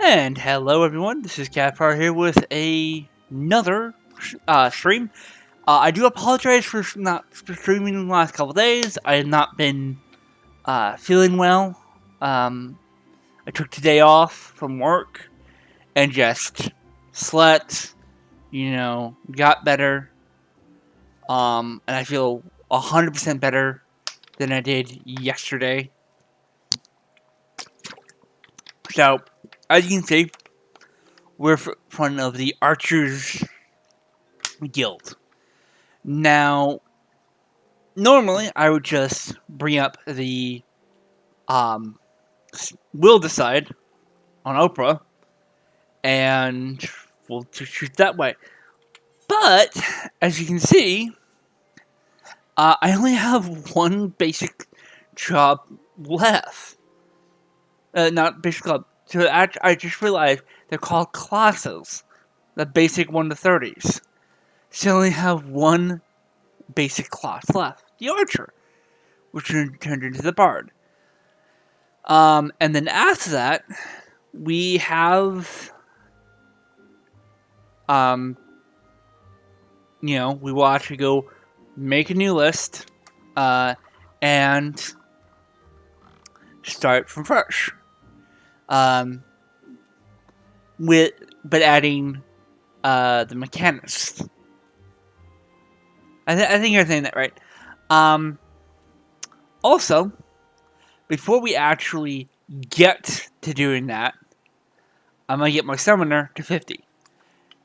And hello everyone, this is Kavfire here with another stream. I do apologize for not streaming in the last couple days. I have not been feeling well. I took today off from work and just slept, got better. And I feel 100% better than I did yesterday. So, as you can see, we're in front of the Archers Guild. Now, normally I would just bring up the will decide on Oprah and we'll just shoot that way. But as you can see, I only have one basic job left. Not basic job. So I just realized they're called classes. The basic 1 to 30s. So I only have one basic class left. The Archer. Which turned into the Bard. And then after that, we have, we will actually go make a new list, and start from fresh. But adding, the mechanics. I think you're saying that right. Also, before we actually get to doing that, I'm going to get my Summoner to 50.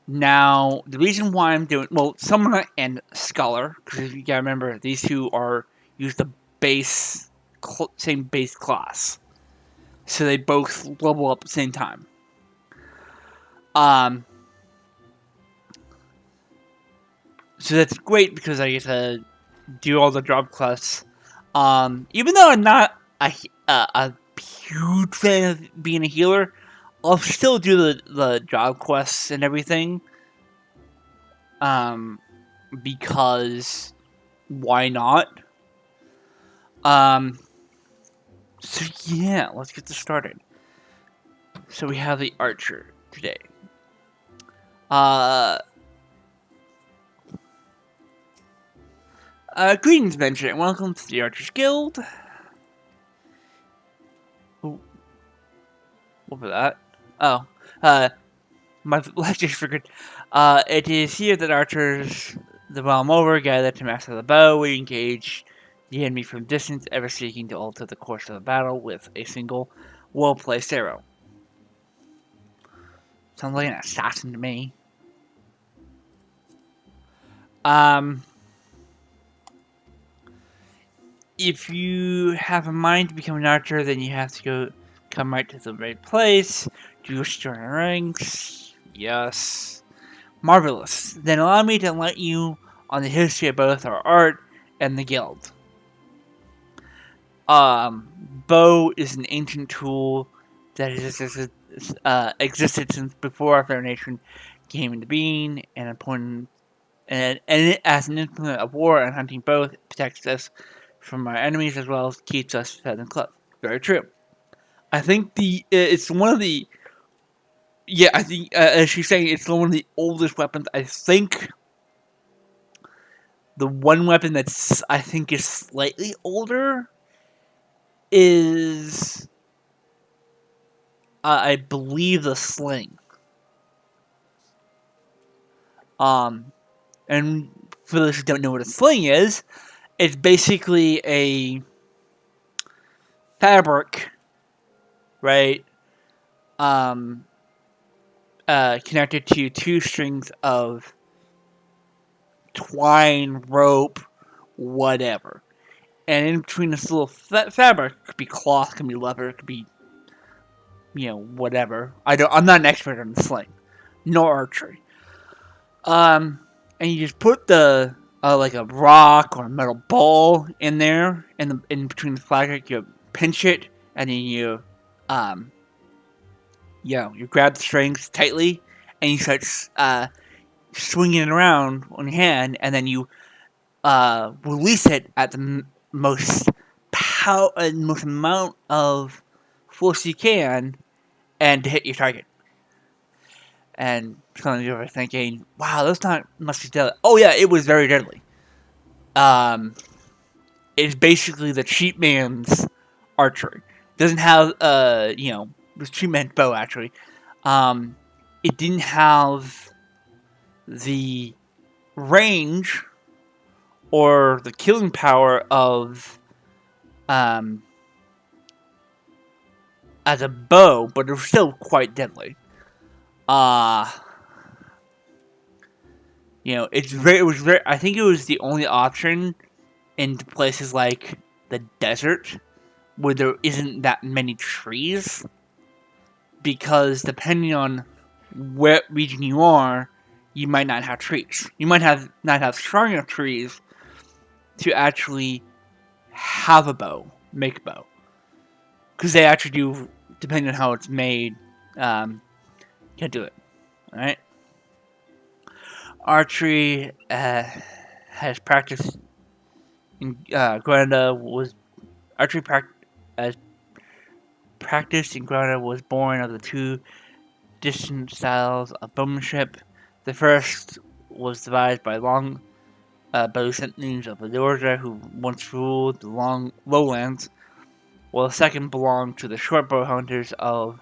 Now, the reason why I'm doing... Well, Summoner and Scholar, because you gotta remember, these two use the same base class. So they both level up at the same time. So that's great because I get to do all the job quests. Even though I'm not a huge fan of being a healer, I'll still do the job quests and everything. Because why not? So yeah, let's get this started. So we have the Archer today. Greetings, Benjamin, and welcome to the Archers Guild. Ooh. What was that? Oh, my life just figured. It is here that archers the realm over gather to master the bow. We engage the enemy from distance, ever seeking to alter the course of the battle with a single well-placed arrow. Sounds like an assassin to me. If you have a mind to become an archer, then you have to come right to the right place. Do you wish to join our ranks? Yes. Marvelous. Then allow me to let you on the history of both our art and the guild. Bow is an ancient tool that has existed since before our Federation came into being, and it, as an implement of war and hunting both, protects us from our enemies as well as keeps us fed and clothed. Very true. I think it's one of the... Yeah, I think, as she's saying, it's one of the oldest weapons. I think the one weapon that's, I think, is slightly older is, I believe, the sling. And for those who don't know what a sling is, it's basically a fabric, right, connected to two strings of twine, rope, whatever. And in between this little fabric, it could be cloth, it could be leather, it could be, whatever. I'm not an expert on the sling, nor archery. And you just put the like a rock or a metal ball in there, in between the fabric. You pinch it, and then you grab the strings tightly, and you start swinging it around on your hand, and then you release it at the most amount of force you can, and to hit your target. And some of you are thinking, wow, that's not must be deadly. Oh yeah, it was very deadly. It's basically the cheap man's archery. Doesn't have the cheap man's bow actually. It didn't have the range or the killing power of as a bow, but it was still quite deadly. It was very. I think it was the only option in places like the desert where there isn't that many trees, because depending on what region you are, you might not have trees. You might not have strong enough trees to actually have a bow, make a bow, because they actually do, depending on how it's made, can't do it. All right. Archery has practiced in Grenada was archery practiced in Grenada was born of the two distinct styles of bowmanship. The first was devised by long bow sentinels of Georgia who once ruled the long lowlands, while the second belonged to the short bow hunters of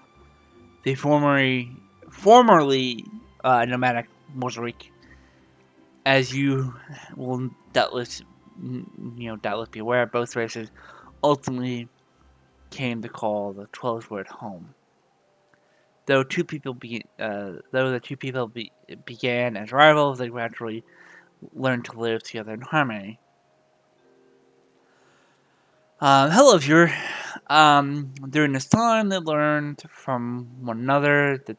the formerly nomadic Mozambique. As you will doubtless be aware, both races ultimately came to call the 12 word home. Though the two people began as rivals, they gradually learned to live together in harmony. Hello, viewer. During this time, they learned from one another that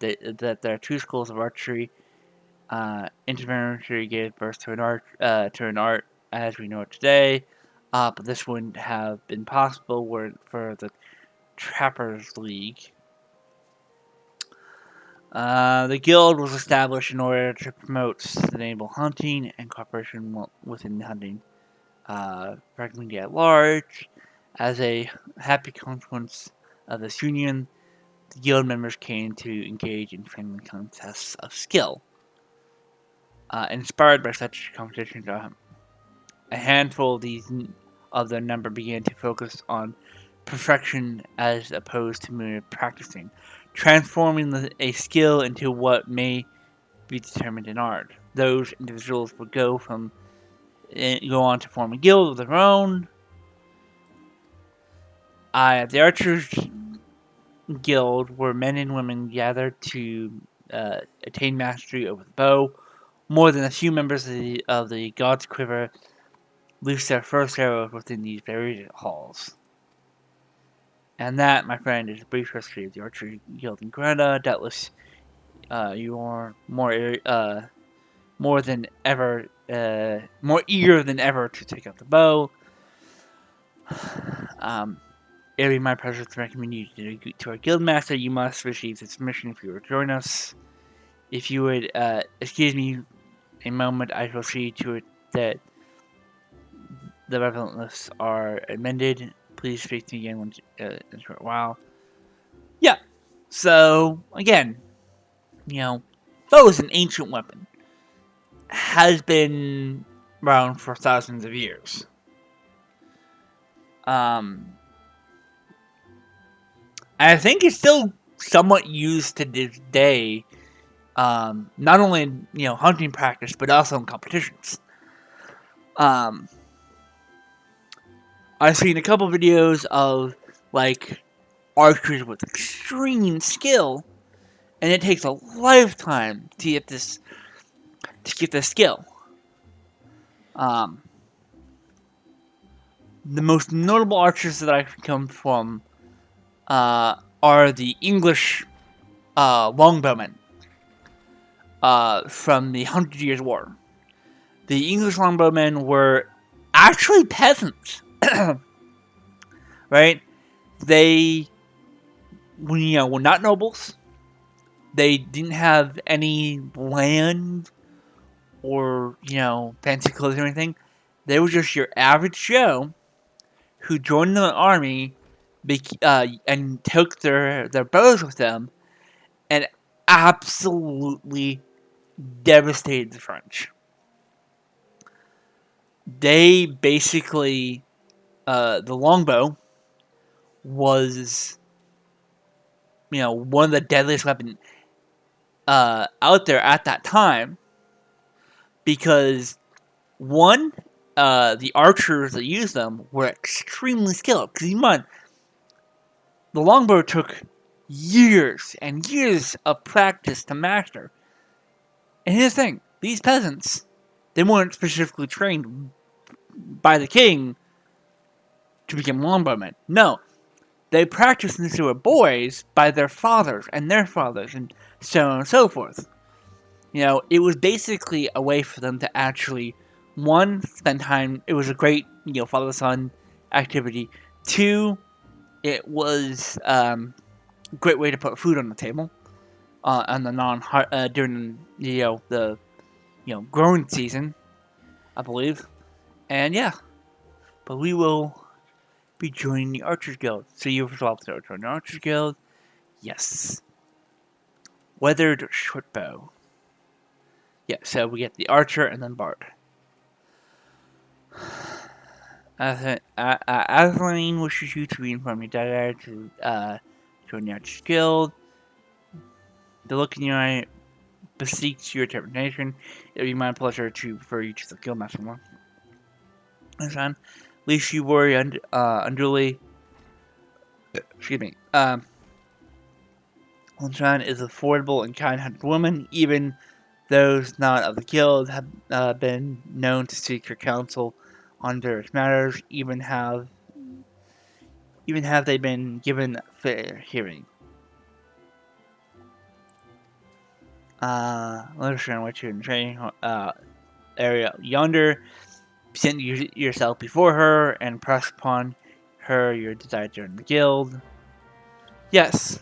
there are two schools of archery. Intermarriage gave birth to an art as we know it today, but this wouldn't have been possible were it for the Trappers League. The guild was established in order to promote sustainable hunting and cooperation within the hunting community at large. As a happy consequence of this union, the guild members came to engage in friendly contests of skill. Inspired by such competitions, a handful of their number began to focus on perfection as opposed to mere practicing, transforming a skill into what may be determined in art. Those individuals would go on to form a guild of their own. The Archers Guild, where men and women gathered to attain mastery over the bow. More than a few members of the God's Quiver loosed their first arrows within these very halls. And that, my friend, is a brief history of the Archery Guild in Grenada. Doubtless, you are more than ever, more eager than ever to take up the bow. It would be my pleasure to recommend you to our guild master. You must receive this mission if you were to join us. If you would excuse me a moment, I shall see to it that the relevant lists are amended. Please speak to me again in a short while. Yeah. So again, bow is an ancient weapon. Has been around for thousands of years. I think it's still somewhat used to this day. Not only in hunting practice, but also in competitions. I've seen a couple videos of archers with extreme skill, and it takes a lifetime to get this skill. The most notable archers that I can come from are the English longbowmen from the 100 Years' War. The English longbowmen were actually peasants, right? They were not nobles. They didn't have any land or fancy clothes or anything. They were just your average Joe who joined the army and took their bows with them and absolutely devastated the French. They basically, the longbow was, one of the deadliest weapons out there at that time, because one, the archers that used them were extremely skilled. Because you mind, the longbow took years and years of practice to master. And here's the thing: these peasants, they weren't specifically trained by the king to become longbowmen. No, they practiced since they were boys by their fathers and their fathers, and so on and so forth. It was basically a way for them to actually, one, spend time. It was a great, father-son activity. Two, it was a great way to put food on the table on the during the growing season, I believe. And yeah, but we will be joining the Archers Guild. So you resolve to join the Archers Guild. Yes. Weathered short bow. Yeah, so we get the Archer and then Bard. Atheline wishes you to reinform your desire to join the Archers Guild. The look in your eye beseeches your determination. It will be my pleasure for you to the Guildmaster more. Son, least you worry unduly. Excuse me. Sunshine is a affordable and kind-hearted woman. Even those not of the guild have been known to seek her counsel on various matters. Even have they been given fair hearing. Let us share what you're in training area yonder. Present yourself before her and press upon her your desire to join the guild. Yes.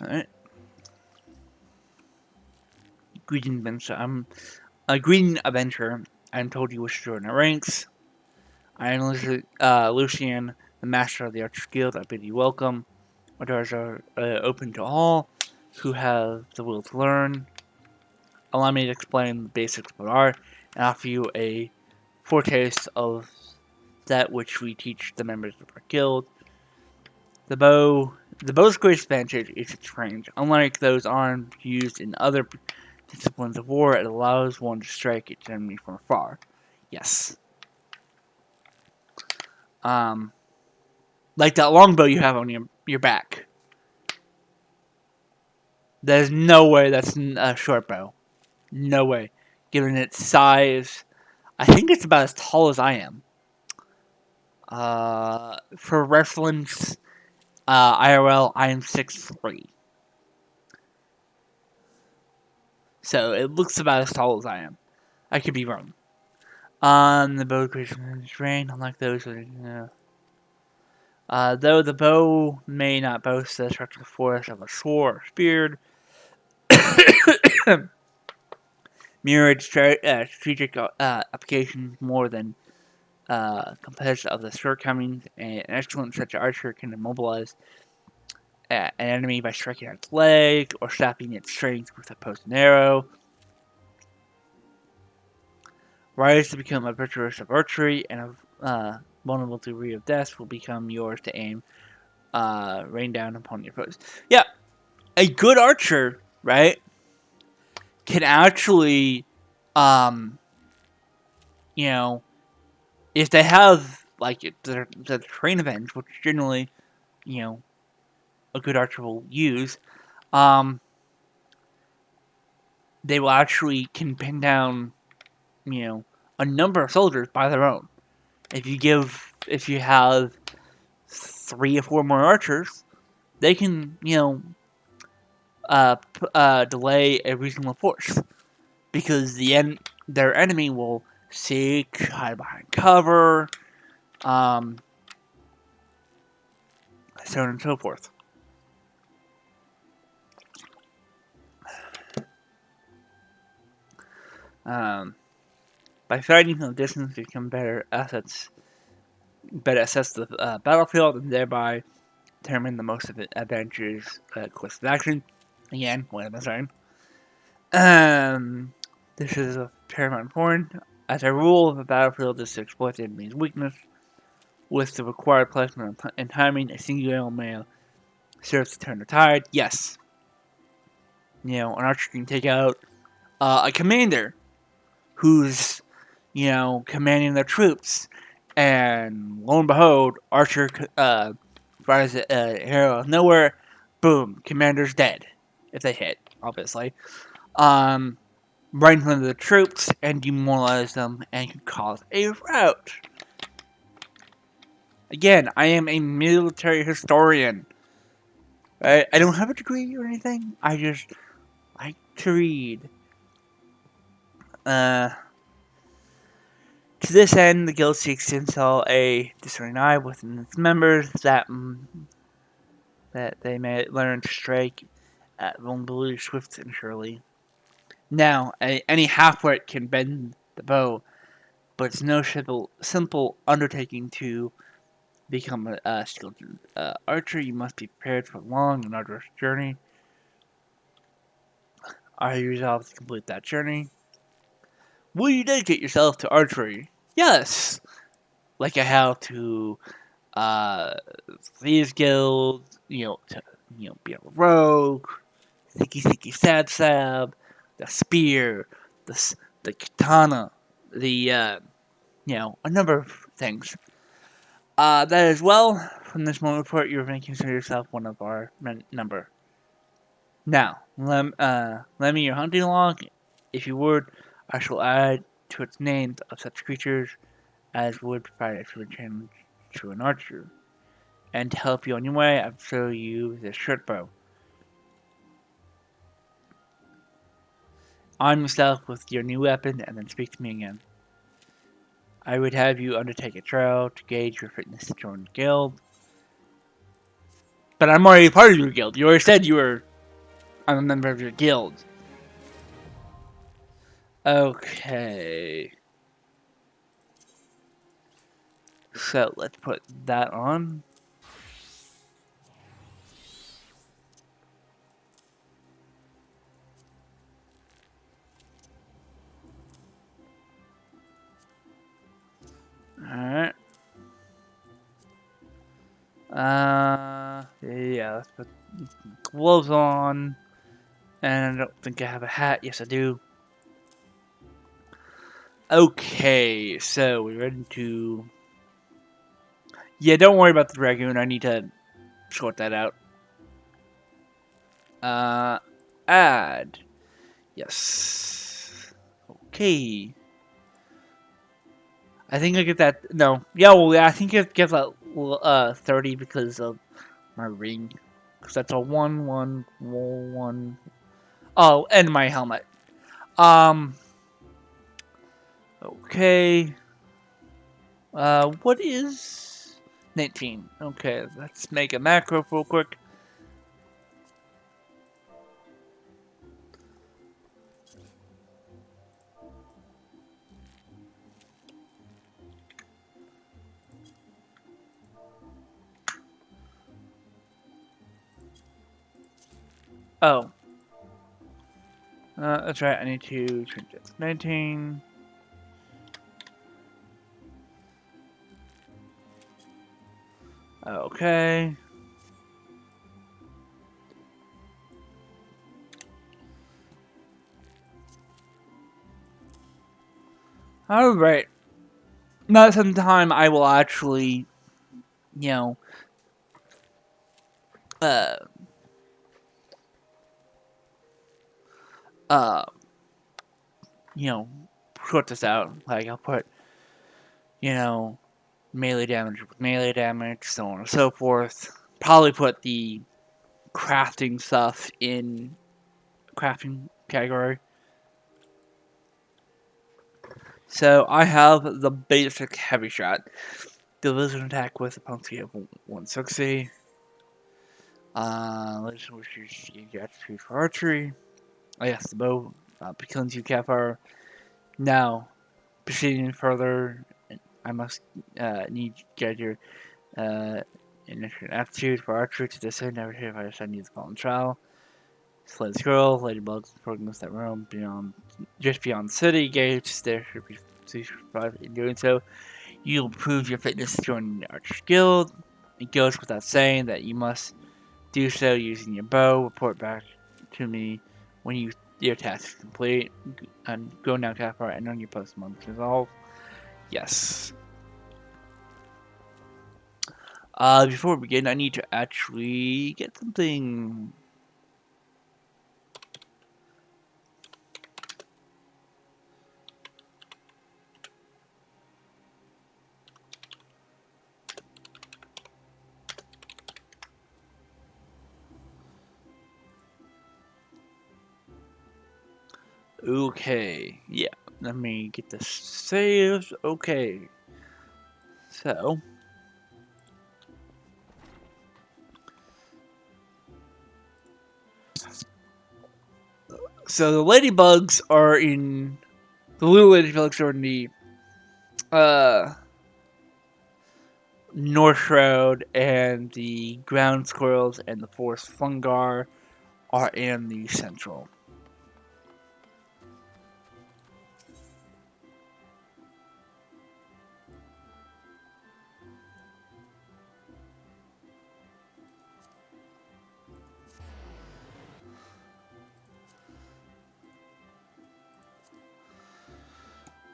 Alright. Greeting adventurer. I'm told you wish to join our ranks. I am Lucian, the master of the Archer Guild. I bid you welcome. Our doors are open to all who have the will to learn. Allow me to explain the basics of art and offer you a foretaste of that which we teach the members of our guild. The bow's greatest advantage is its range. Unlike those arms used in other disciplines of war, it allows one to strike its enemy from afar. Yes. Like that longbow you have on your back. There's no way that's a short bow. No way. Given its size, I think it's about as tall as I am. For reference, IRL, I am 6'3". So it looks about as tall as I am. I could be wrong. The bow creation is range, unlike those though the bow may not boast the structural force of a sword or spear, mirrored strategic applications more than composed of the shortcomings, and an excellent such archer can immobilize an enemy by striking its leg or sapping its strength with a poisoned arrow. Rise to become a virtuoso of archery, and a vulnerable degree of death will become yours to aim, rain down upon your foes. Yeah, a good archer, right, can actually, if they have like the train event, which generally, a good archer will use, they will actually can pin down, a number of soldiers by their own. If you have 3 or 4 more archers, they can, delay a reasonable force, because their enemy will seek, hide behind cover, so on and so forth. By By fighting from a distance, you can better assess the battlefield, and thereby determine the most advantageous course of action. Again, what am I saying? This is of paramount importance. As a rule, if a battlefield is to exploit the enemy's weakness, with the required placement and timing, a single element serves to turn the tide. Yes. An archer can take out a commander who's, commanding their troops. And lo and behold, Archer fires an arrow out of nowhere. Boom, commander's dead. If they hit, obviously. Right in front of the troops and demoralize them and can cause a rout. Again, I am a military historian. Right? I don't have a degree or anything. I just like to read. To this end, the guild seeks to install a discerning eye within its members that they may learn to strike at vulnerability swift and surely. Now, any half-wit can bend the bow, but it's no simple undertaking to become a skilled archer. You must be prepared for a long and arduous journey. Are you resolved to complete that journey? Will you dedicate yourself to archery? Yes! Like I have to Thieves Guild, be a rogue, Sticky Sad Sab, the spear, the katana, a number of things. That as well, from this moment forward, you may consider yourself one of our number. Now, lend me your hunting log. If you would, I shall add to its names of such creatures as would provide a true challenge to an archer. And to help you on your way, I'll show you this short bow. Arm yourself with your new weapon and then speak to me again. I would have you undertake a trial to gauge your fitness to join the guild. But I'm already part of your guild. You already said I'm a member of your guild. Okay. So let's put that on. Alright. Yeah, let's put gloves on. And I don't think I have a hat. Yes, I do. Okay, so we're ready to... Yeah, don't worry about the dragoon. I need to sort that out. Add. Yes. Okay. I think I get that. No. Yeah, well, I think it gets that 30 because of my ring. Because that's a 1, 1, 1. Oh, and my helmet. Okay. What is 19? Okay, let's make a macro real quick. Oh. That's right, I need to change it. 19. Okay. Alright. Now sometime I will actually, you know, uh, uh, sort this out. Like, I'll put, melee damage with melee damage, so on and so forth. Probably put the crafting stuff in crafting category. So I have the basic heavy shot. Division attack with opponents you have 160. Let's which you get attribute for archery. Oh yes, the bow becomes you Kavfire. Now, proceeding further, I must need to get your initial aptitude for archery to discern never hear if I send you the following trial. Sled scroll, ladybugs, programs that roam beyond, just beyond the city gates. There should be survive in doing so. You'll prove your fitness joining the Archer Guild. It goes without saying that you must do so using your bow. Report back to me when your task is complete. And go now, Kavfire, and on your post month resolve. Yes. Before we begin, I need to actually get something. Okay, yeah. Let me get the saves. Okay. So the ladybugs are in the little ladybugs are in the uh North Road, and the ground squirrels and the forest fungar are in the central.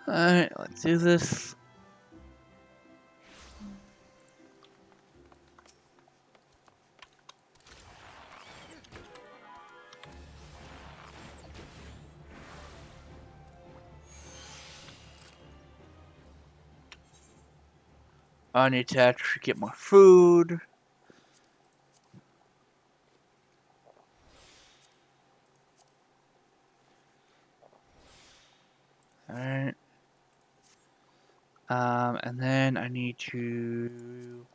Alright, let's do this. I need to actually get more food. Alright. And then I need to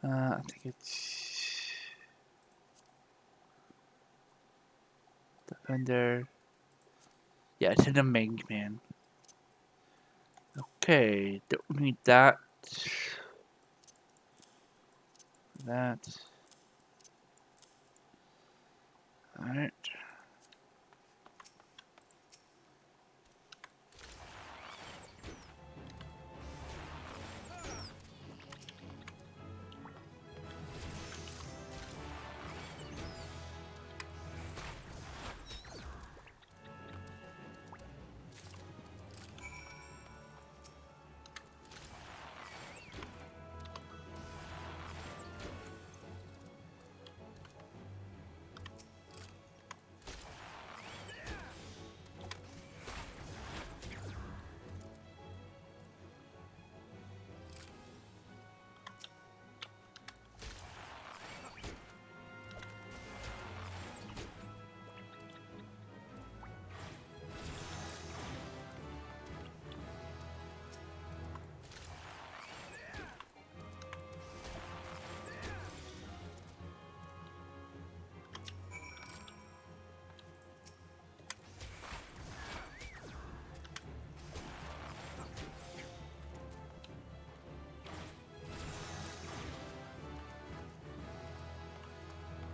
I think it's Defender. Yeah, it's in the main man. Okay, don't need that. That. Alright.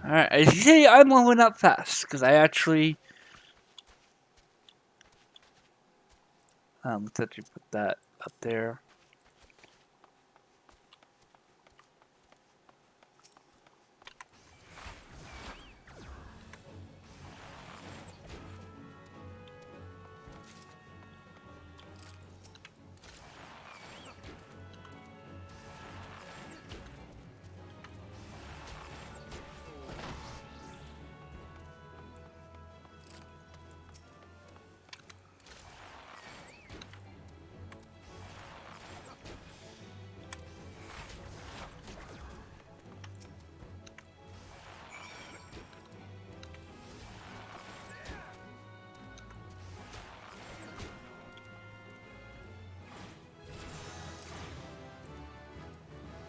Alright, as you see, I'm leveling up fast, because I actually... let's actually put that up there.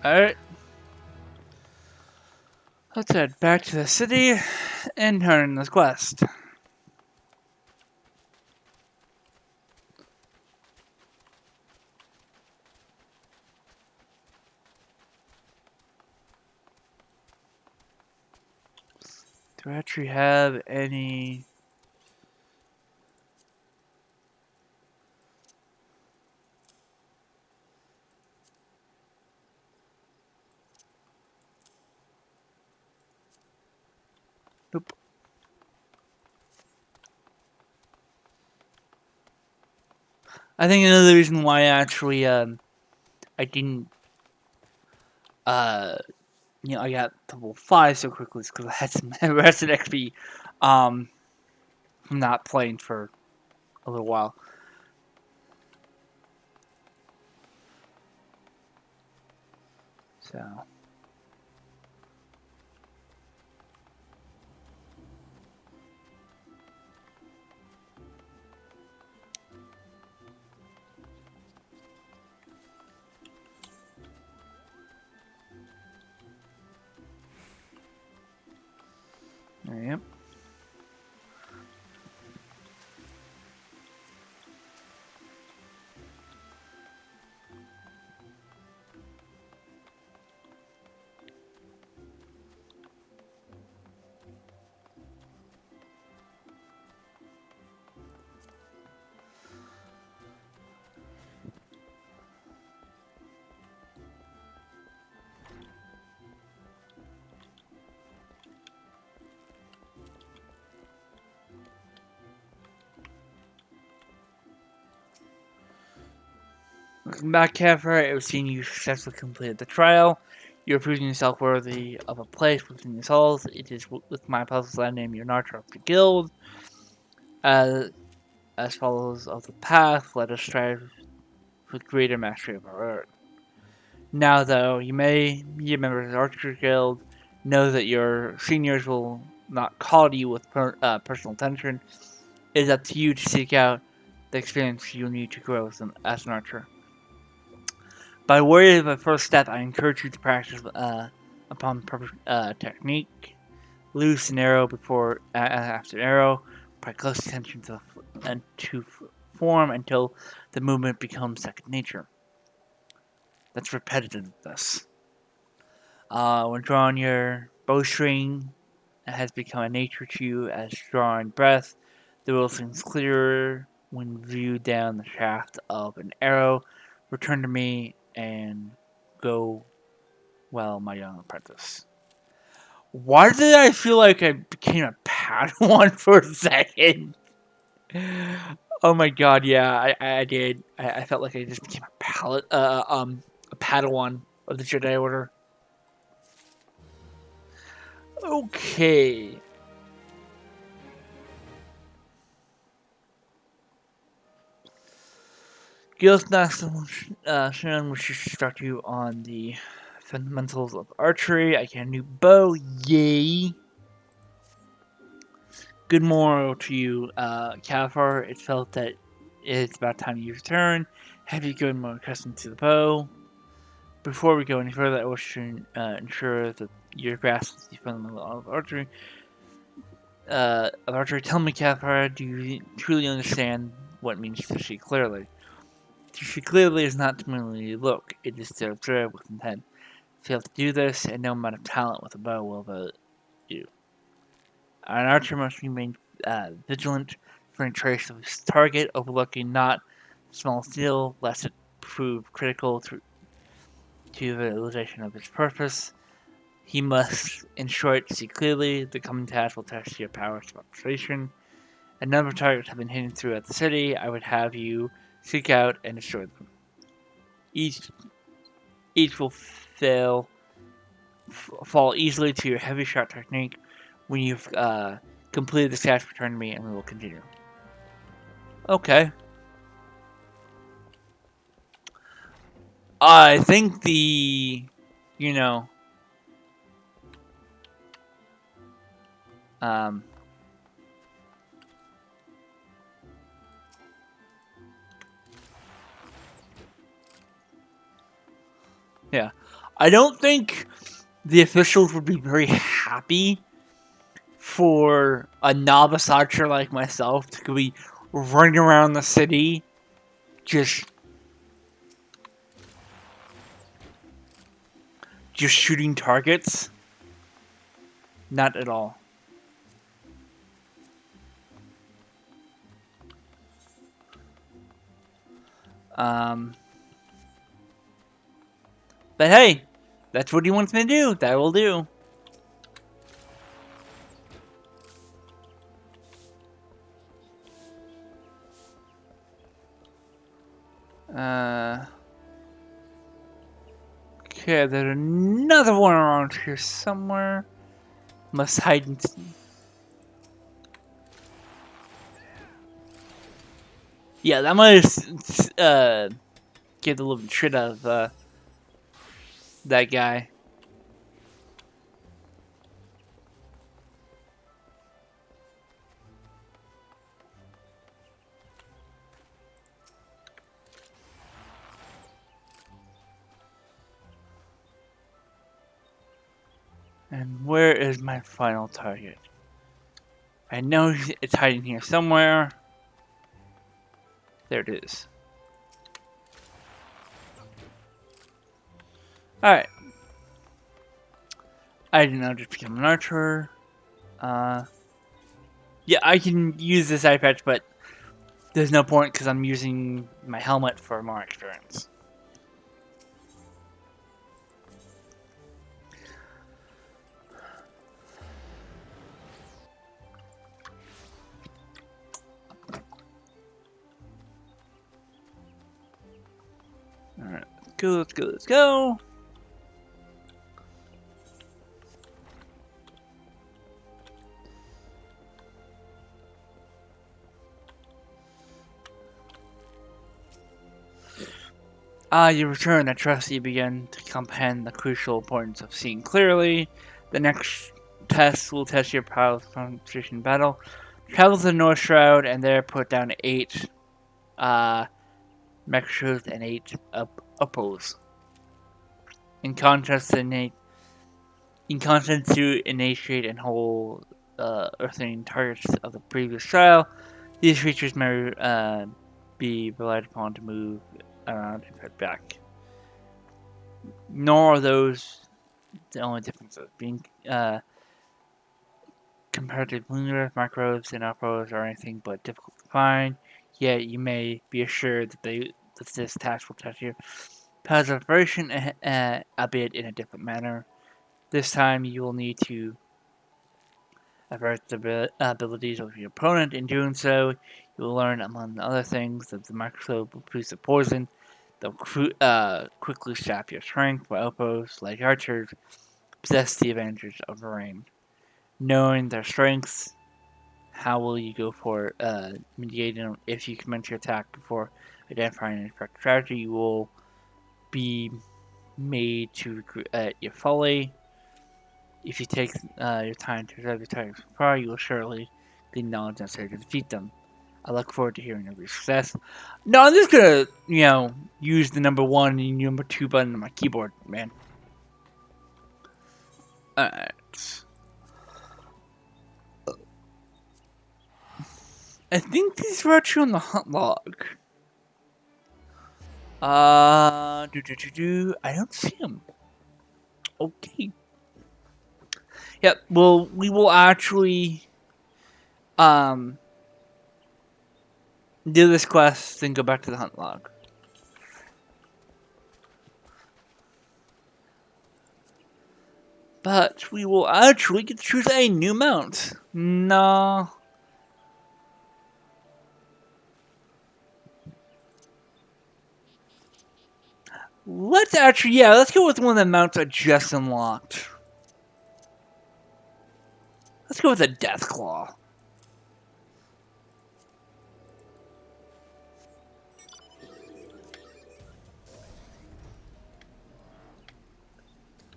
Alright. Let's head back to the city and turn in this quest. Do I actually have any... Nope. I think another reason why actually I didn't I got level 5 so quickly is because I had some rested XP from not playing for a little while. So yep. Looking back, Kavfire, it was seen you successfully completed the trial. You're proving yourself worthy of a place within your souls. It is with my puzzles I name you an archer of the guild. As followers of the path, let us strive for greater mastery of our art. Now, though, you may be a member of the Archer Guild, know that your seniors will not call to you with personal attention. It is up to you to seek out the experience you need to grow as an archer. By way of a first step, I encourage you to practice upon proper technique. Loose an arrow before after arrow. Pay close attention to form until the movement becomes second nature. That's repetitiveness. When drawing your bowstring, it has become a nature to you as drawing breath. The world seems clearer when viewed down the shaft of an arrow. Return to me and go well, my young apprentice. Why did I feel like I became a Padawan for a second? Oh my god, yeah, I did. I felt like I just became a Padawan of the Jedi Order. Okay. Guild Master Shannon wishes to instruct you on the fundamentals of archery. I get a new bow, yay! Good morrow to you, Kavfire. It felt that it's about time you return. Have you grown more accustomed to the bow? Before we go any further, I wish to ensure that your grasp of the fundamental of archery. Tell me, Kavfire, do you truly understand what it means to see clearly? To see clearly is not to merely look; it is to observe with intent. Fail to do this, and no amount of talent with a bow will avail you. An archer must remain vigilant for any trace of his target, overlooking not small steel, lest it prove critical to the realization of his purpose. He must, in short, see clearly. The coming task will test your powers of observation. A number of targets have been hidden throughout the city. I would have you seek out and destroy them. Each will fall easily to your heavy shot technique. When you've completed this task, return to me and we will continue. Okay. I think um, yeah. I don't think the officials would be very happy for a novice archer like myself to be running around the city just shooting targets. Not at all. But hey, that's what he wants me to do. That will do. Okay, there's another one around here somewhere. Must hide and... Yeah, that might get the living shit out of that guy. And where is my final target? I know it's hiding here somewhere. There it is. Alright. I did not just become an archer. Yeah, I can use this eye patch, but there's no point because I'm using my helmet for more experience. Alright, let's go, let's go. You return. I trust you begin to comprehend the crucial importance of seeing clearly. The next test will test your power of concentration in battle. Travel to the North Shroud and there put down 8 Mechas and 8 Uppos. In contrast to initiate and hold earthling targets of the previous trial, these creatures may be relied upon to move around and head back. Nor are those the only differences. Being comparative lunar microbes and outros are anything but difficult to find, yet you may be assured that this task will test your powers of operation, albeit in a different manner. This time you will need to avert the abilities of your opponent. In doing so, you will learn, among other things, that the microscope will produce a poison that will quickly sap your strength, while Opos, like archers, possess the advantage of rain. Knowing their strengths, how will you go for mediating? If you commence your attack before identifying an effective strategy, you will be made to recruit your folly. If you take your time to observe your targets from far, you will surely gain knowledge necessary to defeat them. I look forward to hearing of your success. No, I'm just gonna, use the number 1 and number 2 button on my keyboard, man. Alright. I think these were actually on the hunt log. I don't see them. Okay. Yep, well, we will actually, do this quest, then go back to the hunt log. But we will actually get to choose a new mount. No. Let's go with one of the mounts I just unlocked. Let's go with a Deathclaw.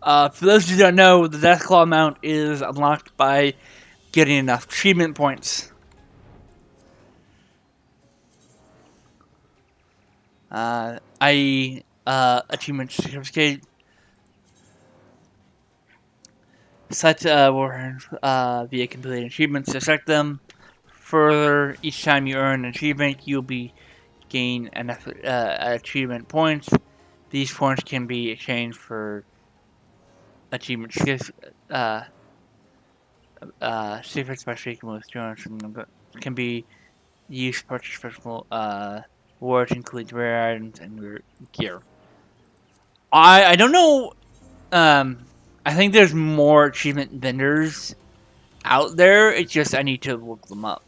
For those who don't know, the Deathclaw mount is unlocked by getting enough achievement points. Achievement certificate. Such will be a completed achievements to select them. Further, each time you earn an achievement, you'll be gain enough achievement points. These points can be exchanged for achievement secrets by speaking with journalists can be used to purchase personal rewards, include rare items and gear. I don't know. I think there's more achievement vendors out there. It's just I need to look them up.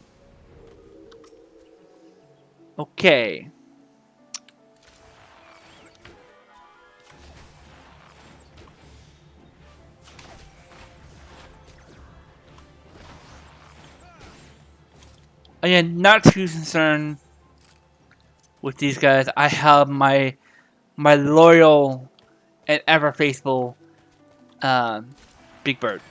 Okay. Again, not too concerned with these guys. I have my loyal and ever faithful Big Bird.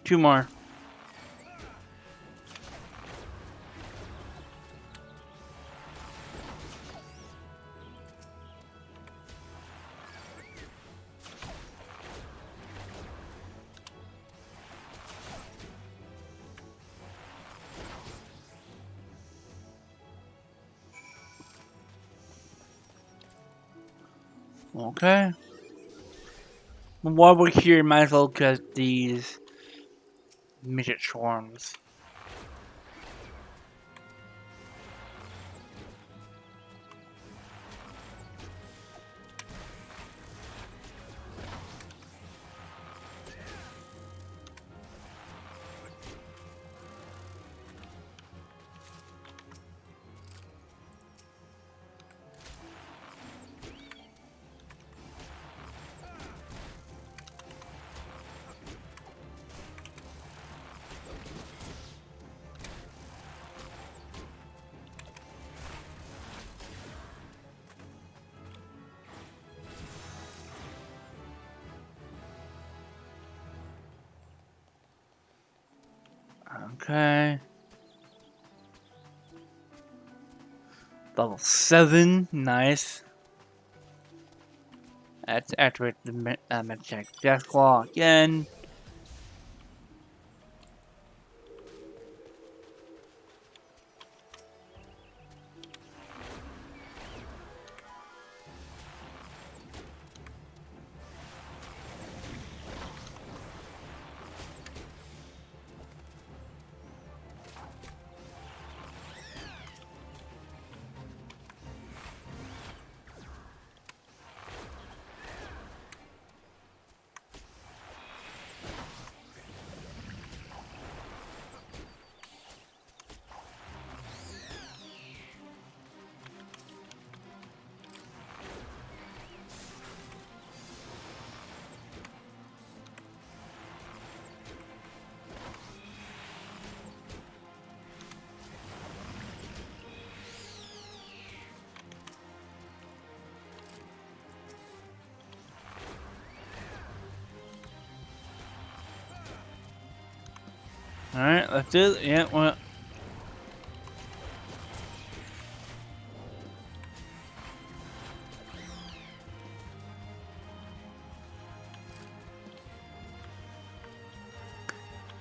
Two more. Okay. While we're here, might as well get these midget swarms. Okay. Level 7, nice. Let's activate the Magic Death Claw again. Alright, that's it. Yeah, well.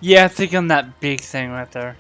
Yeah, I think on that big thing right there.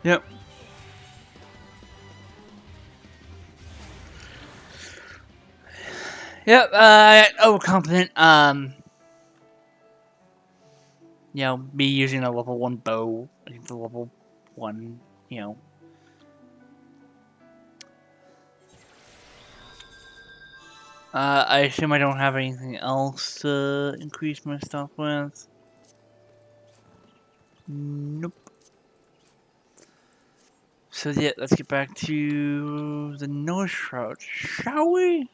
Yep. Yep, overconfident, you know, me using a level 1 bow against a level 1, you know. I assume I don't have anything else to increase my stuff with. Nope. So yeah, let's get back to the nose shroud, shall we?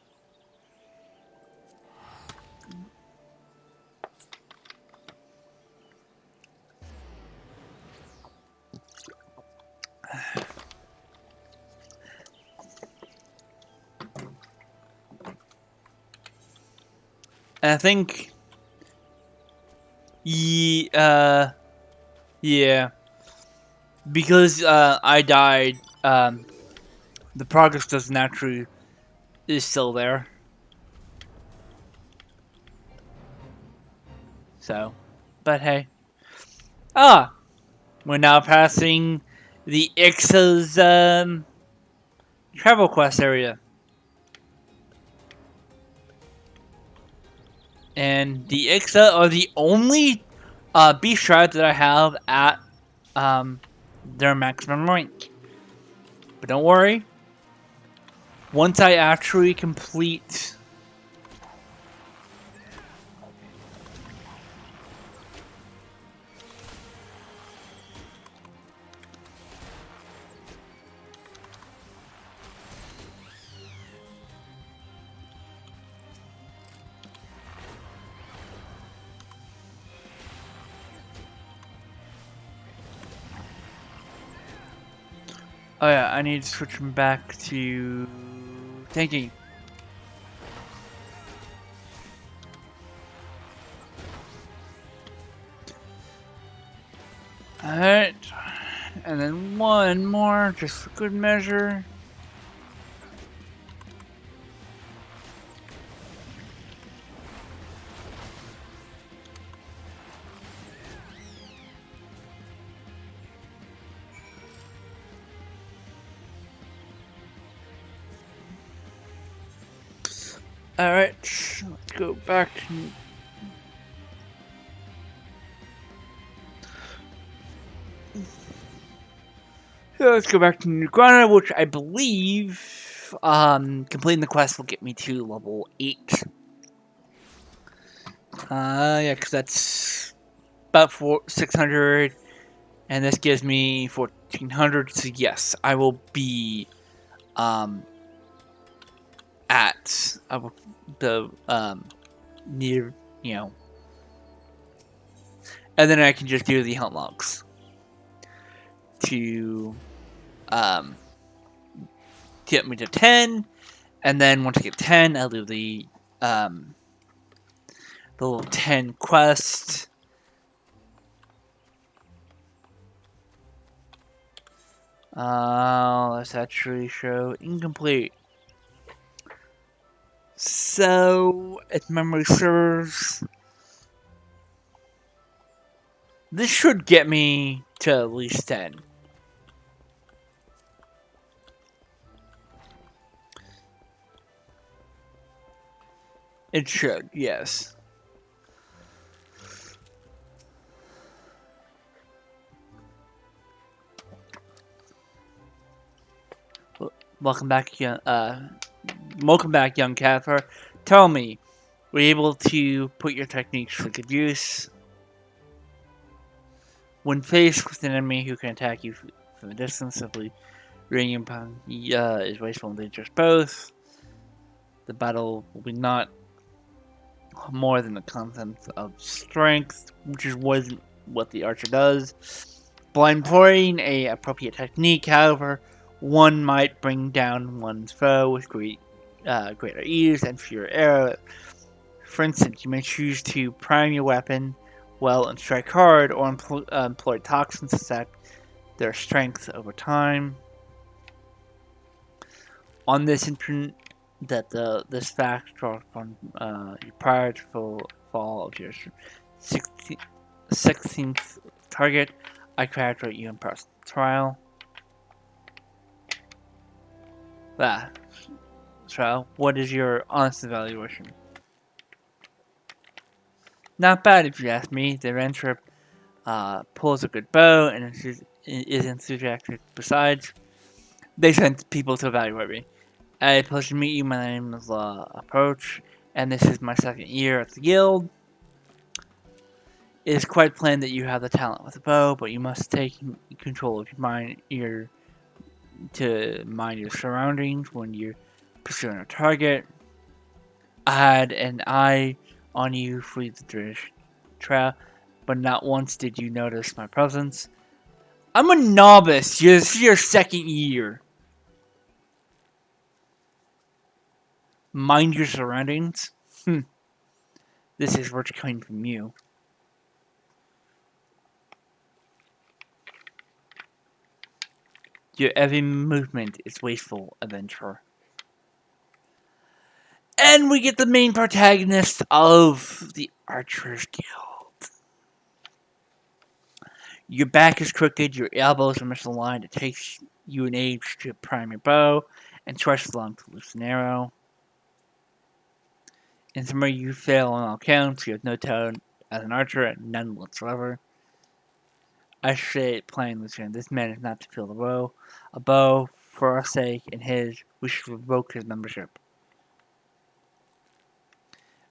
I think, yeah, because I died. The progress does naturally is still there. So, but hey, we're now passing the XIV's travel quest area, and the XIV are the only beast tribes that I have at their maximum rank. But don't worry, once I actually complete oh yeah, I need to switch them back to tanking. Alright, and then one more, just for good measure. Alright, let's go back to... So let's go back to New Grana, which I believe completing the quest will get me to level 8. Yeah, because that's about 600, and this gives me 1400. So yes, I will be at the near, you know, and then I can just do the hunt logs to get me to 10, And then once I get 10, I'll do the little 10 quest. Let's actually show incomplete. So, if memory serves, this should get me to at least 10. It should, yes. Welcome back, young Kavfire. Tell me, were you able to put your techniques to good use? When faced with an enemy who can attack you from a distance, simply ring upon is wasteful and dangerous both. The battle will be not more than the content of strength, which wasn't what the archer does. By employing a appropriate technique, however, one might bring down one's foe with greater ease and fewer arrows. For instance, you may choose to prime your weapon well and strike hard, or employ toxins to sack their strength over time. On this this fact draws from prior to fall of your 16th target, I congratulate you in personal trial. Trial. What is your honest evaluation? Not bad if you ask me. The adventurer pulls a good bow and is enthusiastic. Besides, they sent people to evaluate me. A pleasure to meet you. My name is Approach, and this is my second year at the guild. It is quite plain that you have the talent with a bow, but you must take control of your surroundings when you're pursuing a target. I had an eye on you for the trail, but not once did you notice my presence. I'm a novice. This is your second year. Mind your surroundings. This is what's coming from you. Your every movement is wasteful, adventurer. And we get the main protagonist of the Archers Guild. Your back is crooked, your elbows are misaligned. It takes you an age to prime your bow and stretch along to loose an arrow. In summary, you fail on all counts. You have no talent as an archer and none whatsoever. I say plainly, this man is not to fill the bow. A bow, for our sake and his, we should revoke his membership.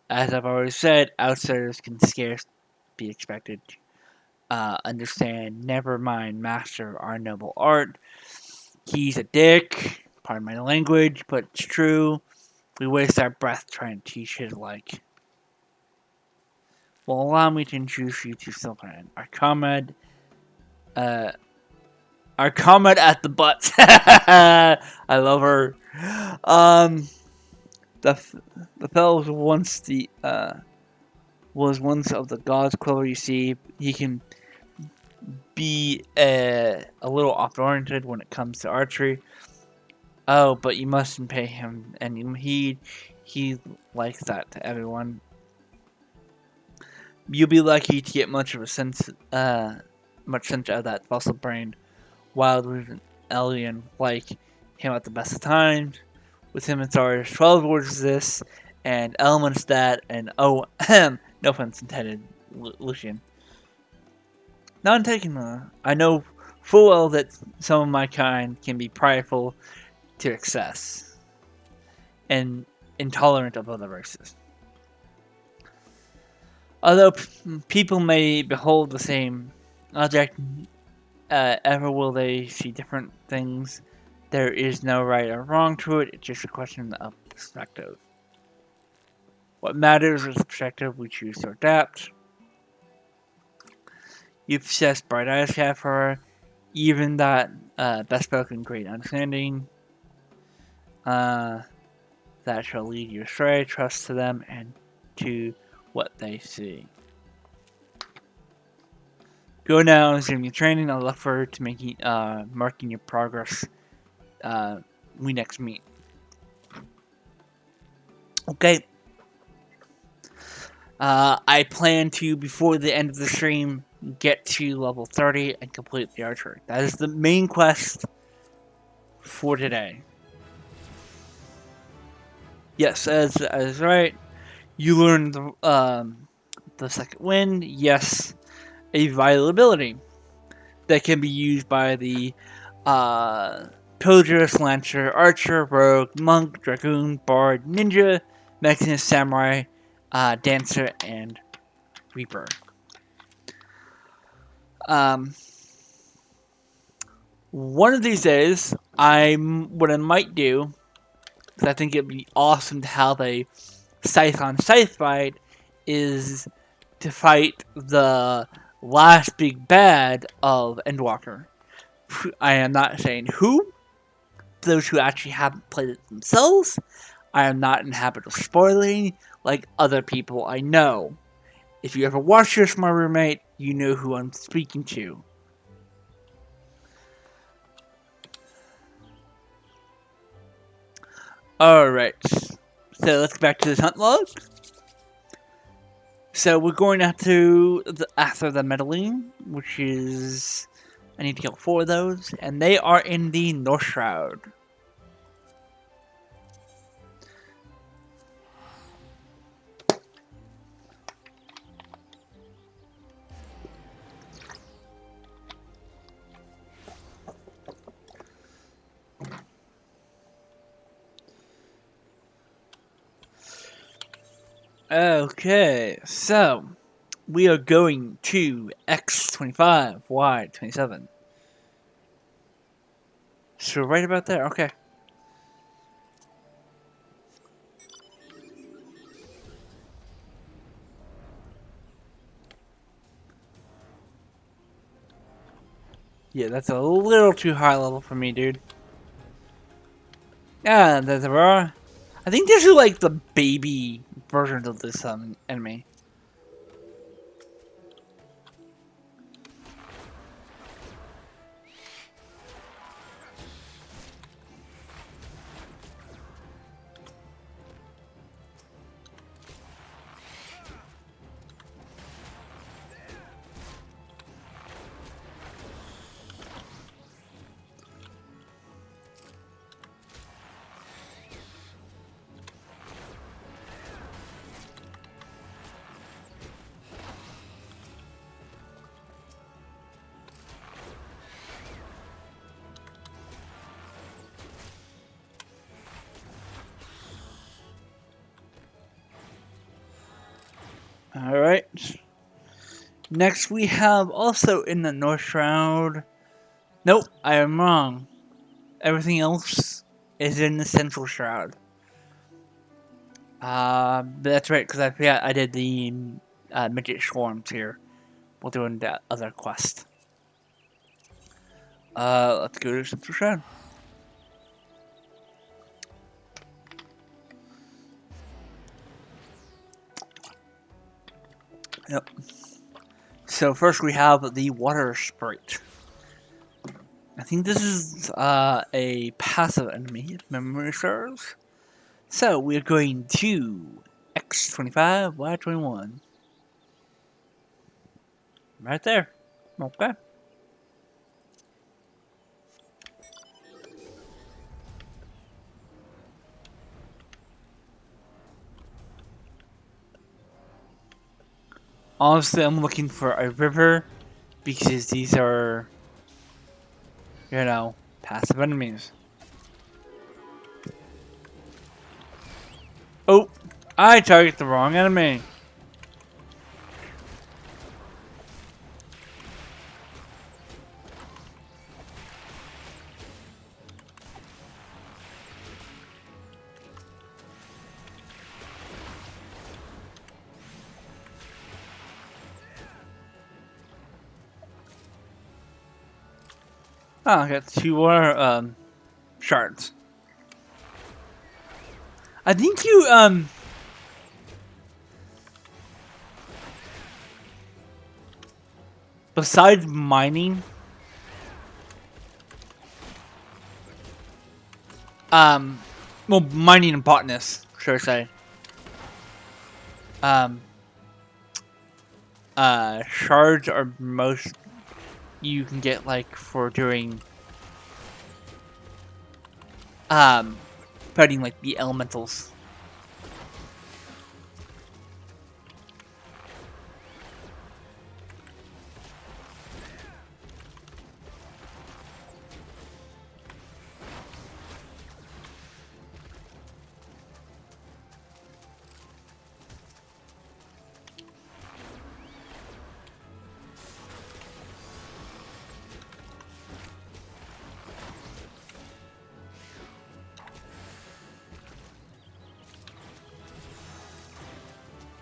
As I've already said, outsiders can scarce be expected to understand. Never mind, master our noble art. He's a dick. Pardon my language, but it's true. We waste our breath trying to teach his like. Well, allow me to introduce you to Sylvan, our comrade at the butt. I love her. The fellow was once of the god's quiver. You see, he can be a little off-oriented when it comes to archery. Oh, but you mustn't pay him any heed. He likes that to everyone. You'll be lucky to get much sense out of that fossil brain wild alien like him at the best of times. With him it's our 12 words of this, and elements that, and no offense intended, Lucian. Not taking I know full well that some of my kind can be prideful to excess and intolerant of other races. Although people may behold the same object, ever will they see different things. There is no right or wrong to it. It's just a question of perspective. What matters is the perspective we choose to adapt. You possess bright eyes, Kavfire, even that best spoken great understanding. that shall lead you astray. Trust to them and to what they see. Go now, resume your training. I look forward to making marking your progress. We next meet. Okay. I plan to, before the end of the stream, get to level 30 and complete the archery. That is the main quest for today. Yes, as right. You learn the second wind. Yes, a vital ability that can be used by the Pillagerist, Lancer, Archer, Rogue, Monk, Dragoon, Bard, Ninja, Mechanist, Samurai, Dancer, and Reaper. One of these days, what I might do, because I think it'd be awesome to have a scythe on scythe fight, is to fight the last big bad of Endwalker. I am not saying who. Those who actually haven't played it themselves, I am not in the habit of spoiling like other people I know. If you ever watch this, my roommate, you know who I'm speaking to. Alright, so let's get back to this hunt log. So we're going after the meddling, which is... I need to kill 4 of those, and they are in the North Shroud. Okay, so we are going to X25, Y27. So right about there, okay. Yeah, that's a little too high level for me, dude. Yeah, there are. I think these are like the baby versions of this enemy. Alright. Next we have also in the North Shroud. Nope, I am wrong. Everything else is in the Central Shroud. But that's right, because I forgot I did the midget swarms here while doing that other quest. Let's go to Central Shroud. Yep. So first we have the Water Sprite. I think this is a passive enemy, if memory serves. So we're going to X25, Y21. Right there. Okay. Honestly, I'm looking for a river because these are, you know, passive enemies. Oh, I target the wrong enemy. Oh, I got 2 more shards. I think you, besides mining, well, mining and botanist, should I say, um, shards are most you can get, like, for doing, fighting, like, the elementals.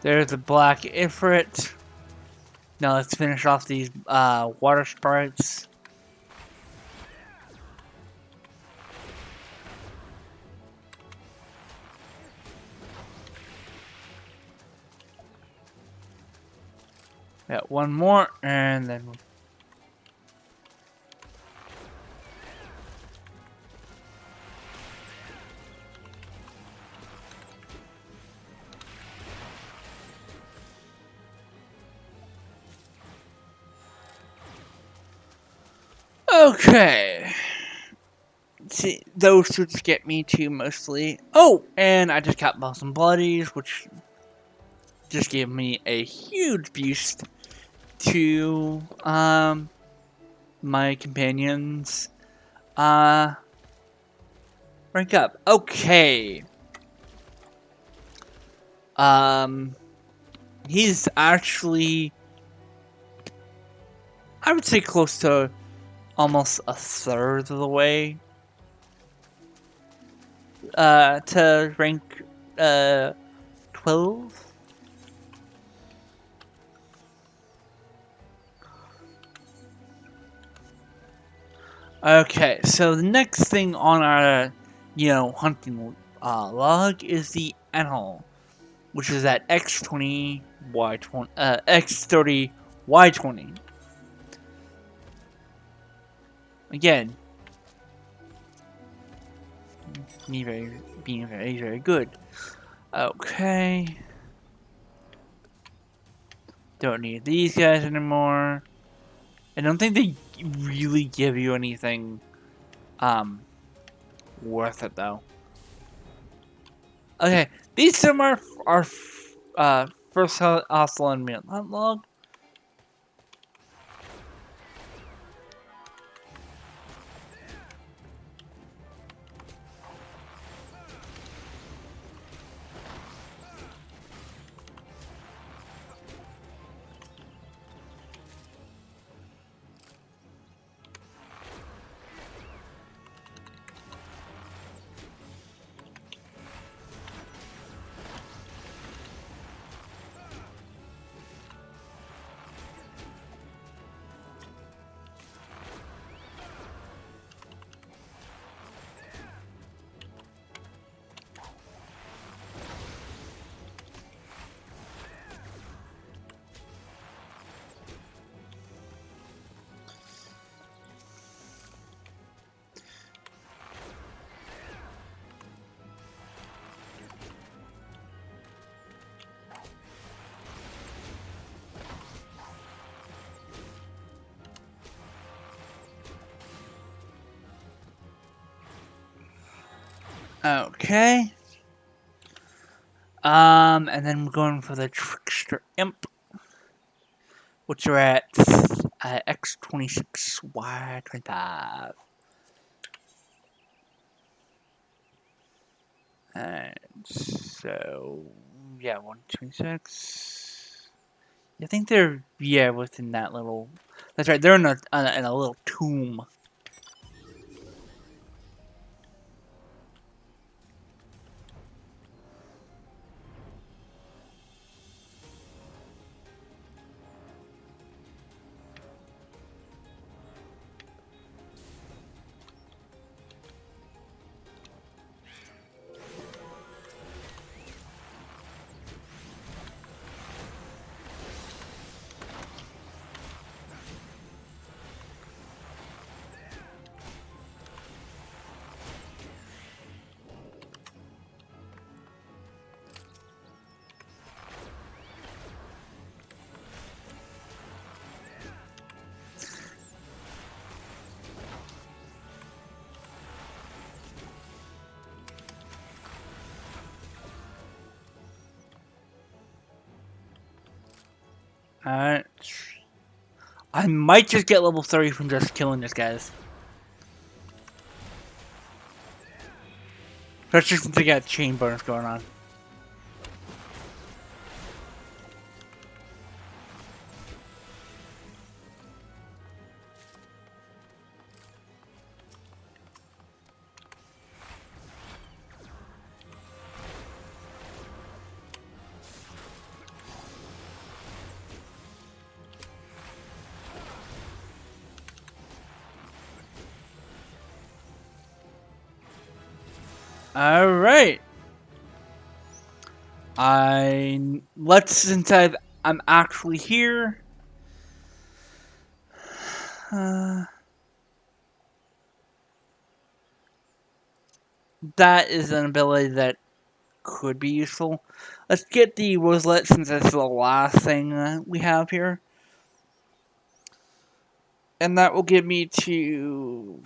There's the black Ifrit. Now let's finish off these water sprites. Got one more, and then okay. See, those suits get me too mostly. Oh, and I just got Muscle Bloodies, which just gave me a huge boost to my companions rank up. Okay. He's actually, I would say, close to almost a third of the way to rank 12. Okay, so the next thing on our, hunting log is the animal, which is at X20 Y20 X30 Y20. Again, being very good. Okay, don't need these guys anymore. I don't think they really give you anything worth it though. Okay, these some are our first hostile enemy hunt log. Okay. And then we're going for the Trickster Imp, which are at X26 Y25. And so, yeah, 126. I think they're, within that little. That's right, they're in a little tomb. Alright. I might just get level 30 from just killing this guys. Especially since they got chain bonus going on. Alright. Since I'm actually here. That is an ability that could be useful. Let's get the Roselet since that's the last thing we have here. And that will give me to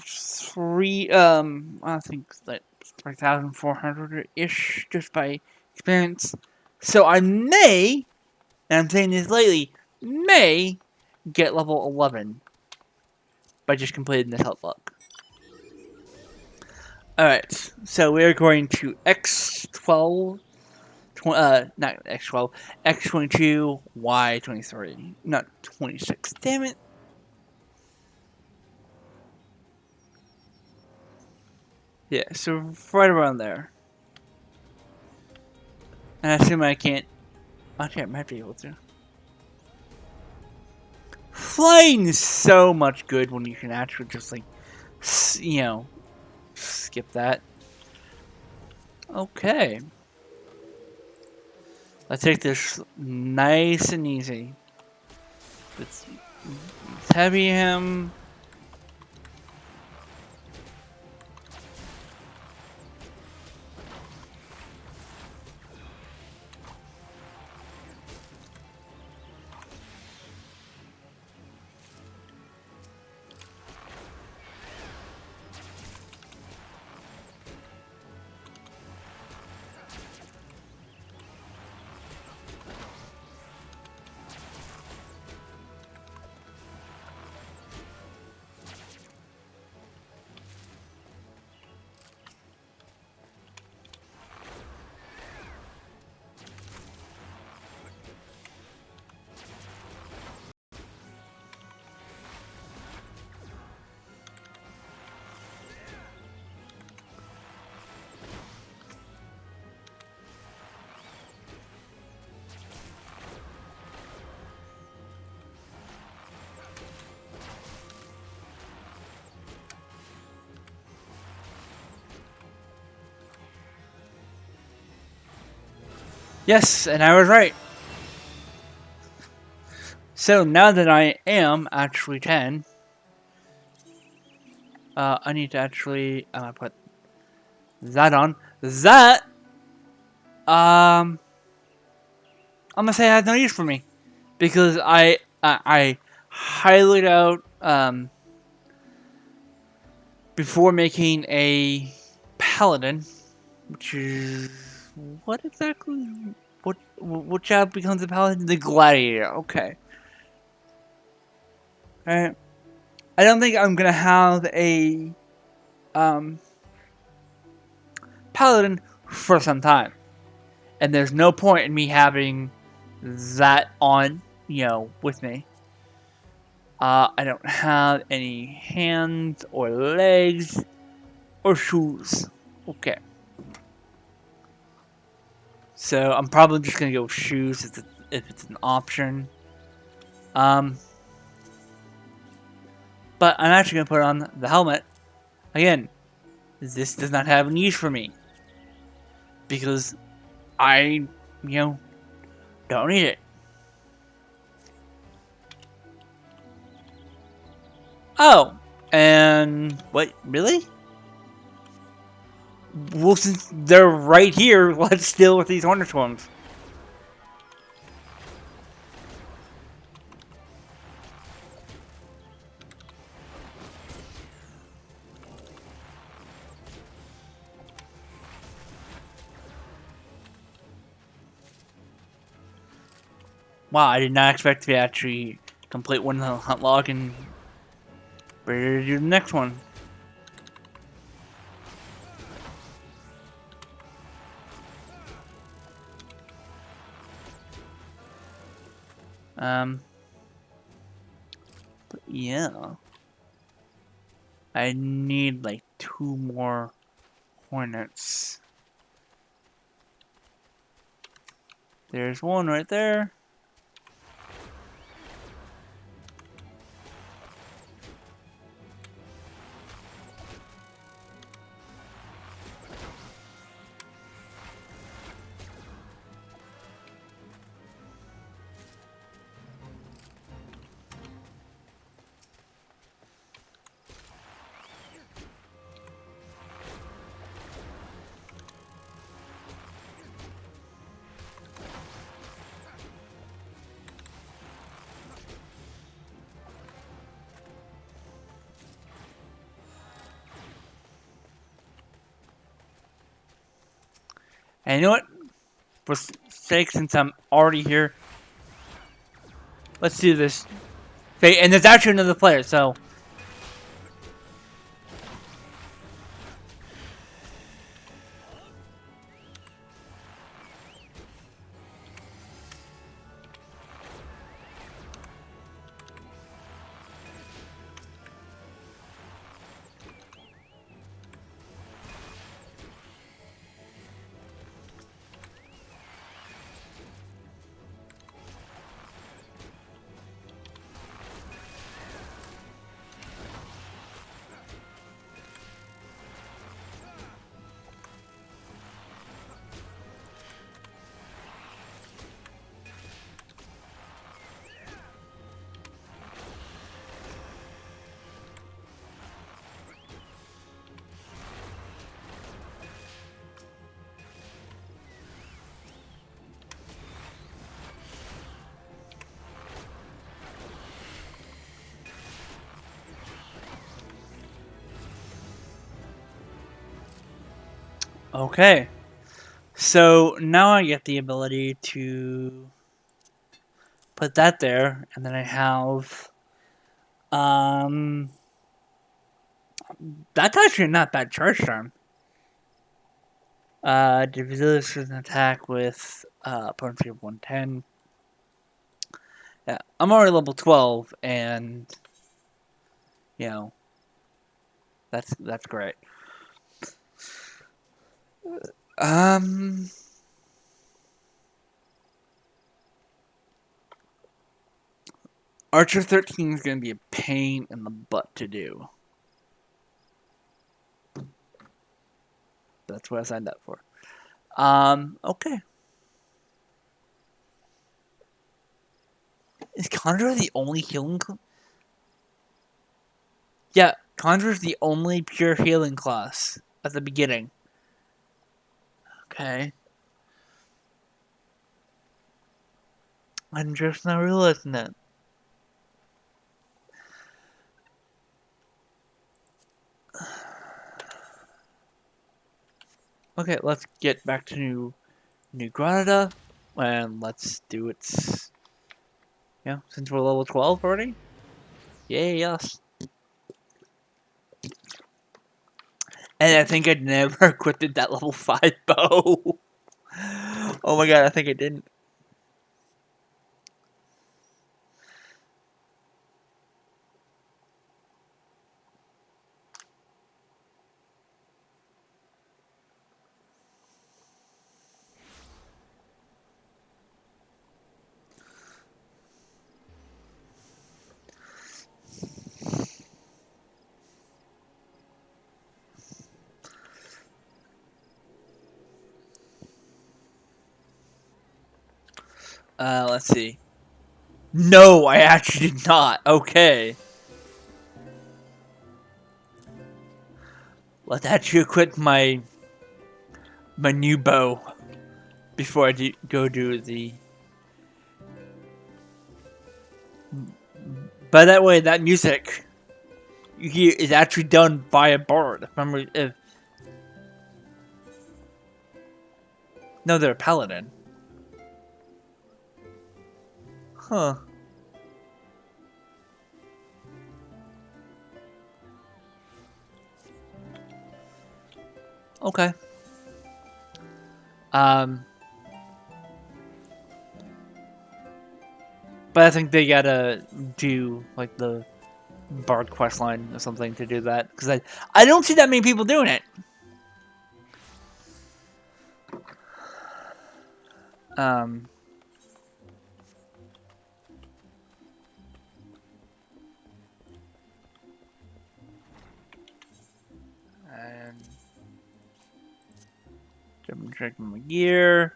I think like 3,400-ish just by experience. So I may, and I'm saying this lately, may get level 11 by just completing this health block. Alright, so we're going to X12, not X12, X22, Y23, not 26, damn it. Yeah, so right around there. And I assume I can't, actually I might be able to. Flying is so much good when you can actually just like, you know, skip that. Okay. Let's take this nice and easy. Let's heavy him. Yes, and I was right. So now that I am actually 10, I need to actually put that on. That, I'm gonna say has no use for me because I highlighted out before making a paladin, which is what exactly? What job becomes a paladin? The gladiator. Okay. Alright. I don't think I'm gonna have a paladin for some time, and there's no point in me having that on, with me. I don't have any hands or legs or shoes. Okay. So I'm probably just gonna go with shoes if it's an option. But I'm actually gonna put on the helmet. Again, this does not have any use for me. Because I, don't need it. Oh, and what, really? Well, since they're right here, let's deal with these Hornet Swarms. Wow, I did not expect to actually complete one hunt log and ready to do the next one. But yeah. I need like 2 more hornets. There's one right there. And you know what? For sake, since I'm already here, let's do this. Okay, and there's actually another player, so. Okay. So now I get the ability to put that there, and then I have. That's actually not bad charge time. Debilitates an attack with potency of 110. Yeah, I'm already level 12, and you know that's great. Archer 13 is gonna be a pain in the butt to do. That's what I signed up for. Okay. Is Conjure the only healing? Yeah, Conjure's the only pure healing class at the beginning. Okay. I'm just not realizing that. Okay, let's get back to New Granada, and let's do its. Yeah, since we're level 12 already. Yay, yes. And I think I never equipped that level 5 bow. Oh my god, I think I didn't. Let's see. No, I actually did not. Okay. Let's actually equip my new bow before I go do the. By that way, that music you hear is actually done by a bard. Remember, no, they're a paladin. Huh. Okay. Um, but I think they gotta do like the Bard quest line or something to do that because I don't see that many people doing it. Um, and double check my gear.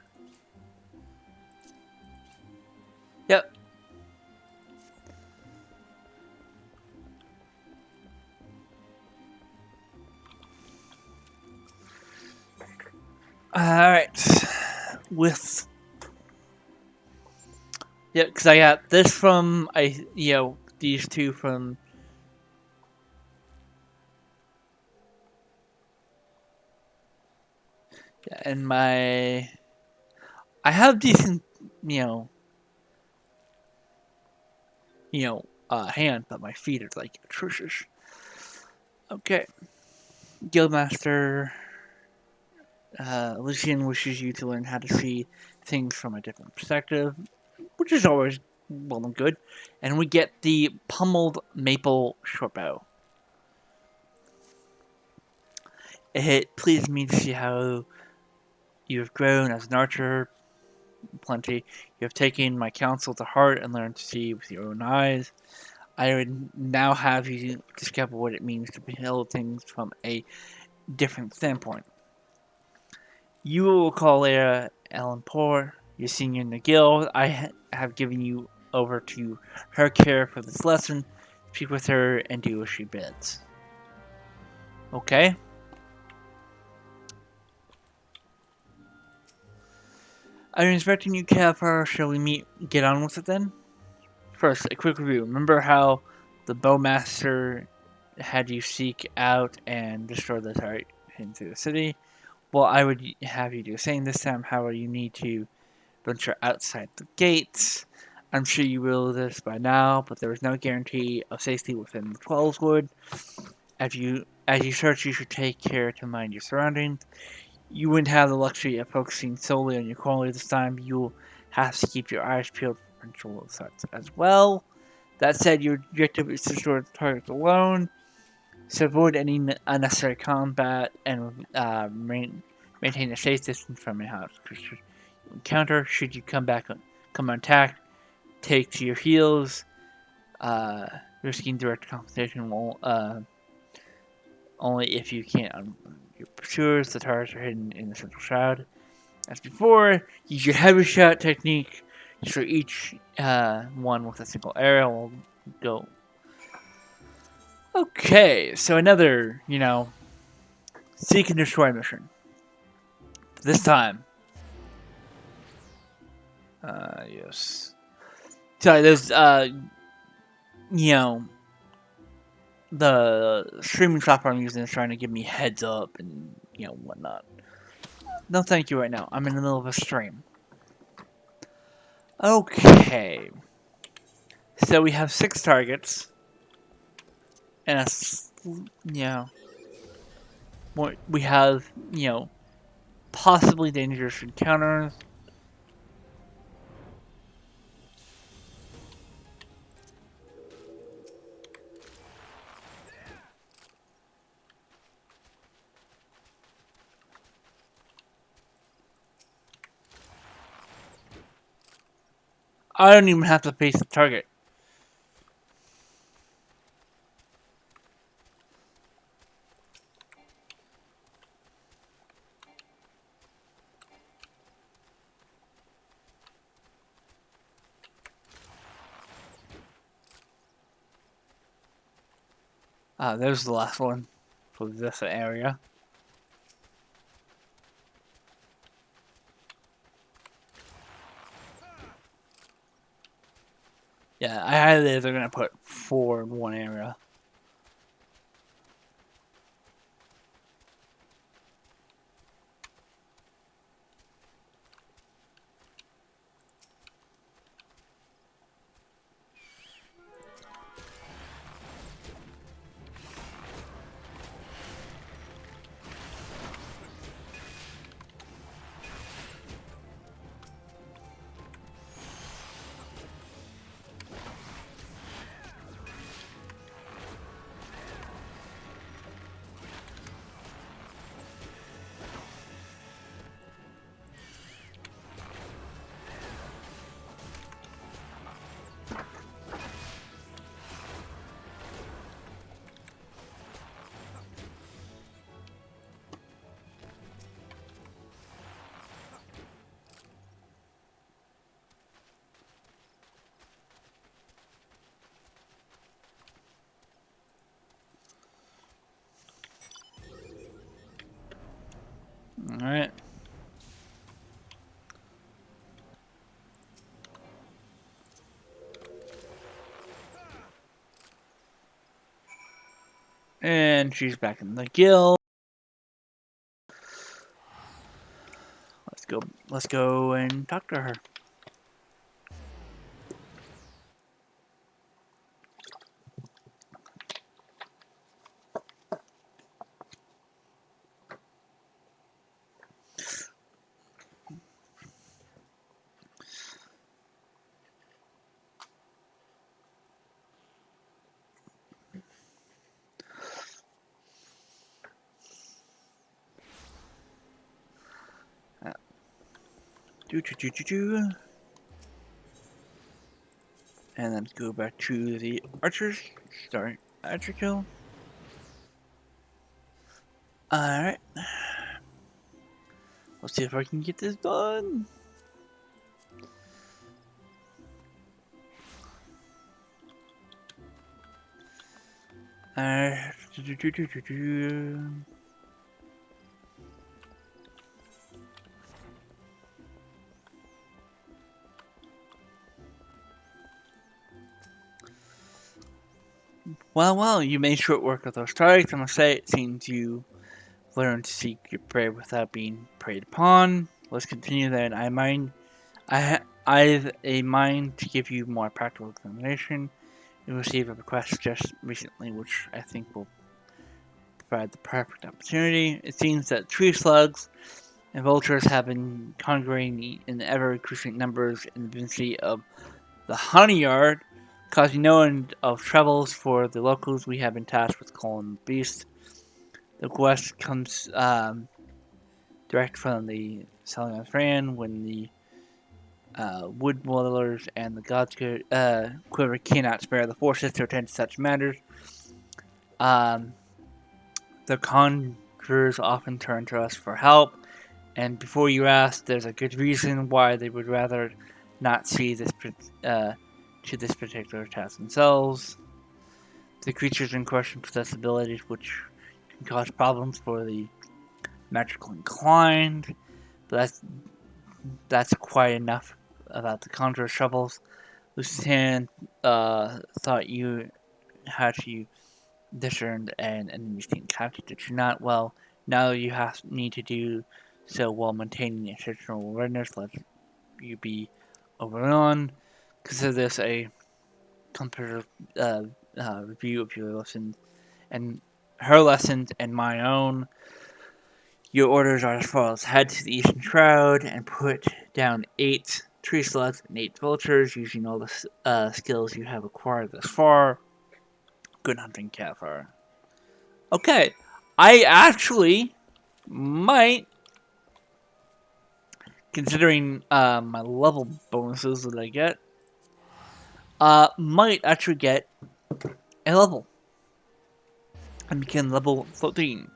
Yep. All right. With yeah, because I got this from these two from. Yeah, and I have decent, hand, but my feet are like atrocious. Okay, Guildmaster Lucian wishes you to learn how to see things from a different perspective, which is always well and good. And we get the pummeled maple shortbow. It pleased me to see how you have grown as an archer. Plenty. You have taken my counsel to heart and learned to see with your own eyes. I would now have you discover what it means to behold things from a different standpoint. You will call Lara Ellen Poor, your senior in the guild. I have given you over to her care for this lesson. Speak with her and do as she bids. Okay? I'm expecting you, Kavfire. Shall we get on with it then? First, a quick review. Remember how the Bowmaster had you seek out and destroy the turret into the city? Well, I would have you do the same this time. However, you need to venture outside the gates. I'm sure you will this by now, but there is no guarantee of safety within the 12's wood. As you search, you should take care to mind your surroundings. You wouldn't have the luxury of focusing solely on your quality this time. You'll have to keep your eyes peeled for potential threats as well. That said, your objective is to destroy the target alone, so avoid any unnecessary combat and maintain a safe distance from your house. Encounter, should you come on attack, take to your heels. Risking direct confrontation will only if you can't your pursuers. The targets are hidden in the central shroud. As before, use your heavy shot technique. So each one with a single arrow will go. Okay, so another, seek and destroy mission. This time, yes. So there's, the streaming software I'm using is trying to give me heads up and, whatnot. No, thank you right now. I'm in the middle of a stream. Okay. So we have 6 targets. And we have, possibly dangerous encounters. I don't even have to face the target. There's the last one for this area. Yeah, I highly they're gonna put 4 in one area. And she's back in the guild. Let's go and talk to her. And then go back to the archers. Start archer kill. Alright. Let's see if I can get this done. Well, you made short work of those strikes. I must say, it seems you learned to seek your prey without being preyed upon. Let's continue then. I've a mind to give you more practical explanation. You received a request just recently, which I think will provide the perfect opportunity. It seems that tree slugs and vultures have been congregating in ever-increasing numbers in the vicinity of the honey yard, causing no end of troubles for the locals. We have been tasked with calling the beast. The quest comes direct from the Selling Fran when the wood dwellers and the gods quiver cannot spare the forces to attend to such matters. The conjurers often turn to us for help, and before you ask, there's a good reason why they would rather not see this to this particular task themselves. The creatures in question possess abilities which can cause problems for the magical inclined, but that's quite enough about the conjurer's troubles. Lucian thought you had to discern an enemy's tactic. Did you not? Well, now you need to do so while maintaining exceptional awareness. Let you be overrun. Consider this a comparative review of your lessons and her lessons and my own. Your orders are as follows: head to the eastern shroud and put down 8 tree slugs and 8 vultures using all the skills you have acquired thus far. Good hunting, Kavfire. Okay, I actually might, considering my level bonuses that I get, might actually get a level and become level 13.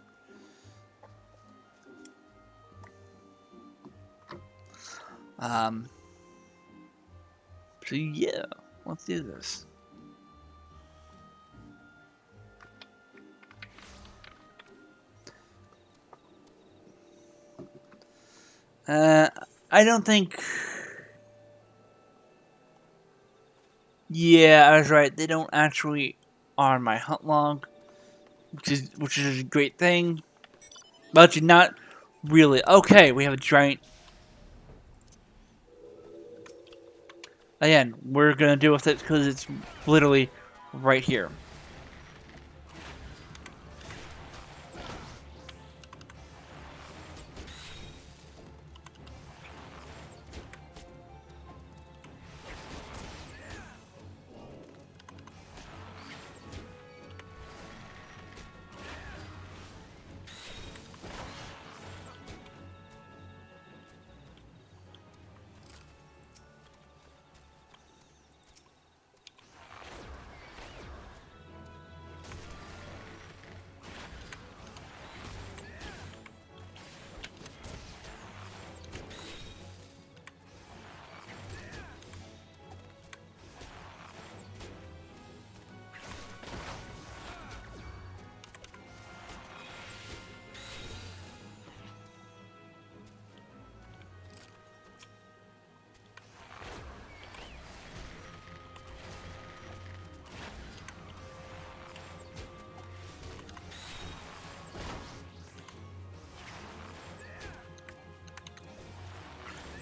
So yeah, let's do this. I don't think. Yeah, I was right. They don't actually on my hunt log, which is a great thing. But not really. Okay, we have a giant. Again, we're gonna deal with it because it's literally right here.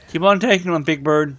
Keep on taking them, Big Bird.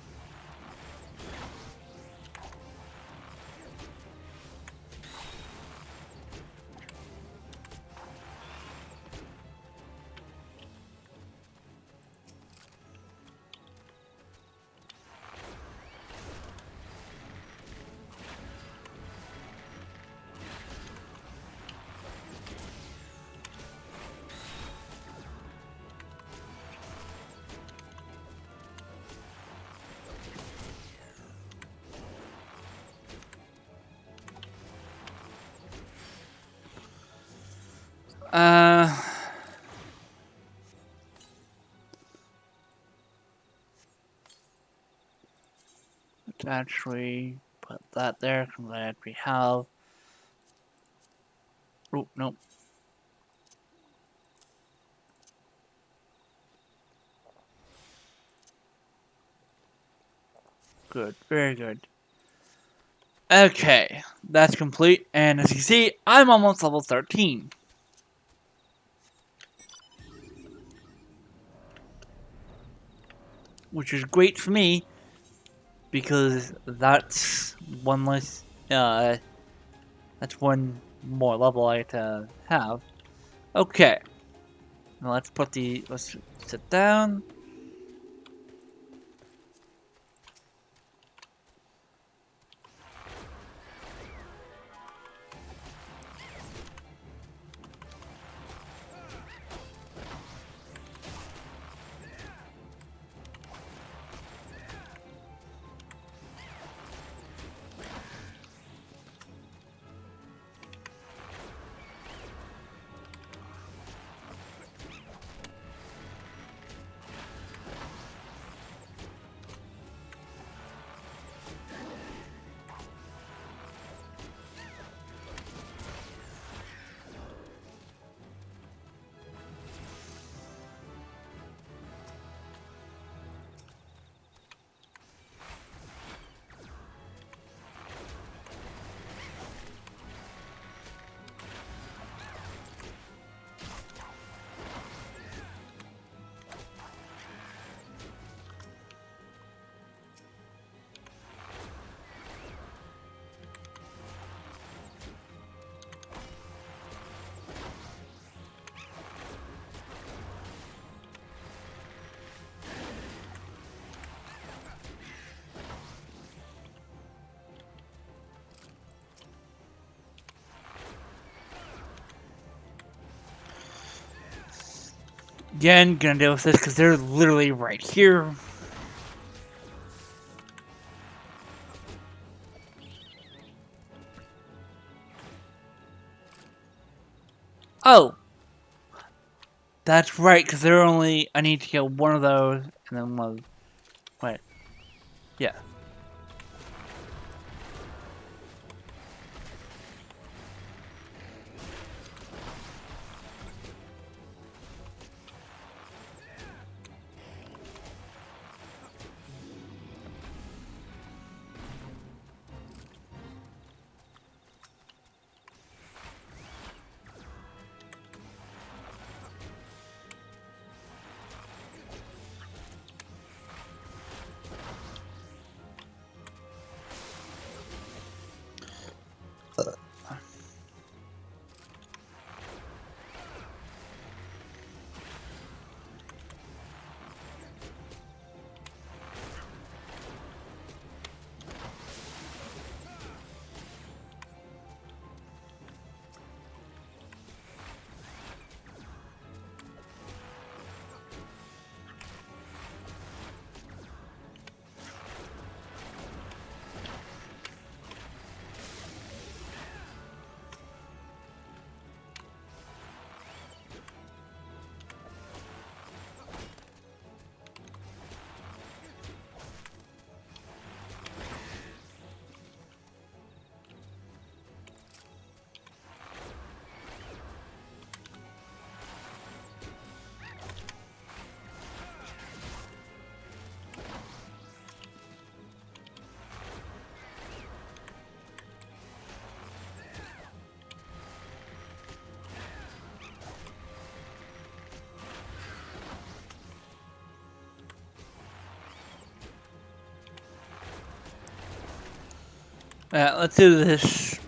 Let's actually put that there. I'm glad we have. Oh, nope. Good, very good. Okay, that's complete, and as you see, I'm almost level 13. Which is great for me, because that's one less, that's one more level I get to have. Okay, now let's sit down. Again, gonna deal with this because they're literally right here. Oh! That's right, because they're only... I need to kill one of those, and then one... Wait. Yeah. Let's do this.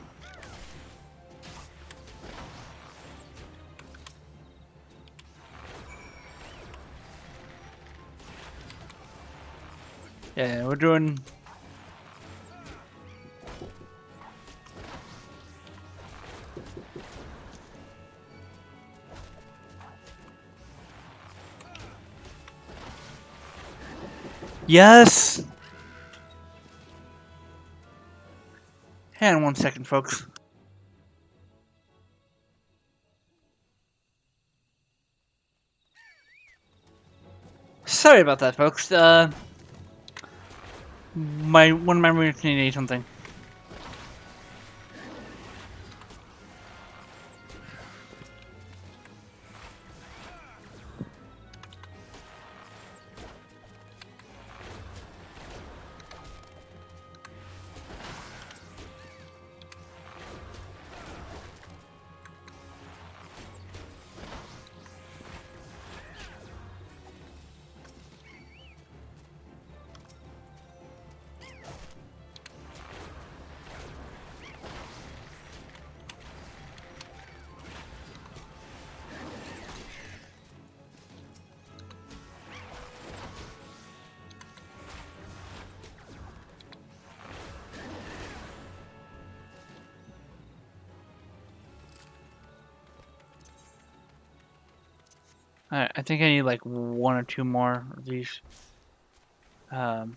Yeah, we're doing. Yes! Hang on 1 second, folks. Sorry about that, folks. One of my roommates needed something. Alright, I think I need like 1 or 2 more of these. Um,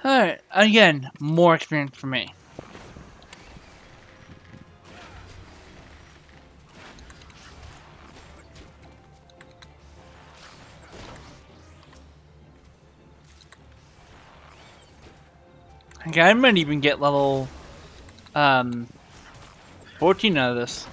Alright, again, more experience for me. Okay, I might even get level 14 out of this.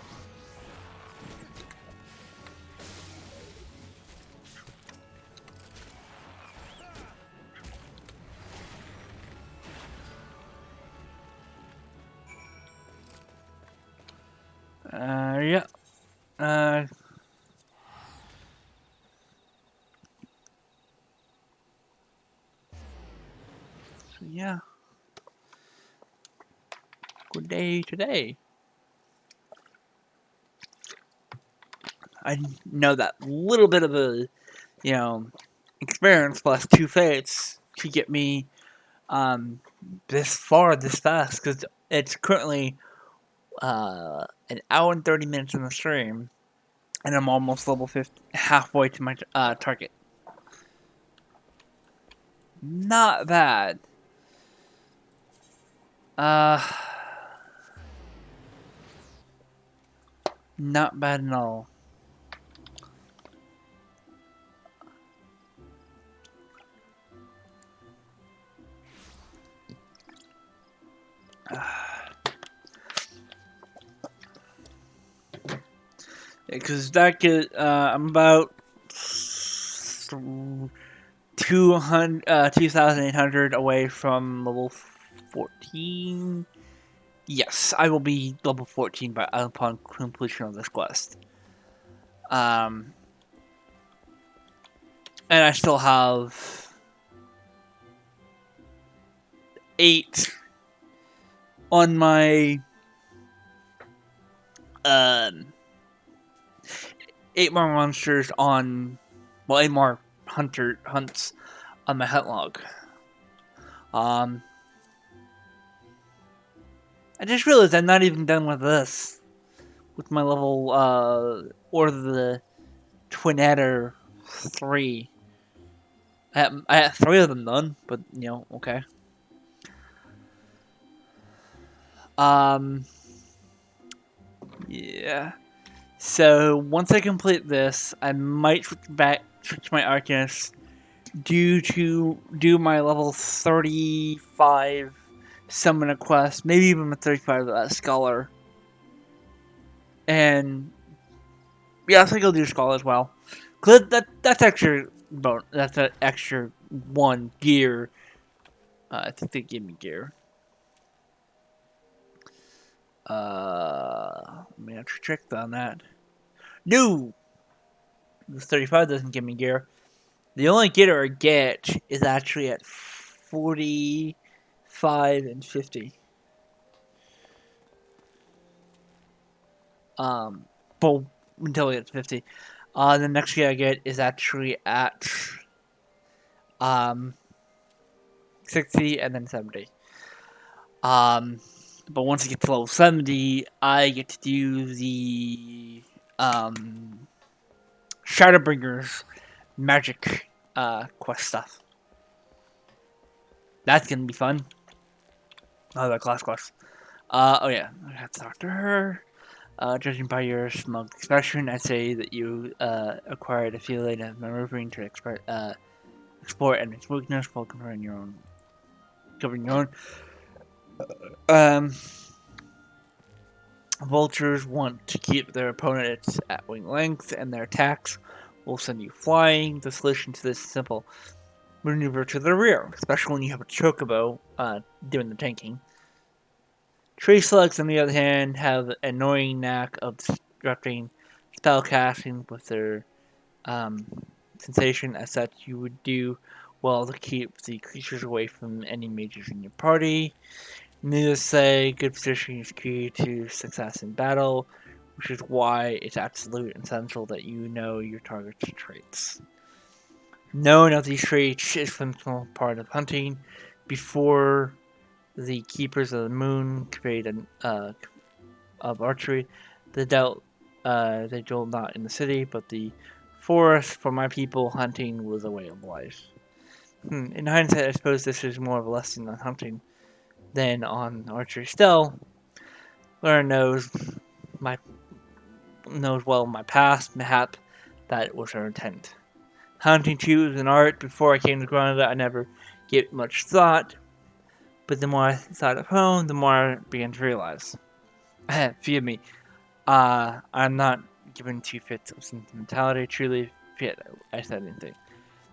Yeah. So yeah. Good day today. I know that little bit of a, experience plus 2 fates to get me this far this fast, because it's currently an hour and 30 minutes in the stream, and I'm almost level 50, halfway to my target. Not bad. Not bad at all. Because that get I'm about 2,800 away from level 14. Yes, I will be level 14 by upon completion of this quest. And I still have 8 on my 8 more monsters on, well, 8 more hunts on my hunt log. I just realized I'm not even done with this. With my level, or the Twin Adder 3. I had 3 of them done, but, okay. Yeah. So, once I complete this, I might switch my Arcanist due to do my level 35 summoner quest, maybe even a 35 scholar. And yeah, I think I'll do scholar as well. Cause that's extra. That's an extra 1 gear. I think they gave me gear. I mean, I have to check on that. No, the 35 doesn't give me gear. The only gear I get is actually at 45 and 50. But until we get to 50. The next gear I get is actually at 60 and then 70. But once I get to level 70, I get to do the Shadowbringers magic quest stuff. That's gonna be fun. Oh, the class quest. Oh yeah, I have to talk to her. Judging by your smug expression, I'd say that you acquired a feeling of maneuvering to explore enemy's weakness while covering your own. Um, Vultures want to keep their opponents at wing length, and their attacks will send you flying. The solution to this is simple: maneuver to the rear, especially when you have a chocobo doing the tanking. Tree slugs, on the other hand, have an annoying knack of disrupting spell casting with their sensation. As such, you would do well to keep the creatures away from any mages in your party. Needless to say, good positioning is key to success in battle, which is why it's absolute and essential that you know your target's traits. Knowing of these traits is a fundamental part of hunting. Before the Keepers of the Moon created of archery, they dealt not in the city, but the forest. For my people, hunting was a way of life. In hindsight, I suppose this is more of a lesson on hunting than on archery. Still, Laura knows well my past, mayhap that was her intent. Hunting too is an art. Before I came to Granada, I never gave it much thought, but the more I thought of home, the more I began to realize. Forgive me, I'm not given two fits of sentimentality. Truly, forget I said anything.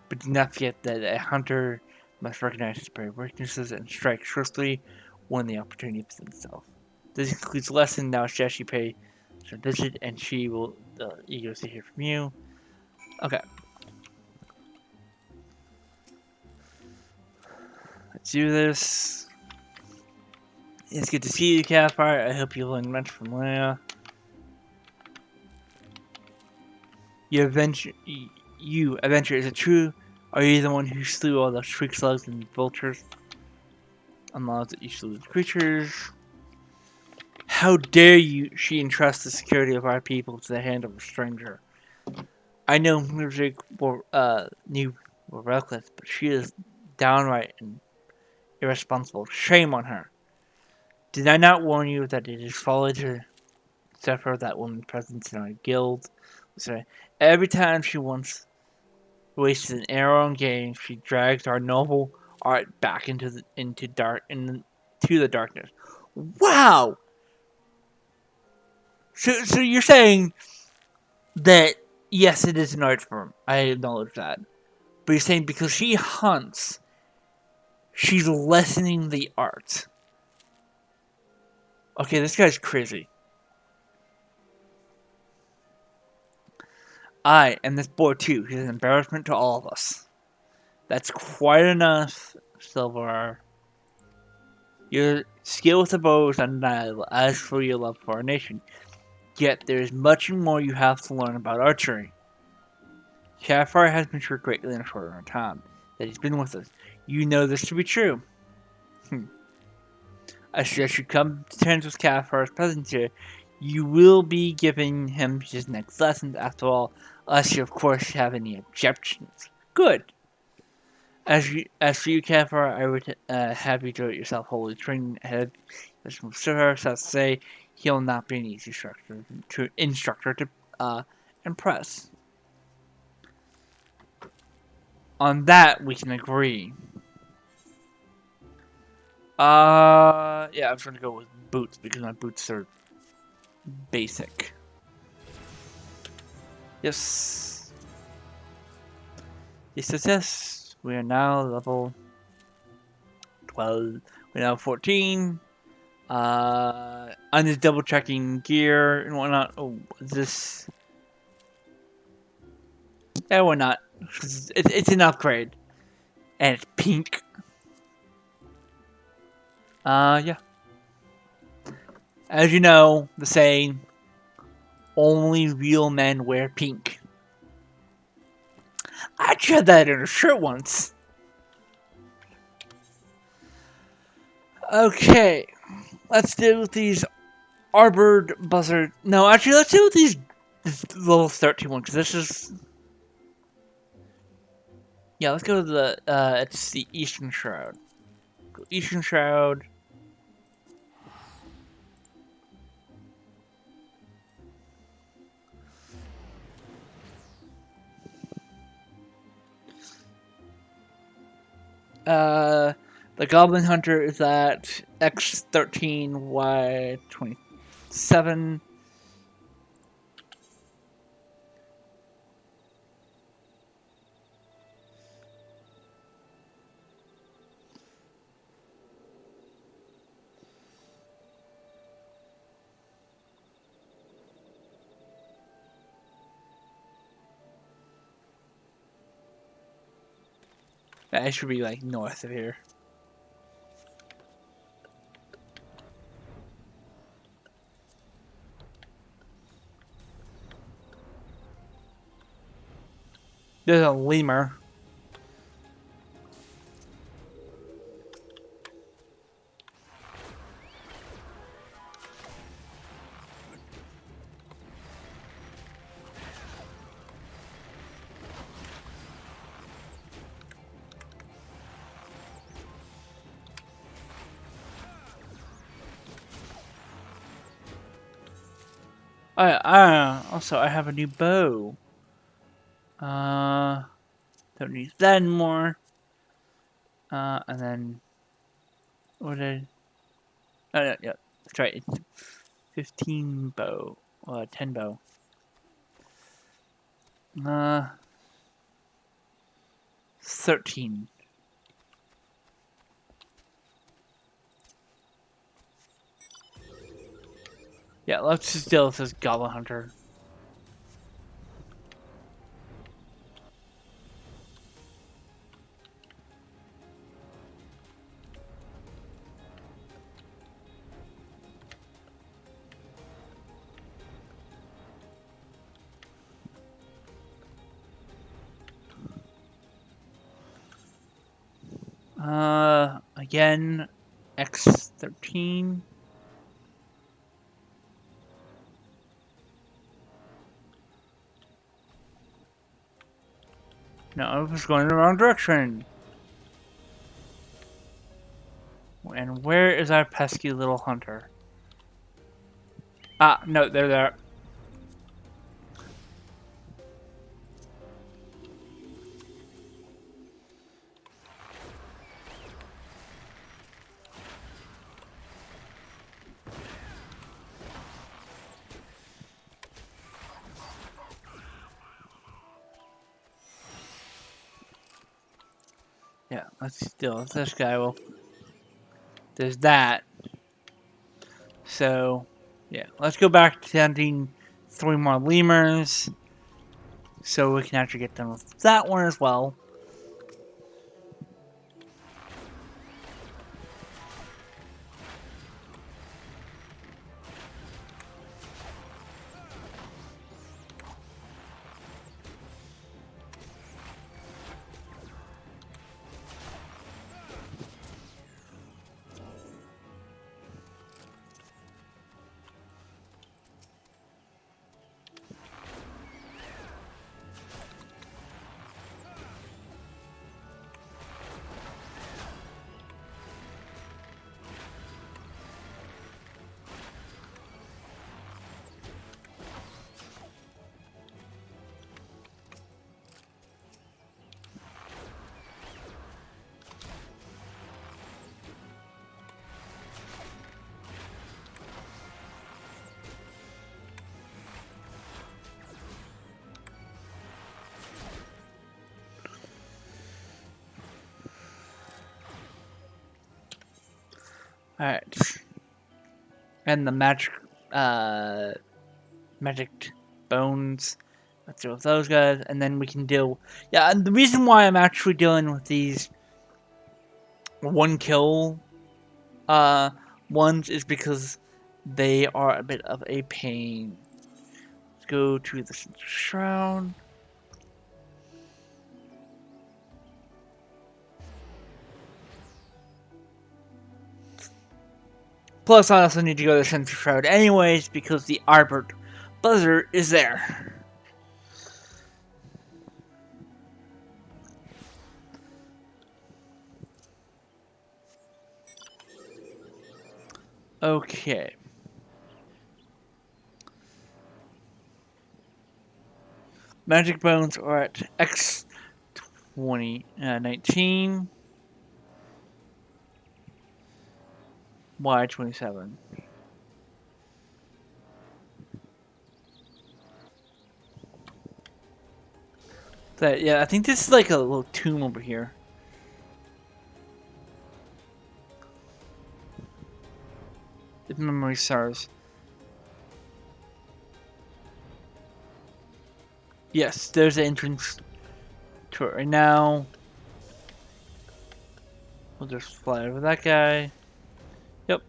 But do not forget that a hunter must recognize his prey weaknesses and strike swiftly when the opportunity presents itself. This concludes the lesson. Now Shashi pay her visit, and she will eager to hear from you. Okay, let's do this. It's good to see you, Kavfire. I hope you learned much from Leia. Adventure, is it true? Are you the one who slew all the shriek slugs and vultures? Unlawed that you slew the creatures. How dare she entrust the security of our people to the hand of a stranger? I know music were reckless, but she is downright and irresponsible. Shame on her. Did I not warn you that it is folly to suffer that woman's presence in our guild? Sorry. Every time she wants wastes an arrow on game, she drags our noble art back into the darkness. Wow. So you're saying that yes, it is an art form. I acknowledge that. But you're saying because she hunts, she's lessening the art. Okay, this guy's crazy. And this boy too. He's an embarrassment to all of us. That's quite enough, Silver. Your skill with the bow is undeniable, as for your love for our nation. Yet there is much more you have to learn about archery. Kavfire has matured greatly in a short amount of time that he's been with us. You know this to be true. I suggest you come to terms with Kavfire's presence here. You will be giving him his next lessons, after all, unless you, of course, have any objections. Good. As for you, Kavfire, I would have you do it yourself wholly. Training ahead, as Sir has to say, he'll not be an easy instructor to impress. On that, we can agree. Yeah, I'm trying to go with boots because my boots are basic. Yes. Yes. We are now level 12. We're now 14. I'm just double checking gear and whatnot. Oh, is this? Yeah, why not? It's an upgrade. And it's pink. Yeah. As you know, the saying, only real men wear pink. I tried that in a shirt once. Okay. Let's deal with these arbored buzzard. No, actually, let's deal with this level 13 one, because this is... Yeah, let's go to the, it's the Eastern Shroud. Eastern Shroud. The Goblin Hunter is at X13, Y27. It should be like north of here. There's a lemur. Also, I have a new bow. Don't need that anymore. And then... What did... Oh, yeah, that's right. It's 15 bow. 10 bow. 13. Yeah, let's just deal with this Goblin Hunter. Again, X13. No, I was going in the wrong direction. And where is our pesky little hunter? Ah, no, they're there. Yeah, let's deal with this guy. Well, there's that. So, yeah, let's go back to hunting 3 more lemurs. So we can actually get done with that one as well. Alright. And the magic bones. Let's deal with those guys, and then we can deal. Yeah, and the reason why I'm actually dealing with these one kill ones is because they are a bit of a pain. Let's go to the shroud. Plus, I also need to go to the Sensor Shroud anyways because the Arbor Buzzer is there. Okay. Magic Bones are at X19, Y27. But yeah, I think this is like a little tomb over here. If memory serves. Yes, there's an entrance to it right now. We'll just fly over that guy. Yep.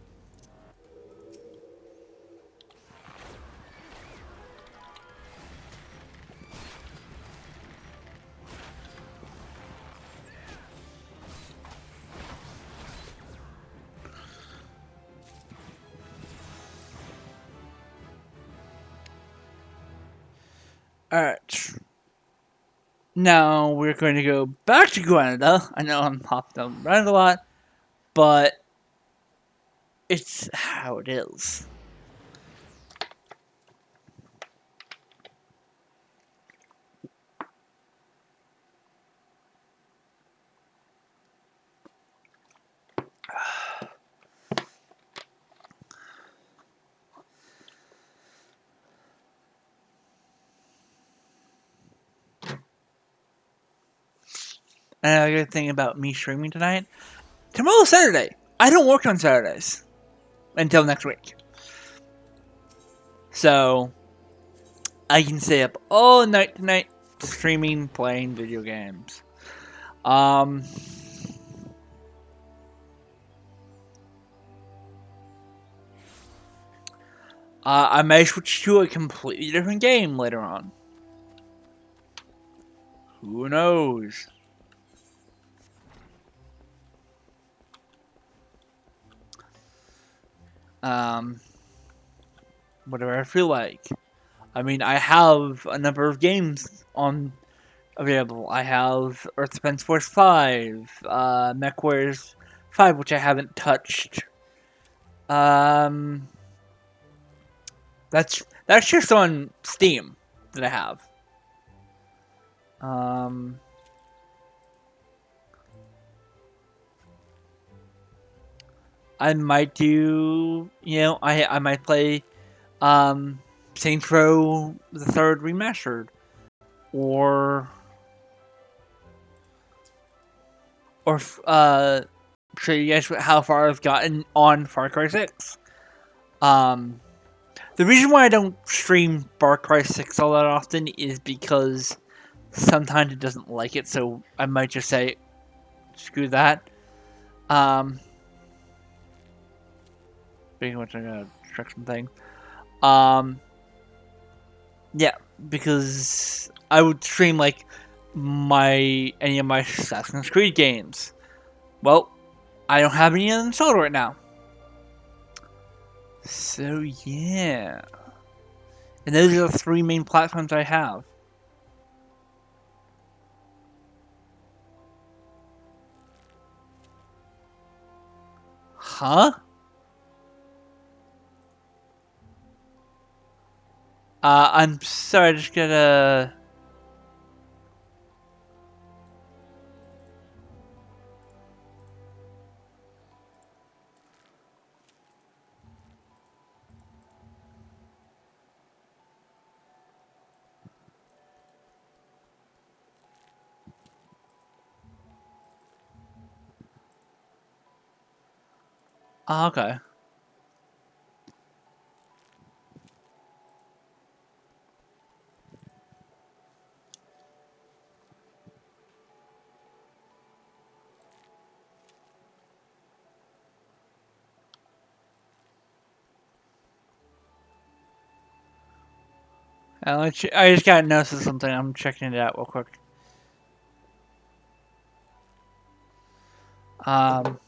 Alright. Now we're going to go back to Canada. I know I'm hopping around a lot, but it's how it is. Another good thing about me streaming tonight, tomorrow's Saturday. I don't work on Saturdays until next week. So, I can stay up all night tonight streaming, playing video games. I may switch to a completely different game later on. Who knows? Whatever I feel like. I mean, I have a number of games on available. I have Earth Defense Force 5, MechWarriors 5, which I haven't touched. That's just on Steam that I have. I might do, I might play Saints Row the Third Remastered, or show you guys how far I've gotten on Far Cry 6. The reason why I don't stream Far Cry 6 all that often is because sometimes it doesn't like it, so I might just say, screw that. Pretty much I'm gonna check some things. Yeah, because I would stream like any of my Assassin's Creed games. Well, I don't have any of them installed right now. So yeah. And those are the 3 main platforms I have. Huh? I'm sorry, I just gotta... Oh, okay. I just got noticed something. I'm checking it out real quick. Um,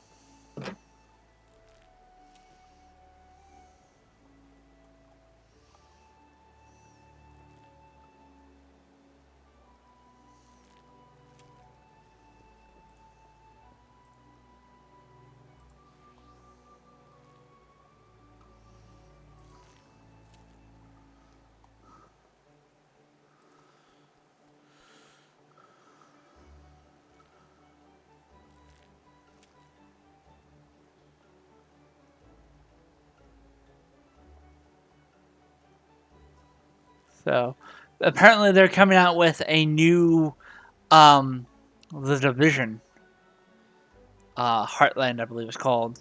so apparently they're coming out with a new the Division. Heartland, I believe it's called.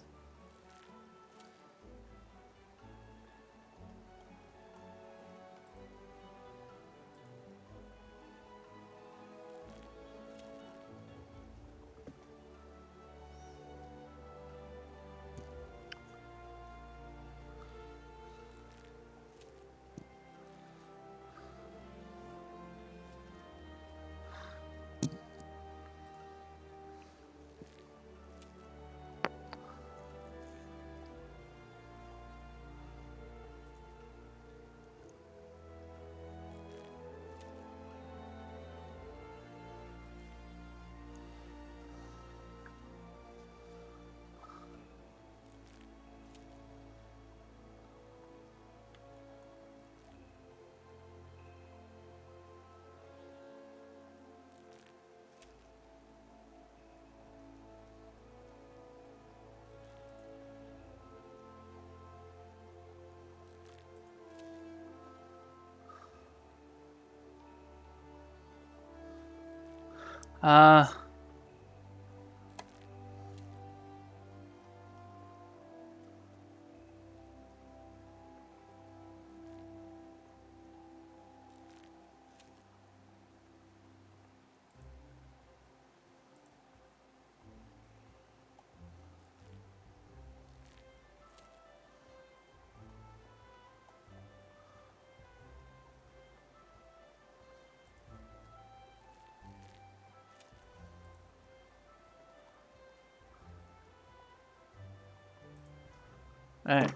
Uh, alright.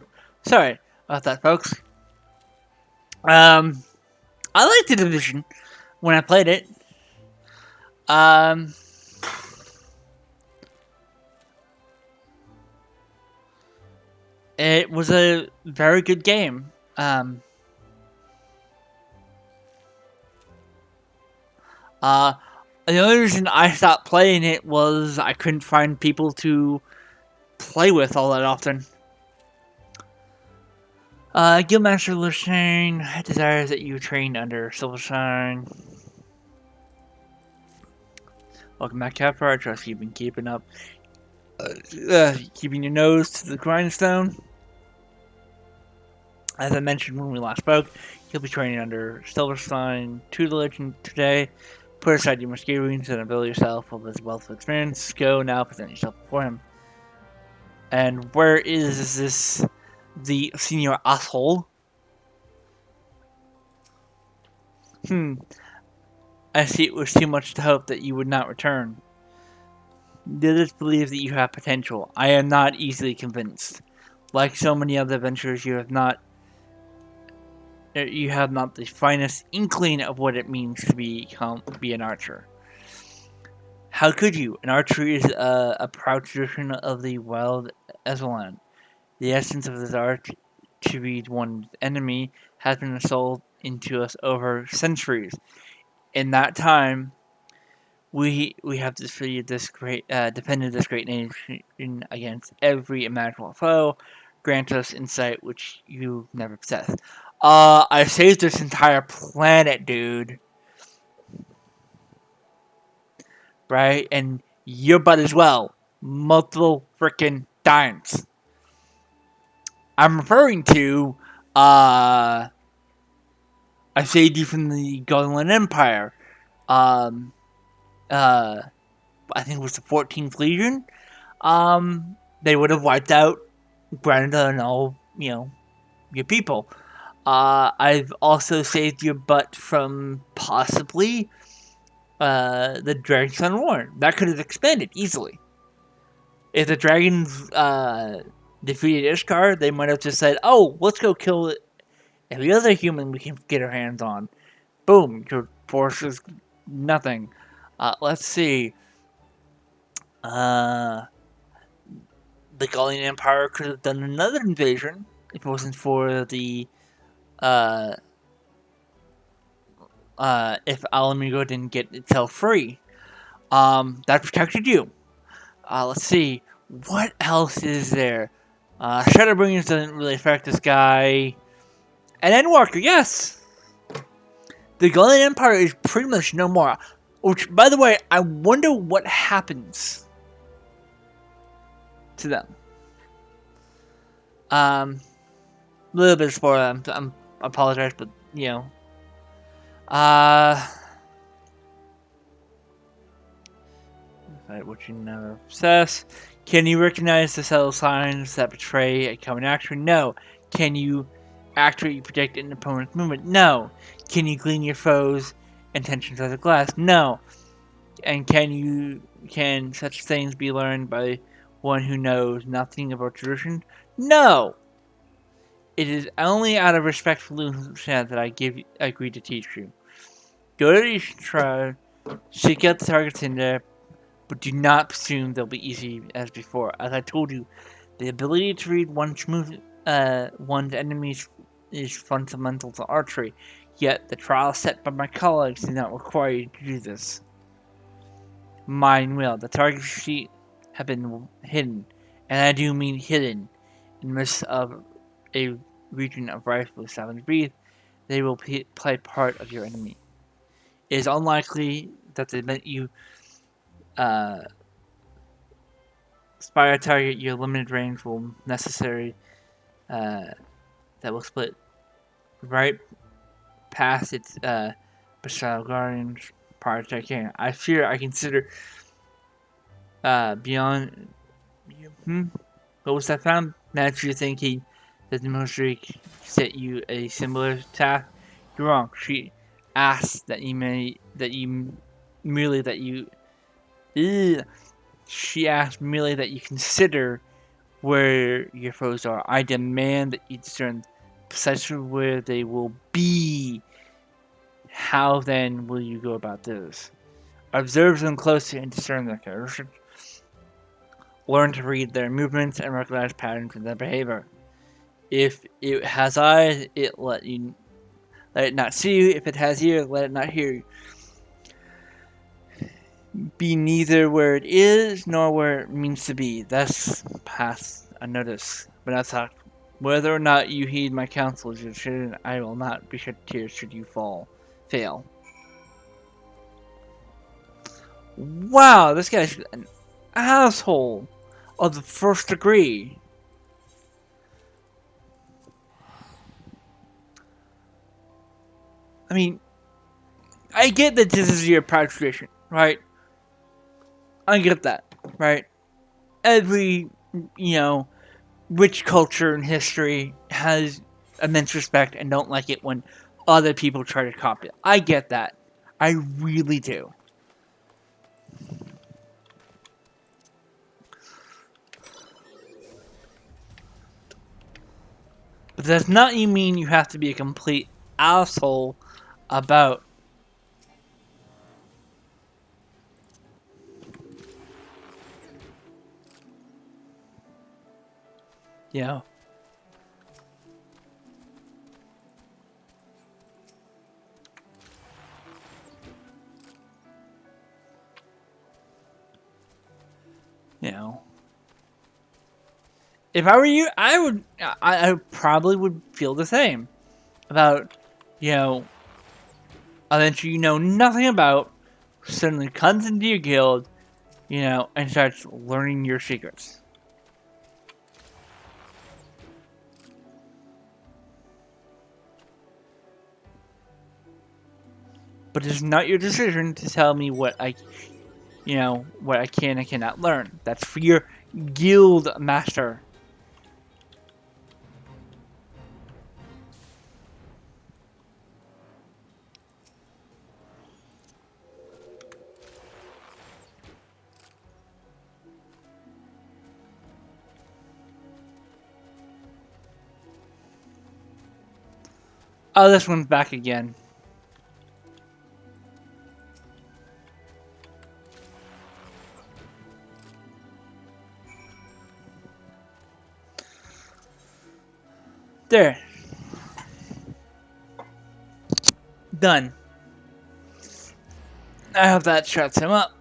Sorry about that, folks. Um, I liked the Division when I played it. Um, it was a very good game. Uh, the only reason I stopped playing it was I couldn't find people to play with all that often. Guildmaster Lushane desires that you train under Silvershine. Welcome back, Kavfire. I trust you've been keeping up, keeping your nose to the grindstone. As I mentioned when we last spoke, you'll be training under Silverstein tutelage today. Put aside your misgivings and avail yourself of his wealth of experience. Go now, present yourself before him. And where is this, the senior asshole? I see it was too much to hope that you would not return. The others believe that you have potential. I am not easily convinced. Like so many other adventurers, you have not the finest inkling of what it means to be an archer. How could you? An archery is a proud tradition of the wild Ezelan. The essence of this art, to be one's enemy, has been sold into us over centuries. In that time, we have defeated defended this great nation against every imaginable foe. Grant us insight which you never possessed. I saved this entire planet, dude. Right? And your butt as well. Multiple freaking times. I'm referring to, I saved you from the Golden Empire. Um, uh, I think it was the 14th Legion. They would have wiped out Brenda and all, your people. I've also saved your butt from possibly the Dragonstone War. That could have expanded easily. If the dragons defeated Ishkar, they might have just said, "Oh, let's go kill every other human we can get our hands on." Boom, your force is nothing. Let's see. The Gallian Empire could have done another invasion if it wasn't for the uh, if Alamigo didn't get itself free. That protected you. Let's see. What else is there? Shadowbringers doesn't really affect this guy. And Endwalker, yes! The Gallian Empire is pretty much no more. Which, by the way, I wonder what happens to them. A little bit of spoiler. I apologize, but what you never possess. Can you recognize the subtle signs that betray a common action? No. Can you accurately predict an opponent's movement? No. Can you glean your foes' intentions as a glass? No. And can such things be learned by one who knows nothing about tradition? No. It is only out of respect for Lucian that I agree to teach you. Go to the Shroud, seek out the targets in there, but do not presume they'll be easy as before. As I told you, the ability to read one's enemies is fundamental to archery, yet the trial set by my colleagues do not require you to do this. Mine will. The target sheet have been hidden, and I do mean hidden, in the midst of a region of rife with savage beef. They will play part of your enemy. It is unlikely that they meant you spy a target. Your limited range will necessary that will split right past its Bestrel Guardians prior to attacking. I fear I consider beyond. What was that found? Naturally thinking that the military set you a similar task. You're wrong. She asked that you merely that you. She asked merely that you consider where your foes are. I demand that you discern precisely where they will be. How then will you go about this? Observe them closely and discern their character. Learn to read their movements and recognize patterns in their behavior. If it has eyes, let it not see you. If it has ears, let it not hear you. Be neither where it is nor where it means to be. Thus pass unnoticed. But that's how. Whether or not you heed my counsels, I will not be shed tears should you fail. Wow, this guy's an asshole of the first degree. I mean, I get that this is your proud tradition, right? I get that, right? Every, rich culture and history has immense respect and don't like it when other people try to copy it. I get that. I really do. But does not mean you have to be a complete asshole about Yeah. If I were you, I probably would feel the same about, eventually you know nothing about, suddenly comes into your guild, and starts learning your secrets. But it's not your decision to tell me what what I can and cannot learn. That's for your guild master. Oh, this one's back again. There. Done. I hope that shuts him up.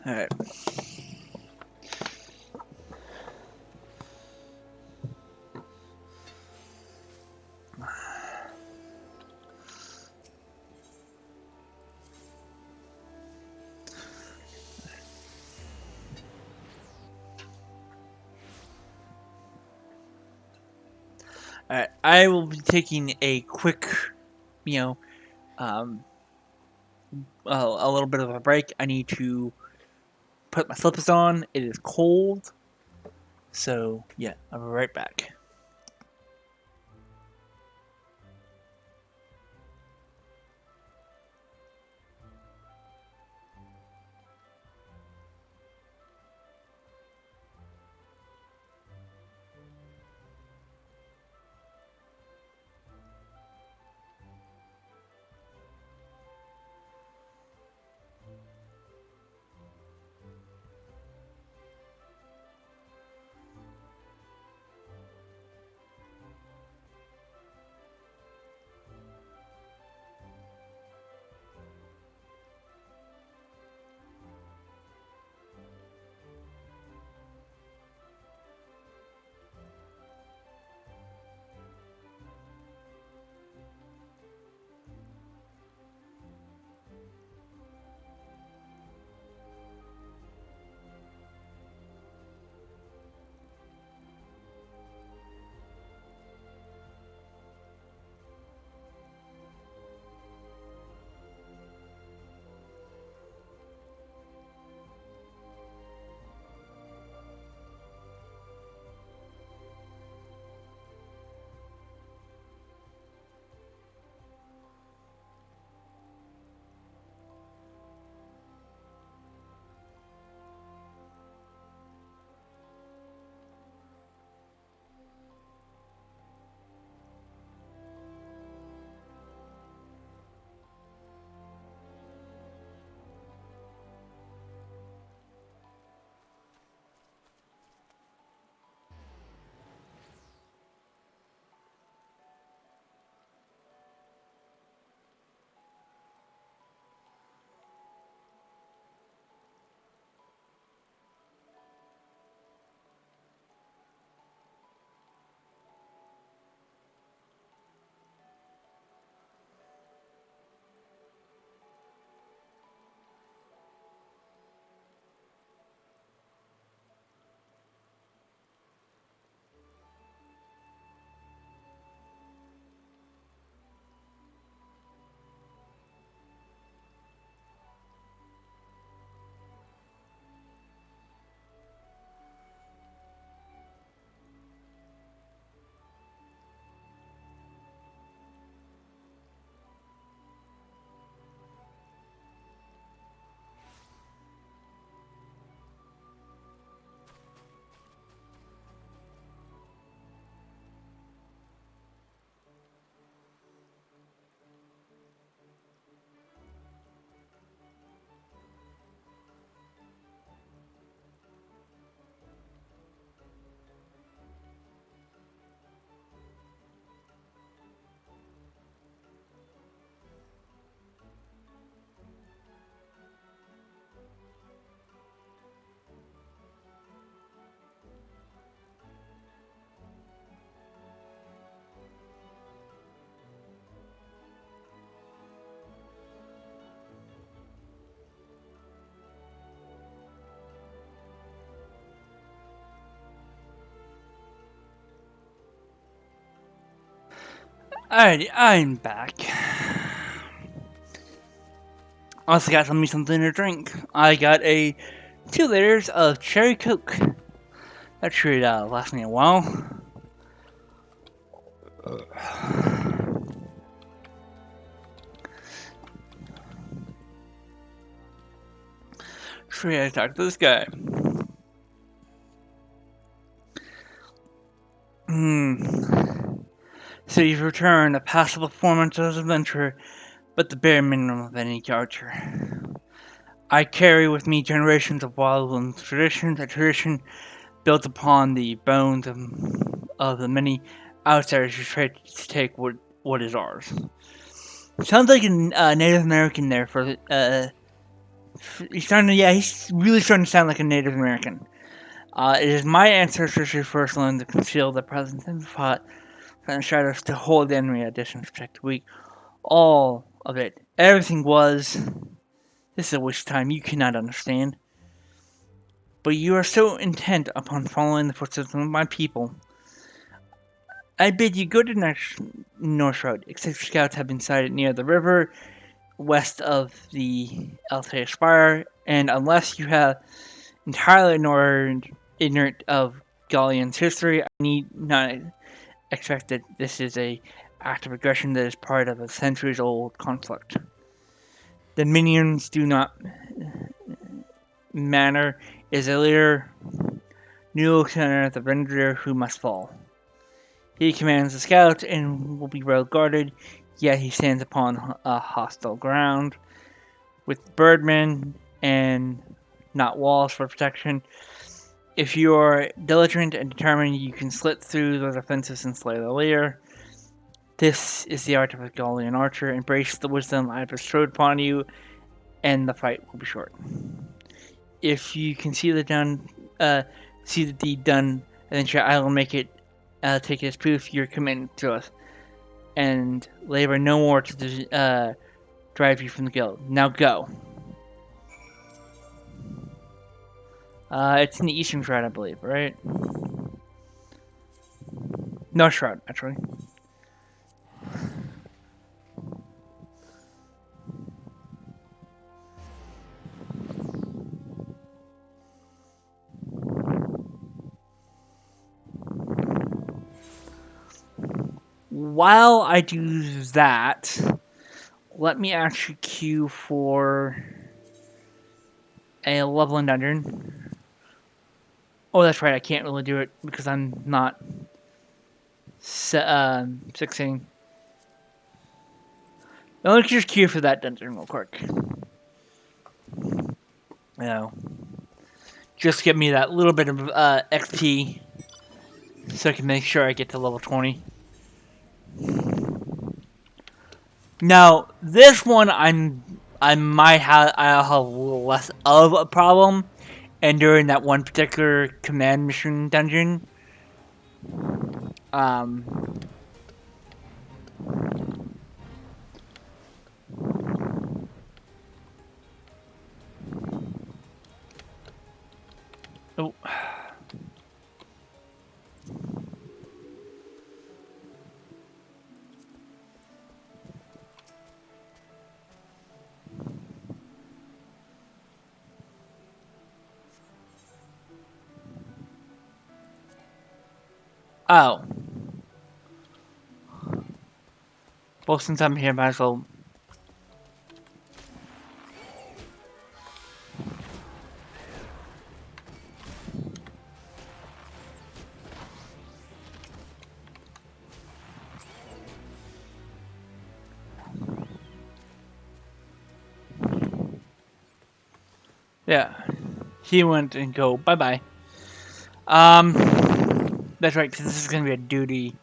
Alright. Alright, I will be taking a quick, um, a little bit of a break. I need to put my slippers on. It is cold. So, yeah, I'll be right back. Alrighty, I'm back. Also got something to drink. I got 2 liters of cherry Coke. That should last me a while. Should I talk to this guy? So you've returned a passive performance as an adventurer, but the bare minimum of any archer. I carry with me generations of wildland traditions, a tradition built upon the bones of the many outsiders who tried to take what is ours. Sounds like a Native American there for he's really starting to sound like a Native American. It is my ancestors who first learned to conceal their presence and fought from the shadows to hold the enemy at distance, protect the weak. All of it, everything was. This is a waste of time. You cannot understand. But you are so intent upon following the footsteps of my people. I bid you go to North Road. Except scouts have been sighted near the river, west of the Altair Spire, and unless you have entirely ignorant of Gallian's history, I need not expect that this is a act of aggression that is part of a centuries-old conflict. The minions do not matter. Is a leader, new lieutenant, the Rendier who must fall. He commands the scouts and will be well guarded, yet he stands upon a hostile ground with birdmen and not walls for protection. If you are diligent and determined, you can slit through the defenses and slay the leader. This is the art of a Gallian archer. Embrace the wisdom I have bestowed upon you, and the fight will be short. If you can see the deed done, eventually I will make it. Take it as proof your commitment to us, and labor no more to drive you from the guild. Now go. It's in the Eastern Shroud, I believe, right? No Shroud, actually. While I do that, let me actually queue for a leveling dungeon. Oh, that's right, I can't really do it because I'm not 16. Let me just queue for that dungeon real quick. Just give me that little bit of XP so I can make sure I get to level 20. Now, this one I'll have a little less of a problem, and during that one particular command mission dungeon, oh. Oh. Well, since I'm here, might as well. Yeah. He went and go, bye-bye. That's right, because this is going to be a duty.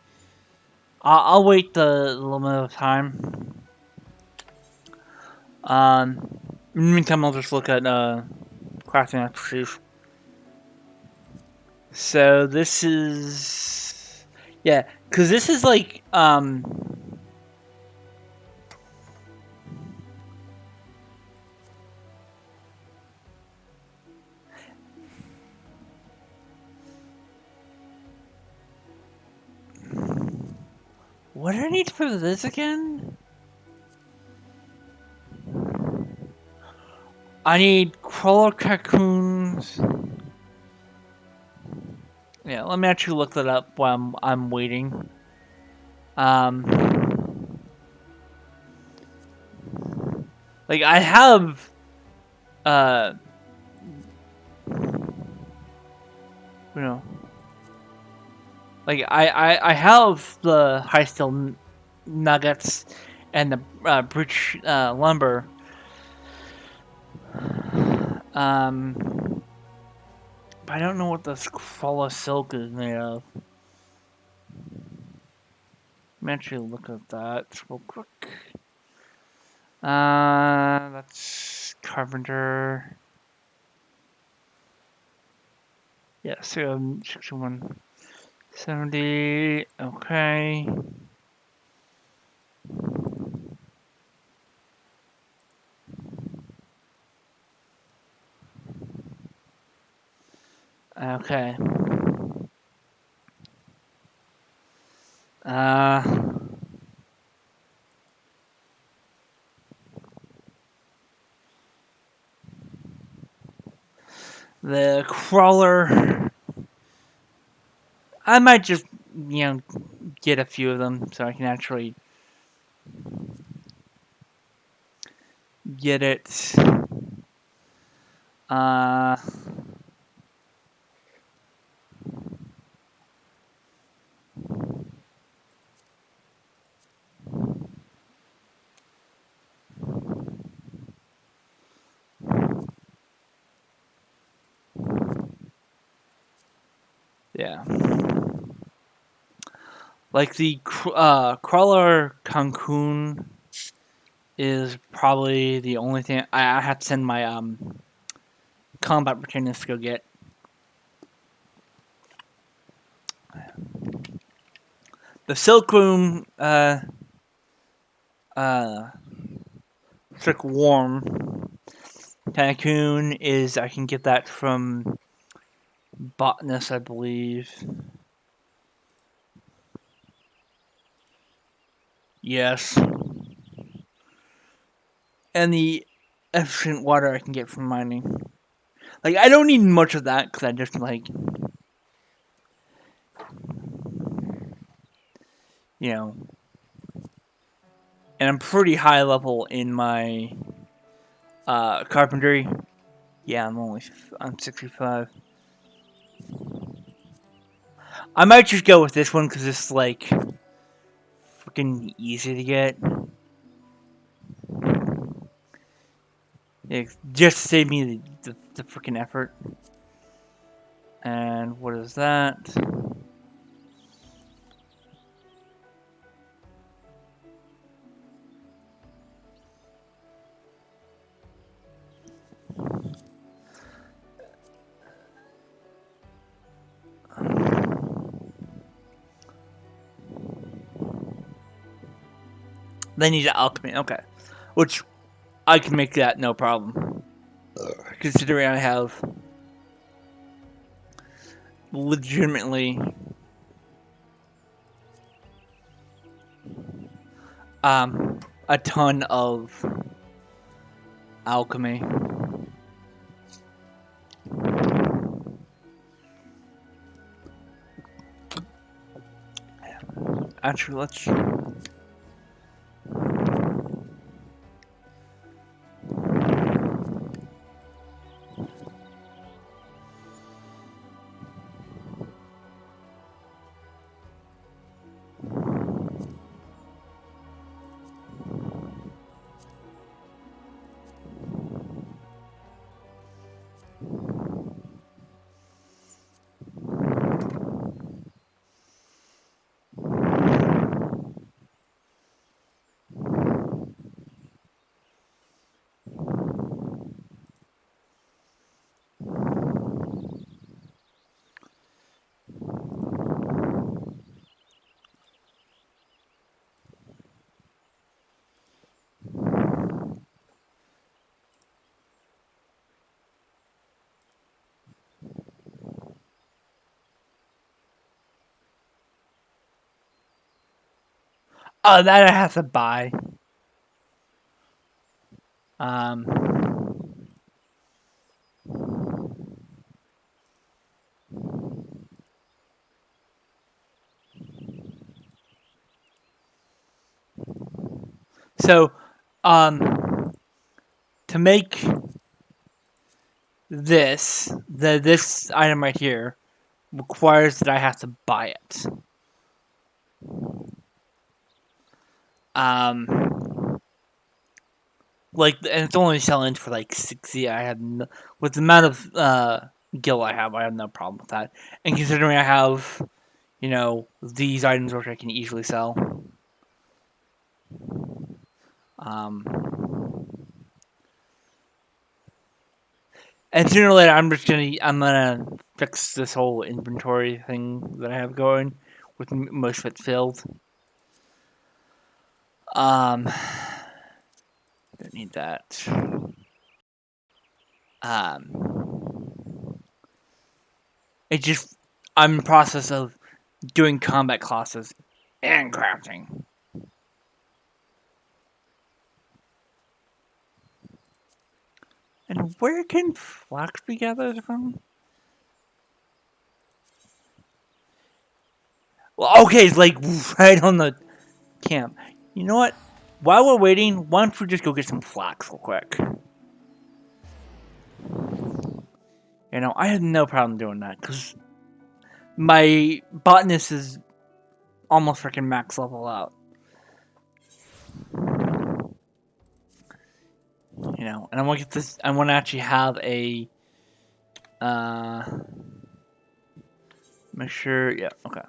I'll wait the little bit of time. In the meantime, I'll just look at, crafting expertise. So, this is... Yeah, because this is like, What do I need for this again? I need crawler cocoons. Yeah, let me actually look that up while I'm waiting. Like I have, you know, like I have the high steel nuggets and the breach lumber. But I don't know what this crawler silk is made of. Let me actually look at that real quick. That's carpenter. Yeah, so 61, 70. Okay. Okay. The crawler. I might just, get a few of them so I can actually get it. Yeah. Like the crawler Cancun is probably the only thing I have to send my combat retainers to go get. The Silkroom Strict Warm Cancun is I can get that from Botanist, I believe. Yes. And the efficient water I can get from mining. Like, I don't need much of that because I just, like, and I'm pretty high level in my carpentry. Yeah, I'm 65. I might just go with this one because it's, like, freaking easy to get. Just to save me the freaking effort. And what is that? They need alchemy, okay. Which, I can make that no problem. Considering I have legitimately a ton of alchemy. Actually, let's... Oh, that I have to buy. So, to make this item right here requires that I have to buy it. Like, and it's only selling for like 60. I have no, with the amount of gil I have no problem with that. And considering I have, you know, these items which I can easily sell, um, and sooner or later I'm gonna fix this whole inventory thing that I have going, with most of it filled. Don't need that. It just I'm in the process of doing combat classes and crafting. And where can flax be gathered from? Well, okay, it's like right on the camp. You know what? While we're waiting, why don't we just go get some flax real quick? You know, I have no problem doing that because my botanist is almost freaking max level out. You know, and I want to get this. I want to actually have a. Make sure. Yeah. Okay.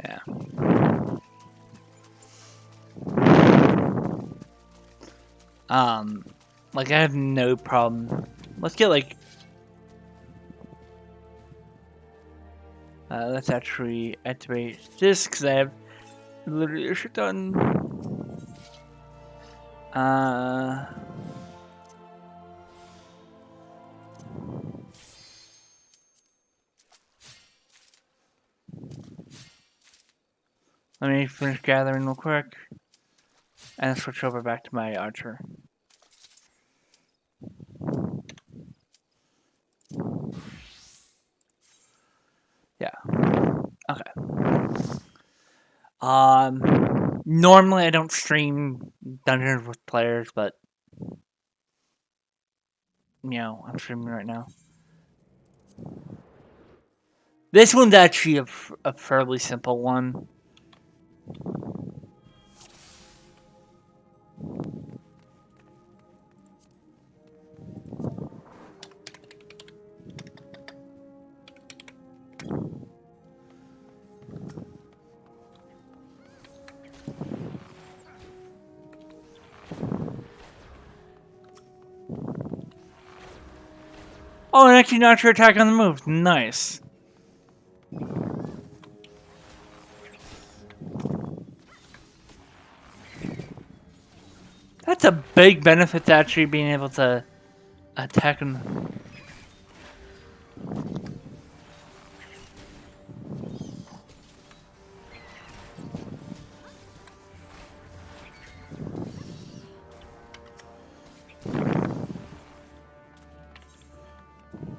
Yeah. Like I have no problem. Let's get like. Let's actually activate this because I have literally a shit ton. Let me finish gathering real quick and switch over back to my archer. Yeah. Okay. Normally I don't stream dungeons with players, but you know, I'm streaming right now. This one's actually a fairly simple one. Oh, and actually not your attack on the move. Nice. That's a big benefit to actually being able to attack him.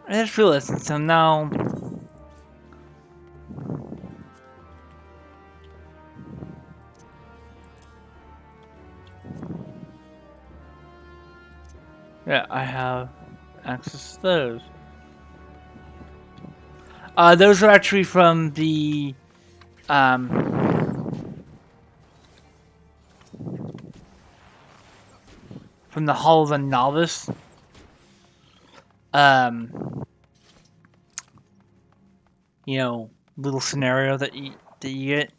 I just realized, so now... Yeah, I have access to those. Those are actually from the... from the Hall of the Novice. You know, little scenario that Did you get?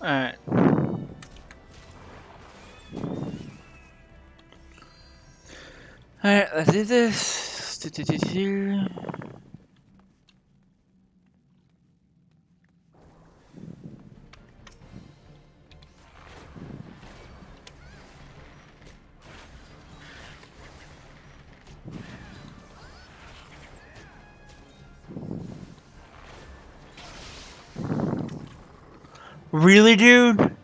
Alright. Alright, let's do this. Really, dude?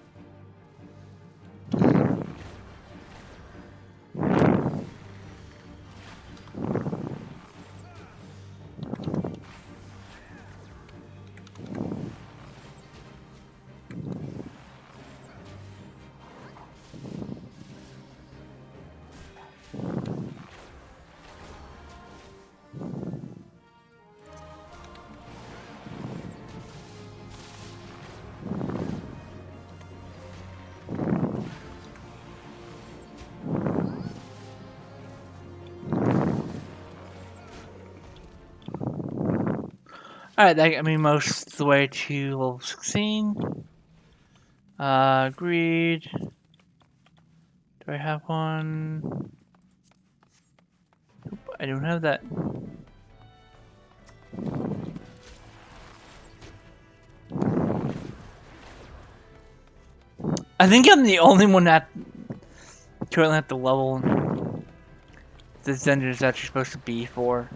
Alright, that got me most of the way to level 16. Agreed. Do I have one? Nope, I don't have that. I think I'm the only one that currently at the level this dungeon is actually supposed to be for.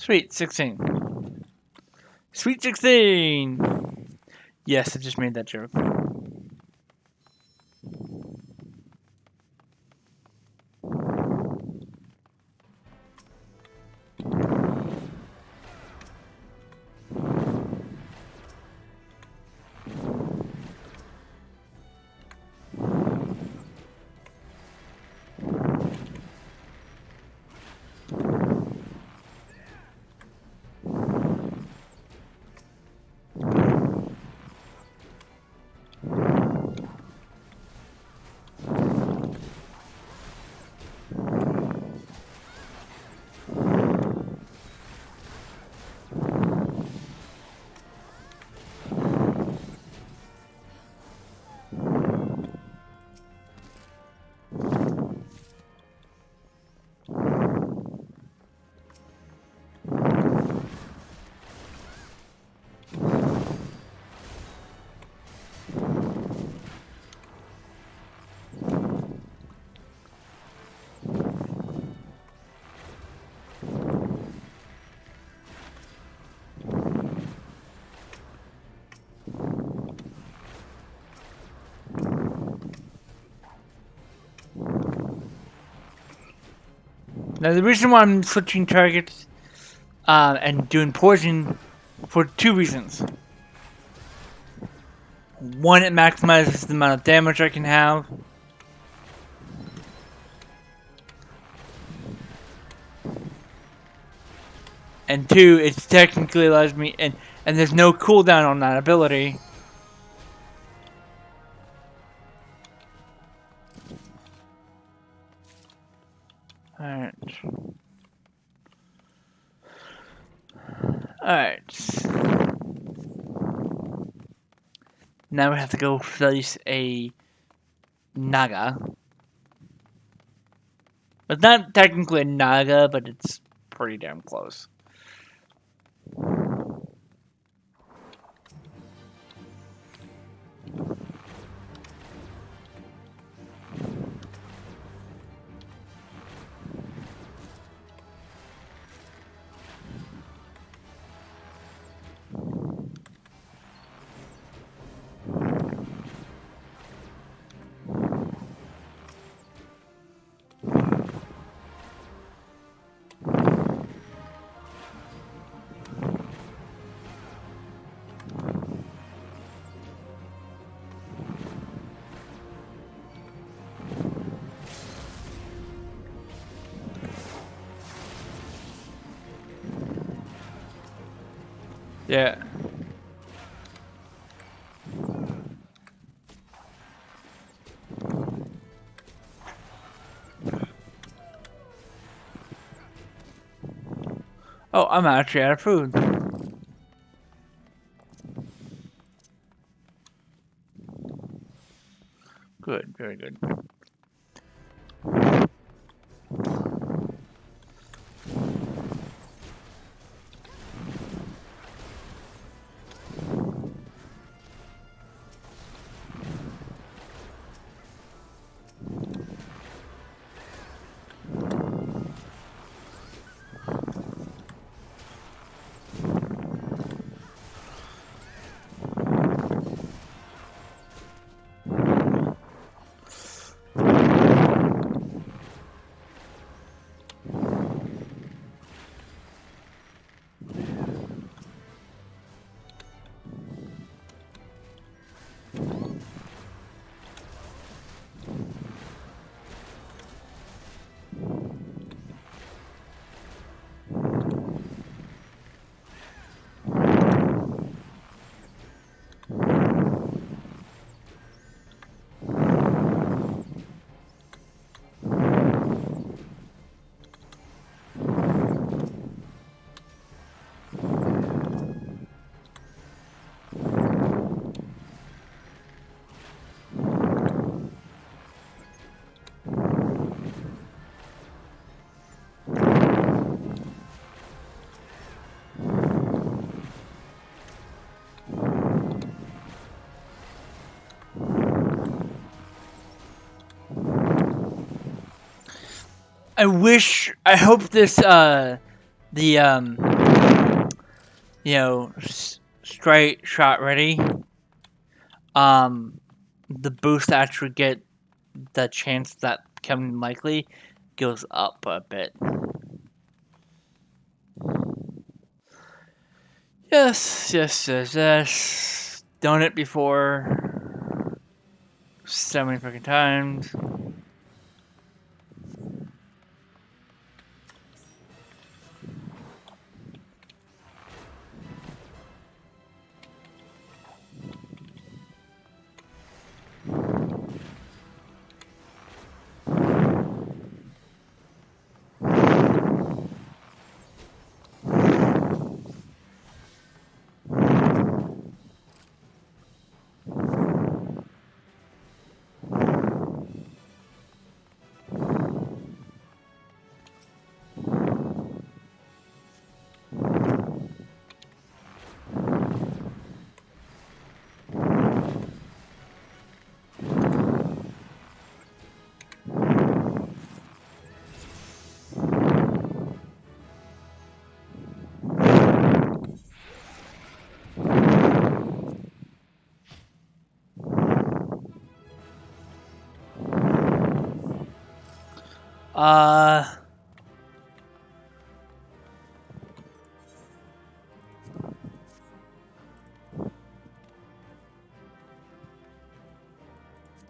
Sweet 16. Sweet 16. Yes, I just made that joke. Now, the reason why I'm switching targets and doing poison for 2 reasons. One, it maximizes the amount of damage I can have. And 2, it technically allows me, and there's no cooldown on that ability. Alright. Alright. Now we have to go face a Naga. It's not technically a Naga, but it's pretty damn close. Yeah. Oh, I'm actually out of food. Good, very good. I hope this, the straight shot ready, the boost to actually get the chance that becoming likely goes up a bit. Yes. Done it before so many freaking times.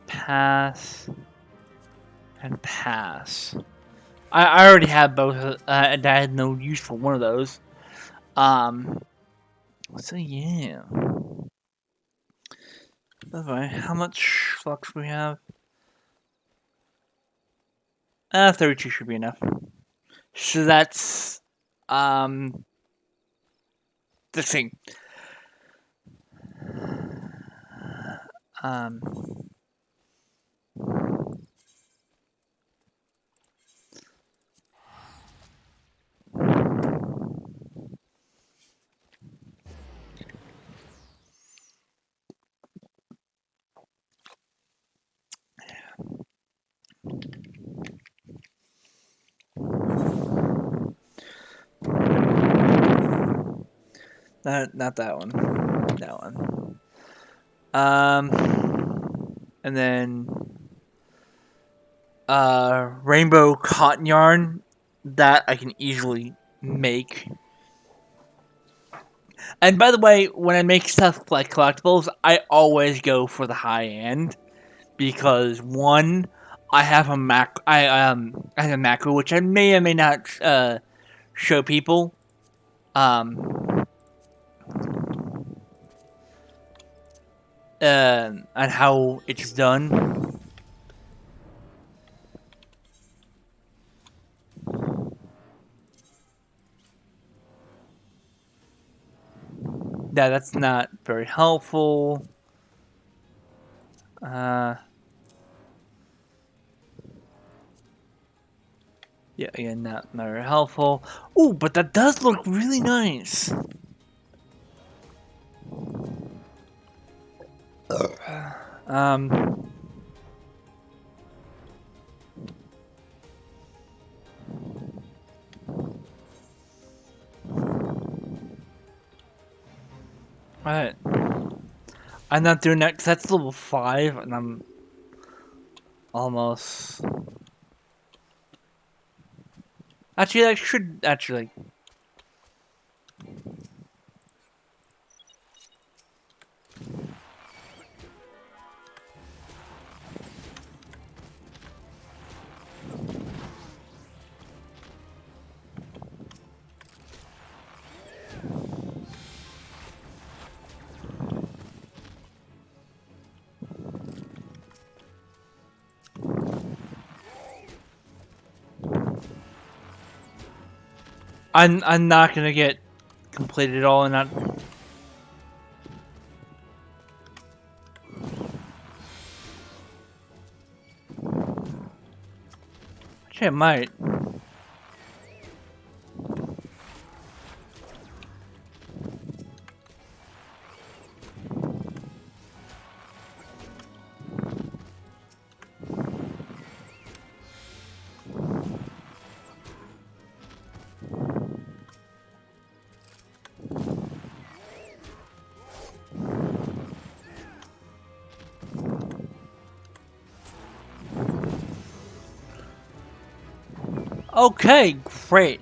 Pass and pass. I already have both, and I had no use for one of those. So yeah. By the way, how much flux do we have? 32 should be enough. So that's, the thing. Um, not that one. That one. And then rainbow cotton yarn that I can easily make. And by the way, when I make stuff like collectibles, I always go for the high end because one, I have a I have a macro which I may or may not show people. And how it's done. That's not very helpful. Yeah, again, not very helpful. Ooh, but that does look really nice. Alright. I'm not doing that because that's level 5, and I'm almost... Actually, I should actually... I'm not gonna get completed all in that. Actually, I might. Okay, great.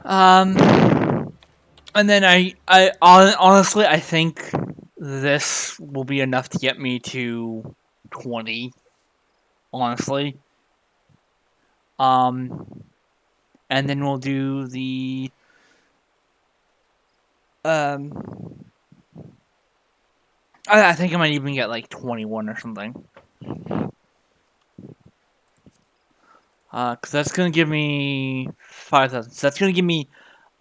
And then honestly, I think this will be enough to get me to 20. Honestly. Um, and then we'll do the um. I think I might even get like 21 or something. Cause that's gonna give me 5,000. So that's gonna give me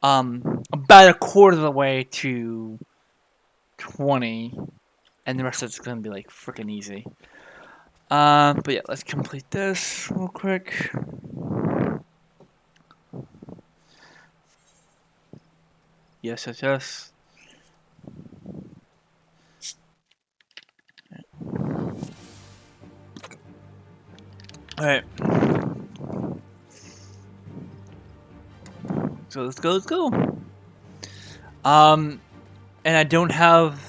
about a quarter of the way to 20, and the rest of it's gonna be like freaking easy. But yeah, let's complete this real quick. Yes, yes, yes. All right. So let's go. Let's go. And I don't have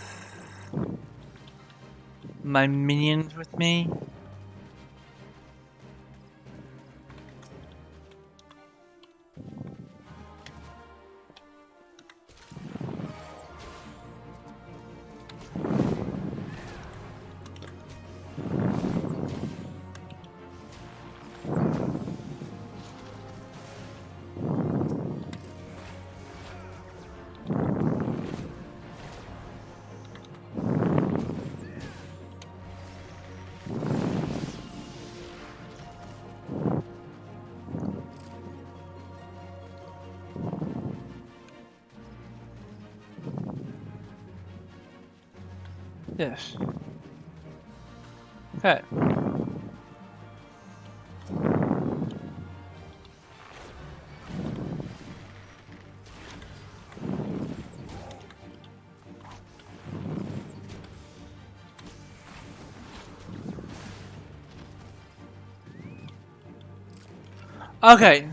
my minions with me. Yes. Okay. Okay.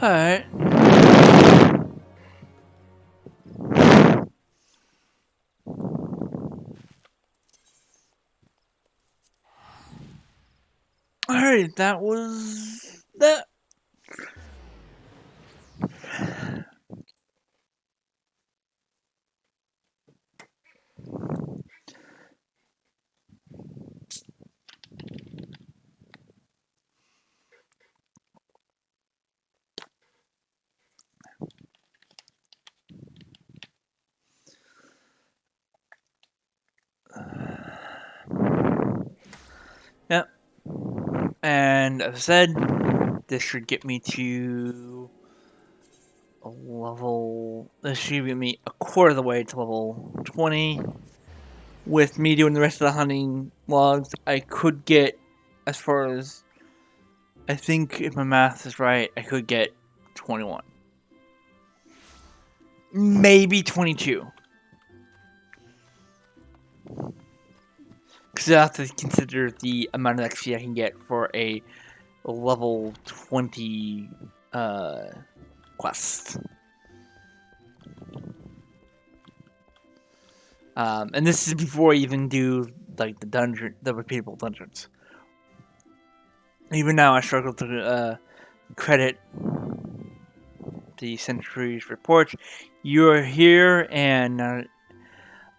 Alright. Alright, that was that. Yep. And as I said, this should get me to a level. This should get me a quarter of the way to level 20. With me doing the rest of the hunting logs, I could get as far as, I think if my math is right, I could get 21. Maybe 22. Because I have to consider the amount of XP I can get for a level 20 quest. And this is before I even do like the repeatable dungeons. Even now, I struggle to credit the Century's report. You're here, and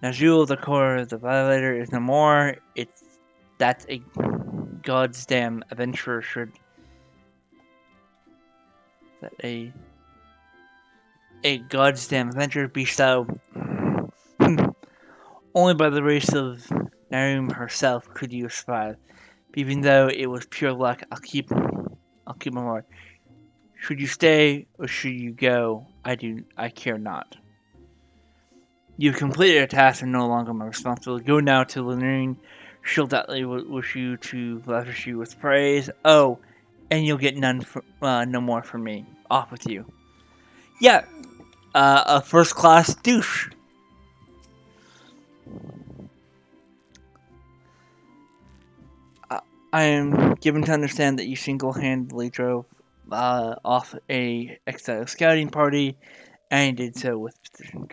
Najul, the core of the Violator, is no more. That's a God's damn adventurer should that a God's damn adventurer be so. Only by the grace of Narum herself could you survive. Even though it was pure luck, I'll keep my word. Should you stay or should you go? I care not. You've completed your task and no longer my responsibility. Go now to Lanine. She'll doubtless wish you to lavish you with praise. Oh, and you'll get no more from me. Off with you. Yeah, a first-class douche. I am given to understand that you single-handedly drove off a XIV scouting party, and you did so with precision.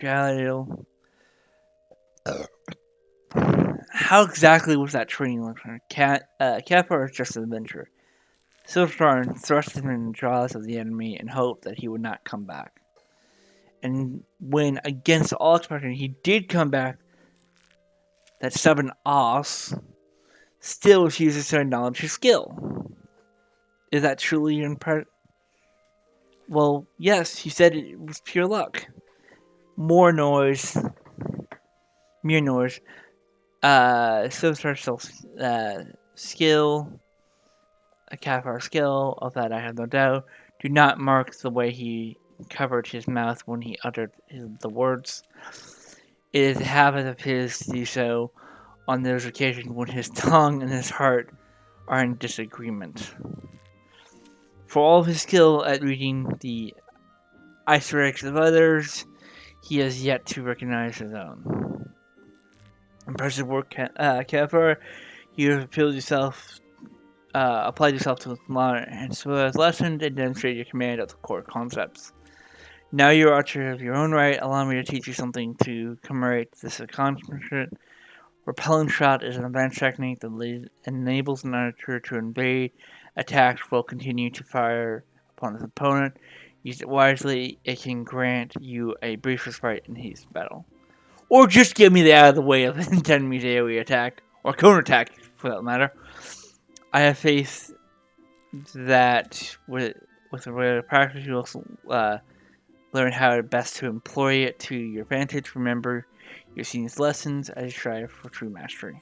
How exactly was that training like? Kavfire is just an adventurer. Silverstar thrust him in the jaws of the enemy and hoped that he would not come back. And when, against all expectation, he did come back, that stubborn ass still refuses to acknowledge his skill. Is that truly impressive? Well, yes, he said it was pure luck. Mere noise. Silverstar's skill, a Kavfire skill, of that I have no doubt, do not mark the way he covered his mouth when he uttered the words. It is a habit of his to do so on those occasions when his tongue and his heart are in disagreement. For all of his skill at reading the esoterics of others, he has yet to recognize his own. Impressive work, Kavfire. You have applied yourself to the modern and civilized lessons and demonstrated your command of the core concepts. Now you are archer of your own right. Allow me to teach you something to commemorate this accomplishment. Repelling shot is an advanced technique that enables an archer to evade attacks while continue to fire upon his opponent. Use it wisely, it can grant you a brief respite in heat battle. Or just get me out of the way of an enemy's AoE attack, or counterattack for that matter. I have faith that with a bit of practice you will learn how best to employ it to your advantage. Remember your senior's lessons as you strive for true mastery.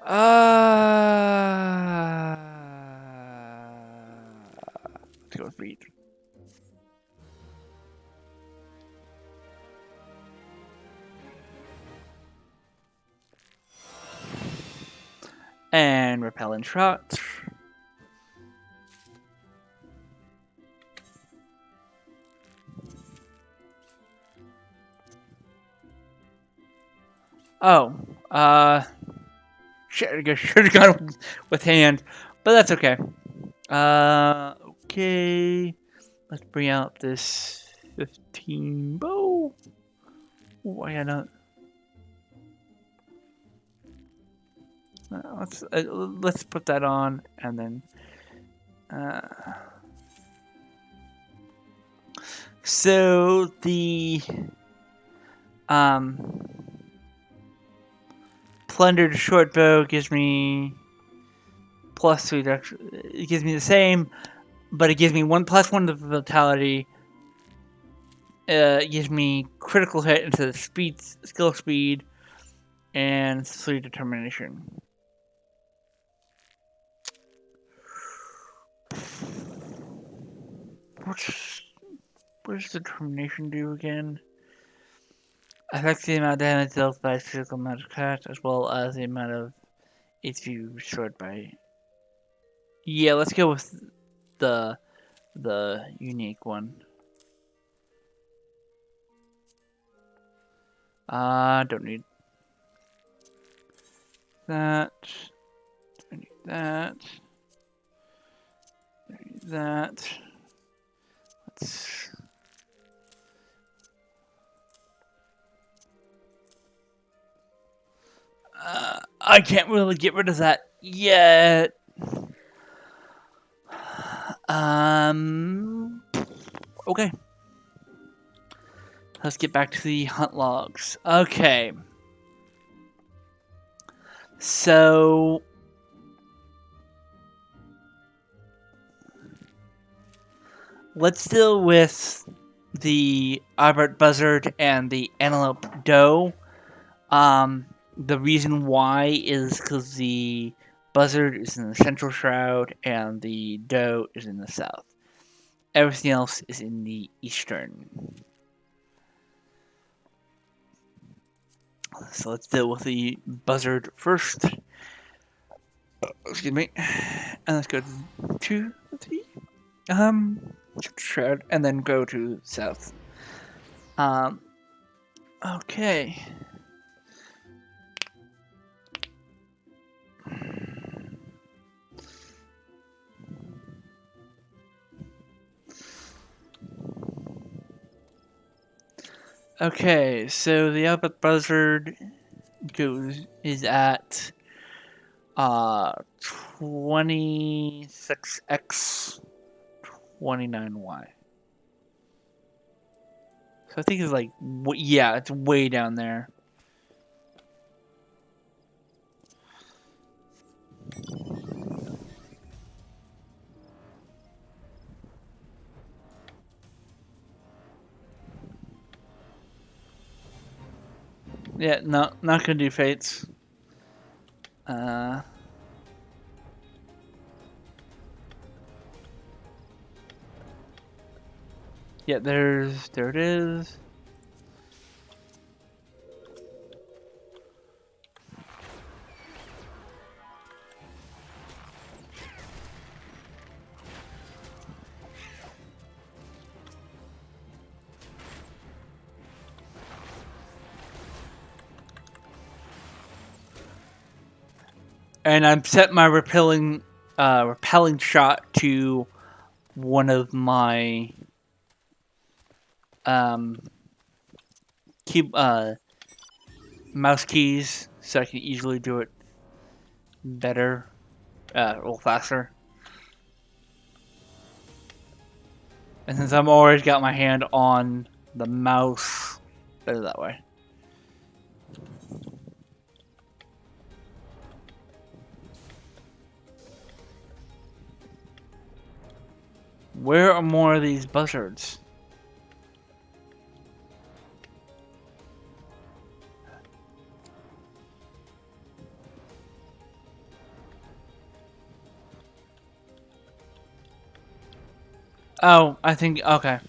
Let's go with read. And repellent shots. Oh, should have gone with hand, but that's okay. Okay. Let's bring out this 15 bow. Why not? Let's put that on and then. So the plundered short bow gives me +3. It gives me the same, but it gives me 1+1 to vitality. It gives me critical hit into the skill speed, and 3 determination. What does determination do again? Affects the amount of damage dealt by physical magic attack, as well as the amount of HP restored by. Yeah, let's go with the unique one. Don't need that. I need that. That. Let's. I can't really get rid of that yet. Okay. Let's get back to the hunt logs. Okay. So let's deal with the Albert buzzard and the antelope doe. The reason why is because the buzzard is in the central shroud and the doe is in the south. Everything else is in the eastern. So let's deal with the buzzard first. Excuse me. And let's go to the shroud and then go to south. Okay. Okay, so the Albert buzzard is at 26x 29y. So I think it's like, yeah, it's way down there. Yeah, no, not gonna do fates. Yeah, there it is. And I've set my repelling shot to one of my mouse keys, so I can easily do it better, or faster. And since I've always got my hand on the mouse, better that way. Where are more of these buzzards? Oh, I think, okay.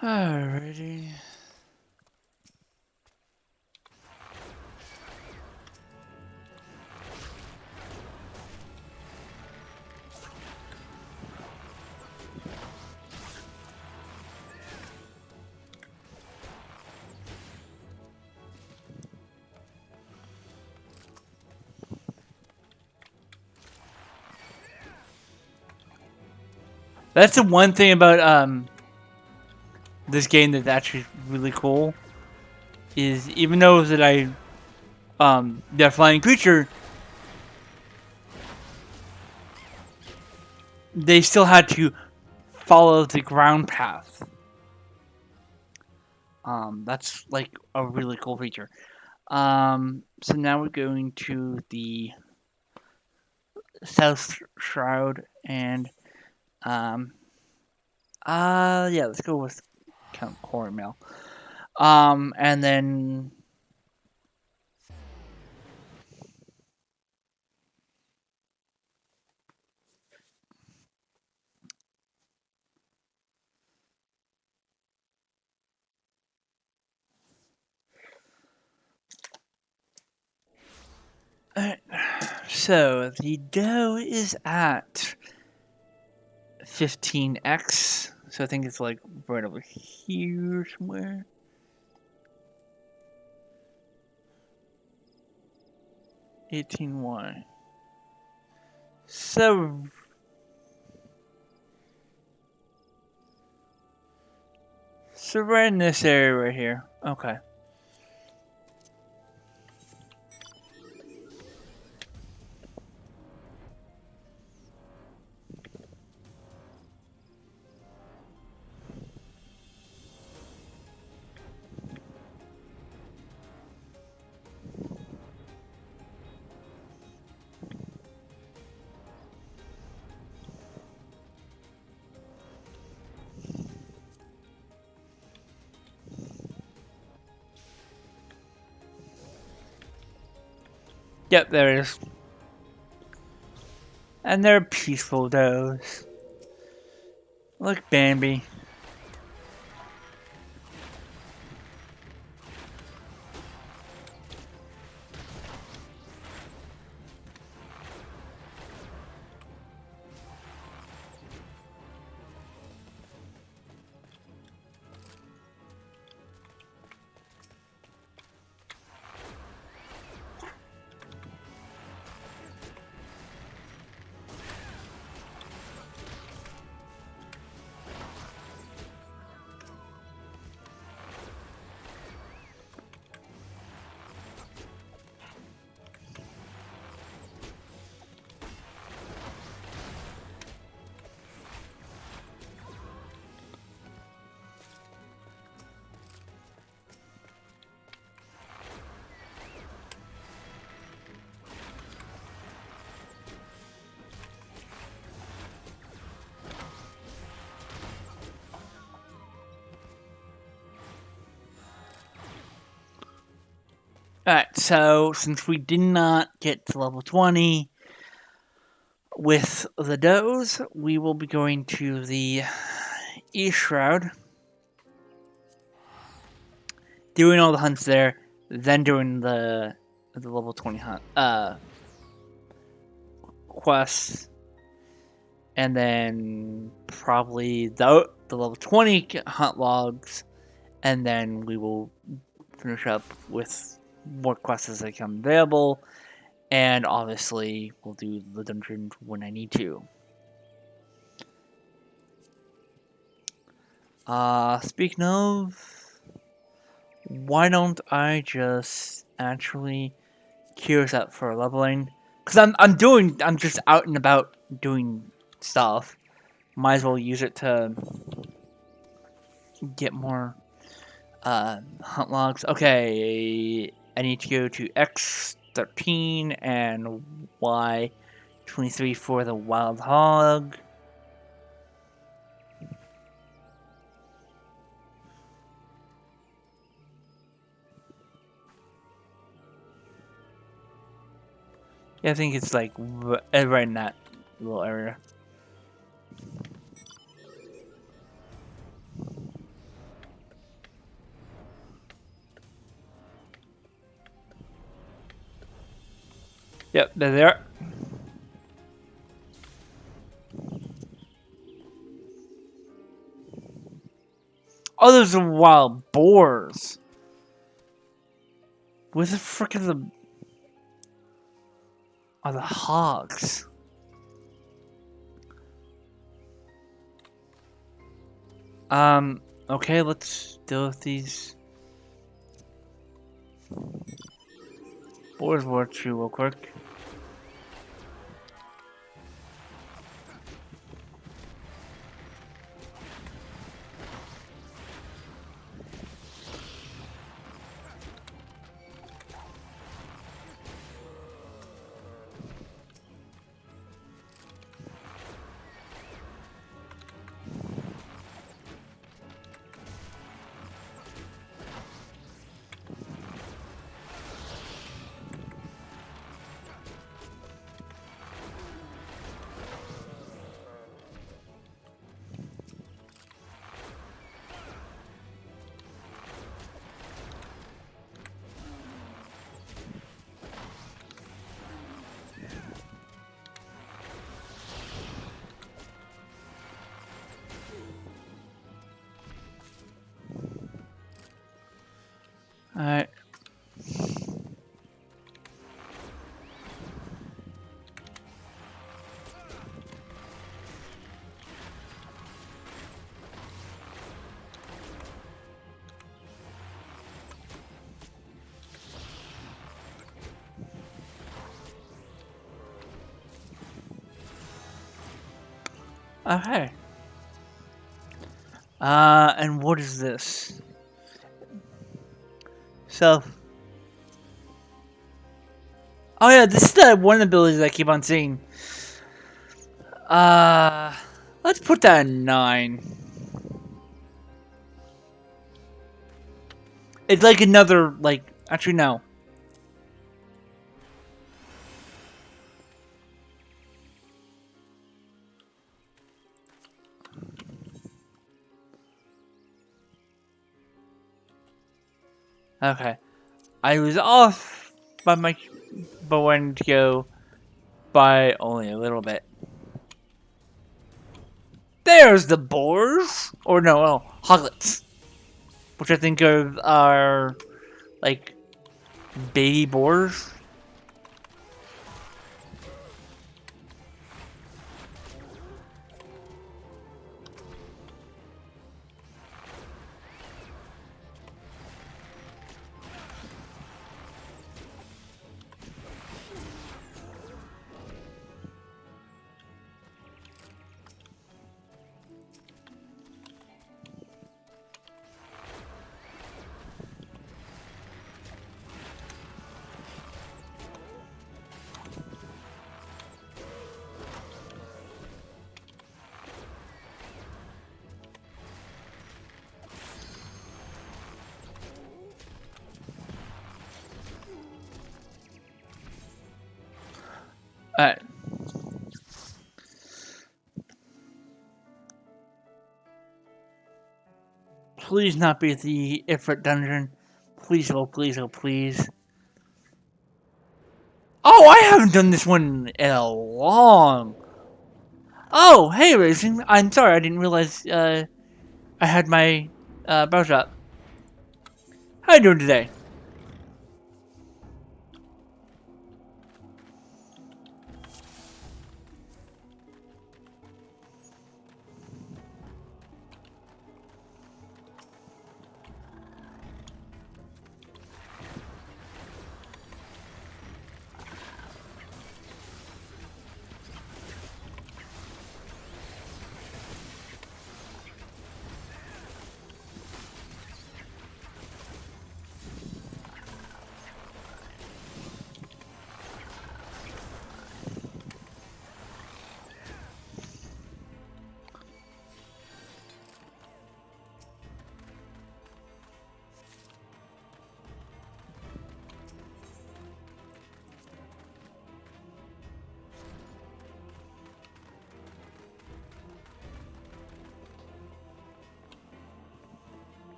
Alrighty. That's the one thing about this game that's actually really cool. Is even though that that flying creature, they still had to follow the ground path. That's like a really cool feature. So now we're going to the South Shroud and yeah, let's go with Count Cornmeal. And then So the dough is at 15x. So I think it's like right over here somewhere. $18.1. So right in this area right here. Okay. Yep, there it is. And they're peaceful doughs. Like Bambi. Alright, so since we did not get to level 20 with the doughs, we will be going to the East Shroud, doing all the hunts there, then doing the level 20 hunt quests, and then probably the level 20 hunt logs, and then we will finish up with more quests as they come available, and obviously we'll do the dungeon when I need to. Speaking of, why don't I just actually queue up for leveling? Because I'm just out and about doing stuff. Might as well use it to get more hunt logs. Okay, I need to go to X13 and Y23 for the wild hog. Yeah, I think it's like right in that little area. Yep, they're there. Oh, those are wild boars. Where the frick are the hogs? Okay, let's deal with these boars real quick. Alright. Okay. And what is this? So. Oh yeah, this is the one ability that I keep on seeing. Let's put that at 9. It's like another, like, actually no. Okay. I was off by my, but wanted to go by only a little bit. There's the boars! Or no, hoglets. Which I think are like, baby boars. Alright. Please not be the Ifrit dungeon. Please, oh please, oh please. Oh, I haven't done this one in a long. Oh, hey, Racing. I'm sorry, I didn't realize I had my browser up. How you doing today?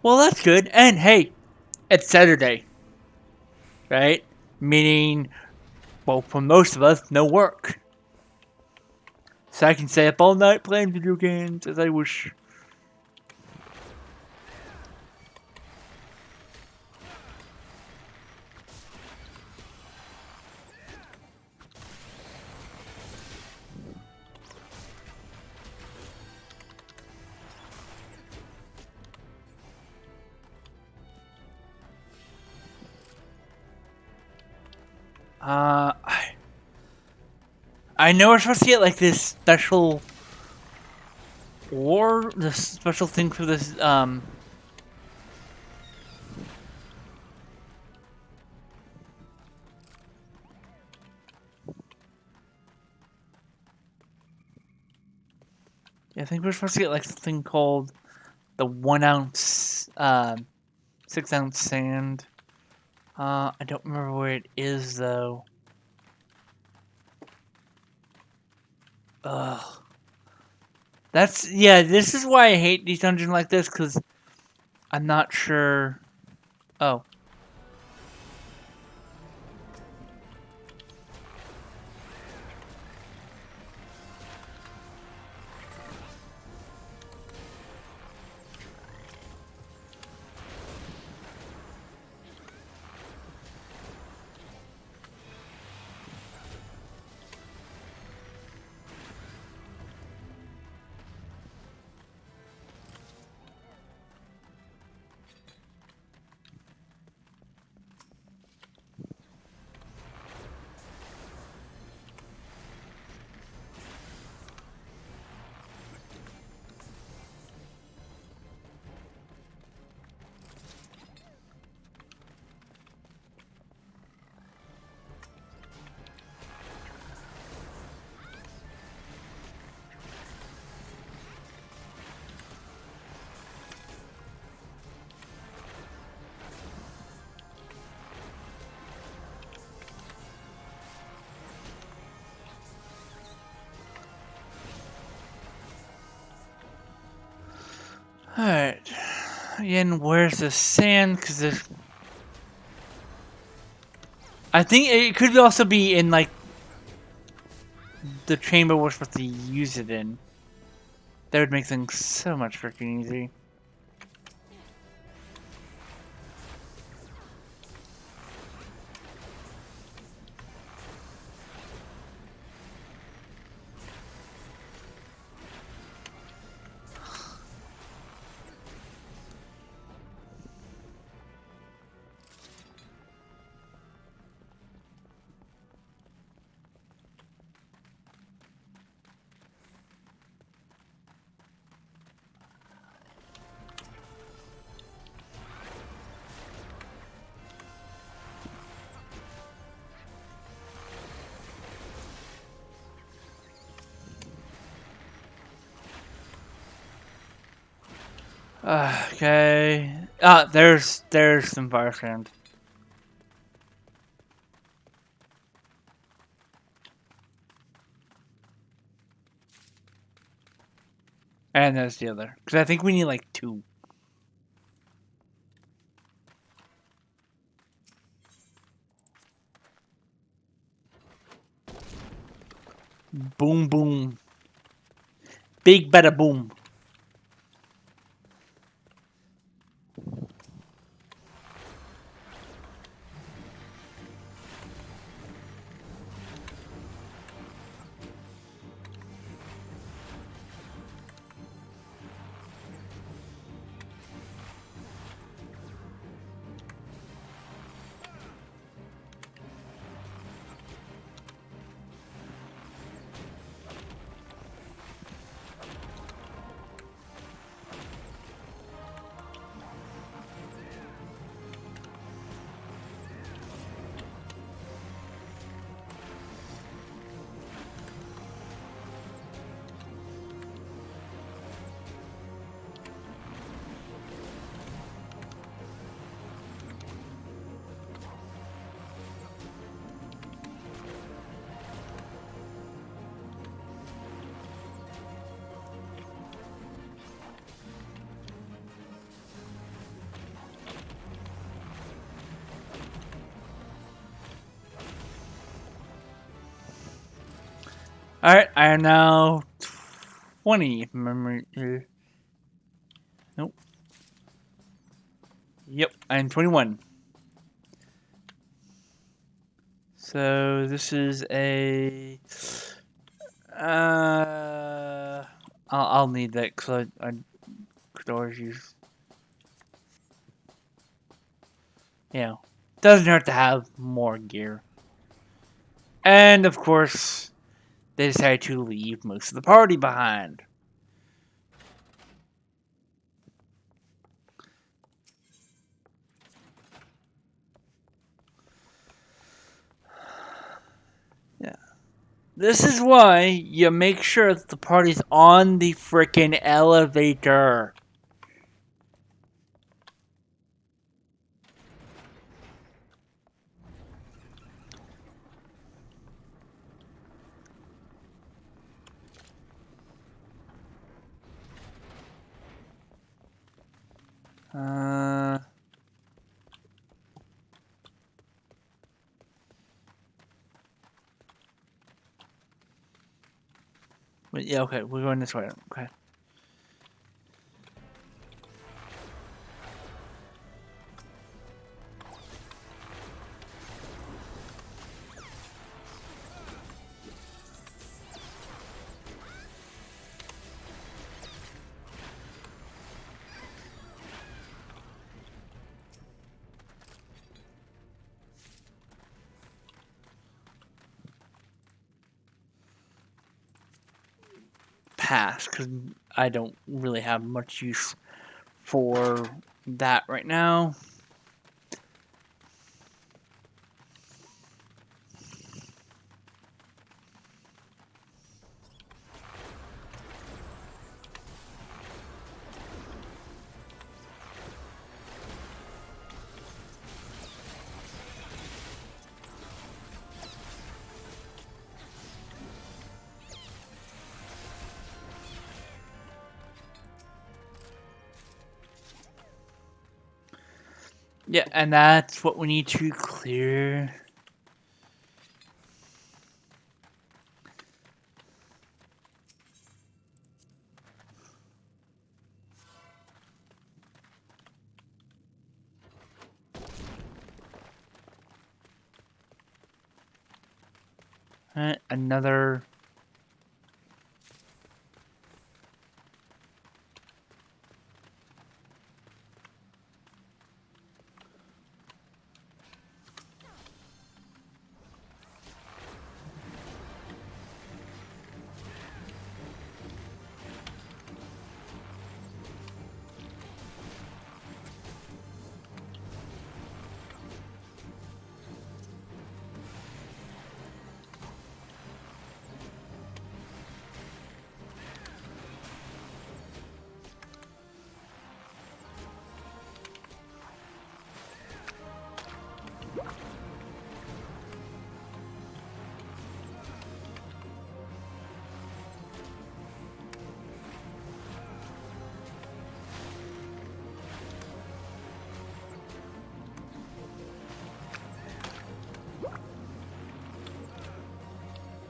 Well, that's good. And hey, it's Saturday, right? Meaning, well, for most of us, no work. So I can stay up all night playing video games as I wish. Uh, I know we're supposed to get like this special this special thing for this, I think we're supposed to get like something called the 1 ounce, 6 ounce sand. I don't remember where it is though. Ugh. Yeah, this is why I hate these dungeons like this, because I'm not sure. Oh. Alright. Again, where's the sand? Because there's... I think it could also be in, like, the chamber we're supposed to use it in. That would make things so much freaking easy. Okay. Ah, there's some fire sand. And there's the other. Because I think we need like 2. Boom, boom. Big bada boom. Alright, I am now 20 memory. Nope. Yep, I'm 21. So this is a... I'll need that because I could always use... You know, doesn't hurt to have more gear. And of course, they decided to leave most of the party behind. Yeah. This is why you make sure that the party's on the frickin' elevator. But yeah, okay, we're going this way. Okay. Pass, because I don't really have much use for that right now. Yeah, and that's what we need to clear. Alright, another.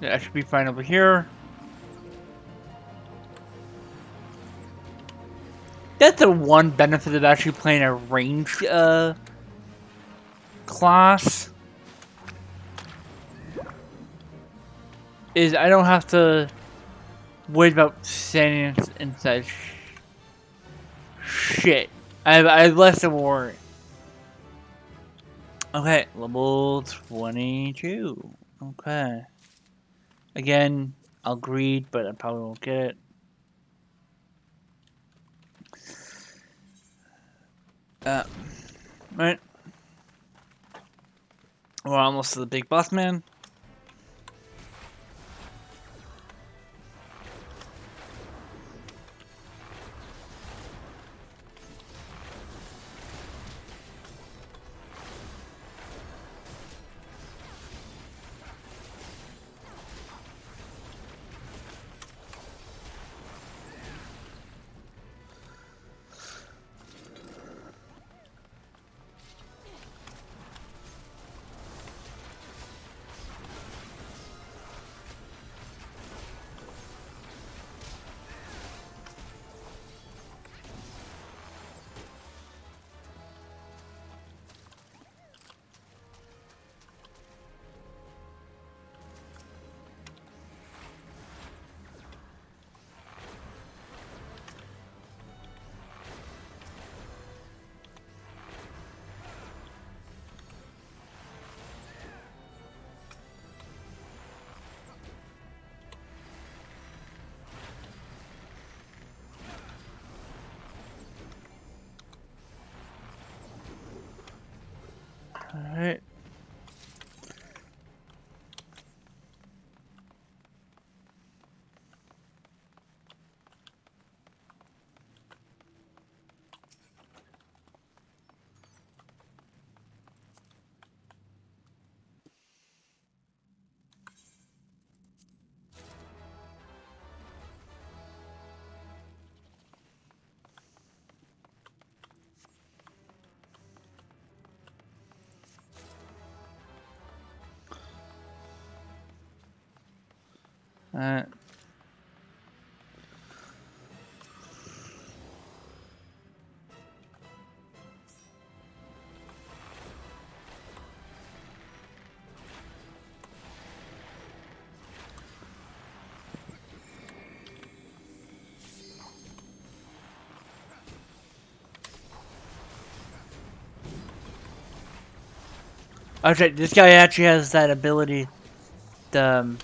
Yeah, I should be fine over here. That's the one benefit of actually playing a range class. Is I don't have to worry about standing inside shit. I have less to worry. Okay, level 22. Okay. Again, I'll greed, but I probably won't get it. Right. We're almost to the big boss man. Alright. Alright. Okay, this guy actually has that ability. The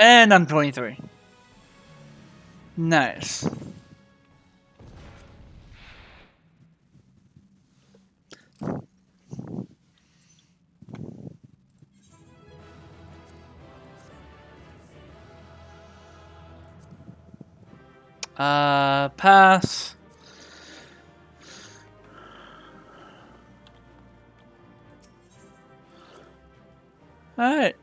And I'm 23. Nice. Pass. Alright.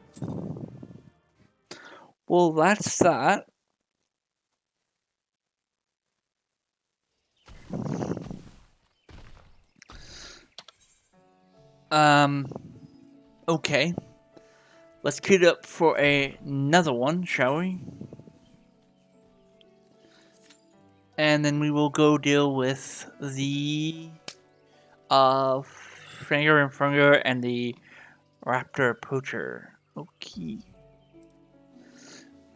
Well, that's that. Okay. Let's queue it up for another one, shall we? And then we will go deal with the Franger and Frunger and the Raptor Poacher. Okay.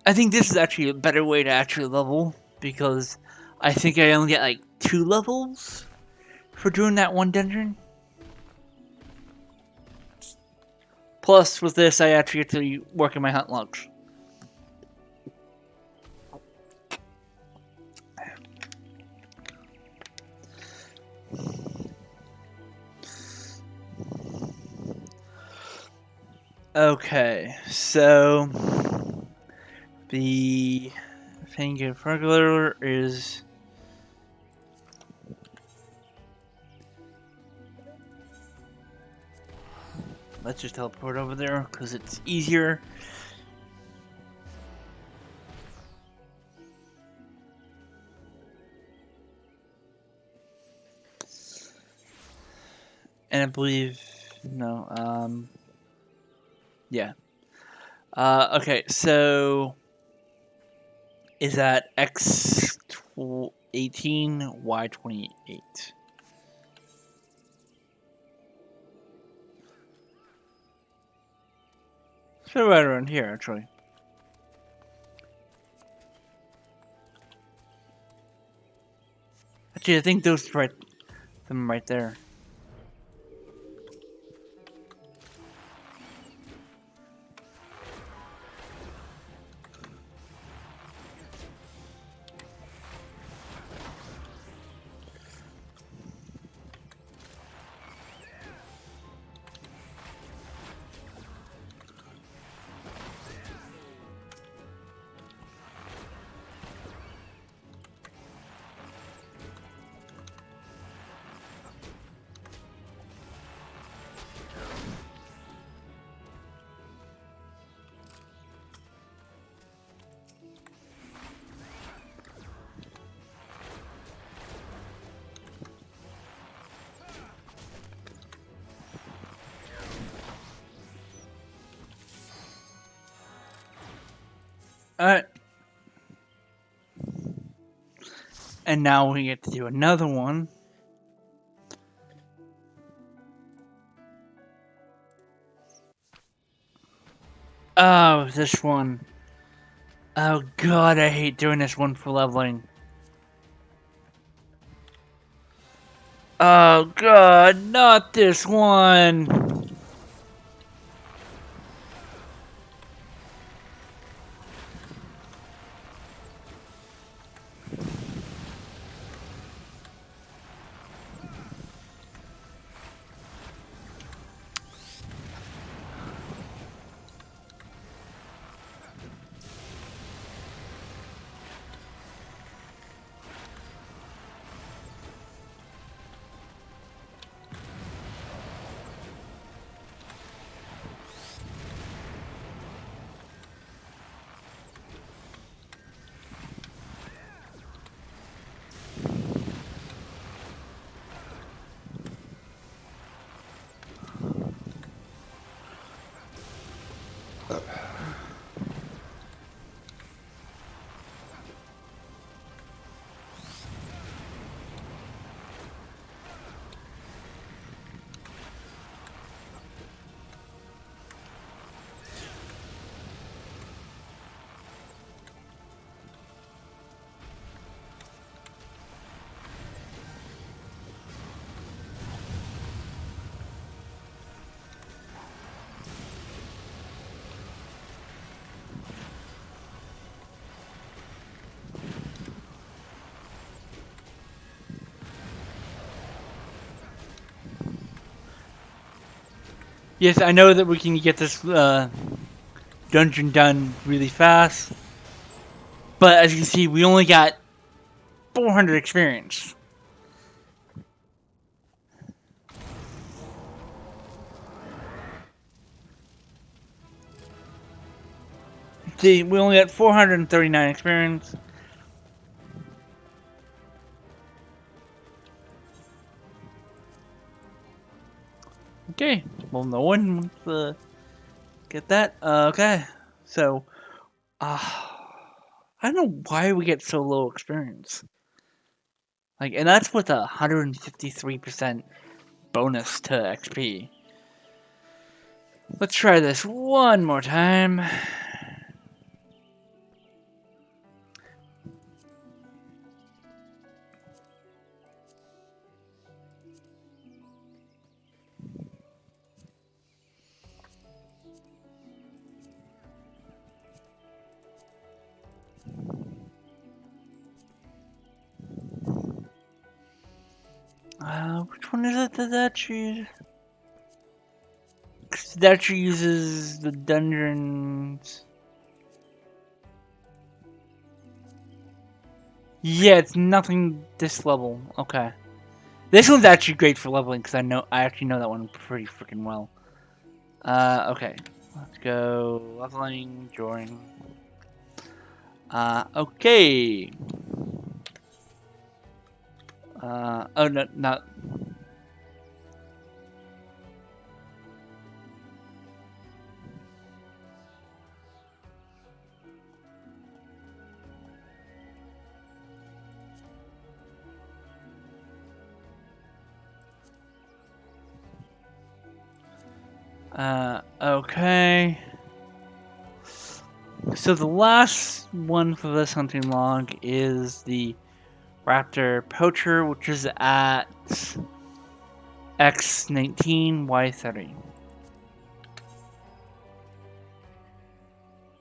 I think this is actually a better way to actually level, because I think I only get like 2 levels for doing that one dungeon. Plus, with this, I actually get to work in my hunt logs. Okay, so the Finger Burglar is let's just teleport over there because it's easier. And I believe no, yeah. Okay, so is that X18, Y28? So right around here, actually. Actually, I think those them right there. Alright. And now we get to do another one. Oh, this one. Oh god, I hate doing this one for leveling. Oh god, not this one! Yes, I know that we can get this dungeon done really fast, but as you can see, we only got 400 experience. See, we only got 439 experience. Okay, well, no one wants to get that. Okay, so, I don't know why we get so low experience. Like, and that's with a 153% bonus to XP. Let's try this one more time. Which one is it that she... That she uses the dungeons... Yeah, it's nothing this level. Okay. This one's actually great for leveling, because I actually know that one pretty freaking well. Okay. Let's go leveling, join. Okay. Oh, no, not... Okay. So the last one for this hunting log is the Raptor Poacher, which is at X19, Y30.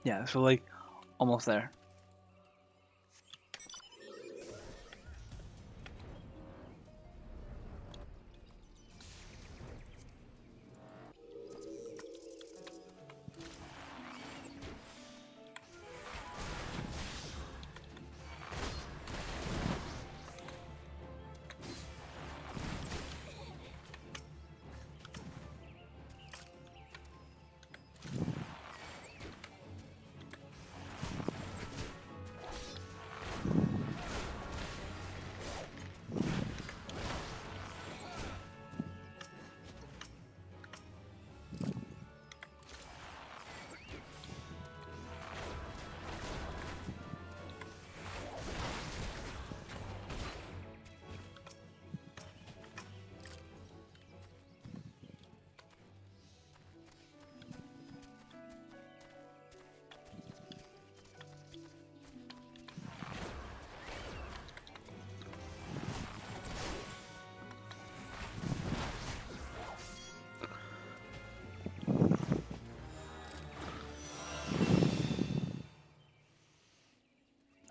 Yeah, so like almost there.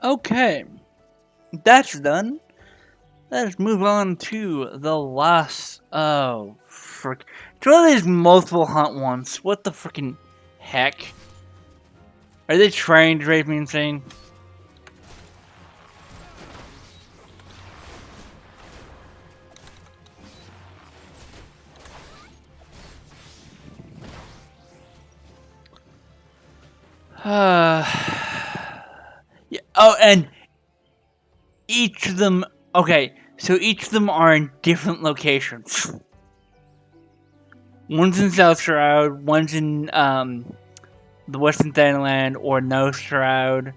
Okay, that's done. Let's move on to the last. Oh, frick. Do all these multiple hunt ones? What the freaking heck? Are they trying to drive me insane? Yeah. Oh, and each of them. Okay, so each of them are in different locations. One's in South Shroud, one's in the Western Thailand or No Shroud.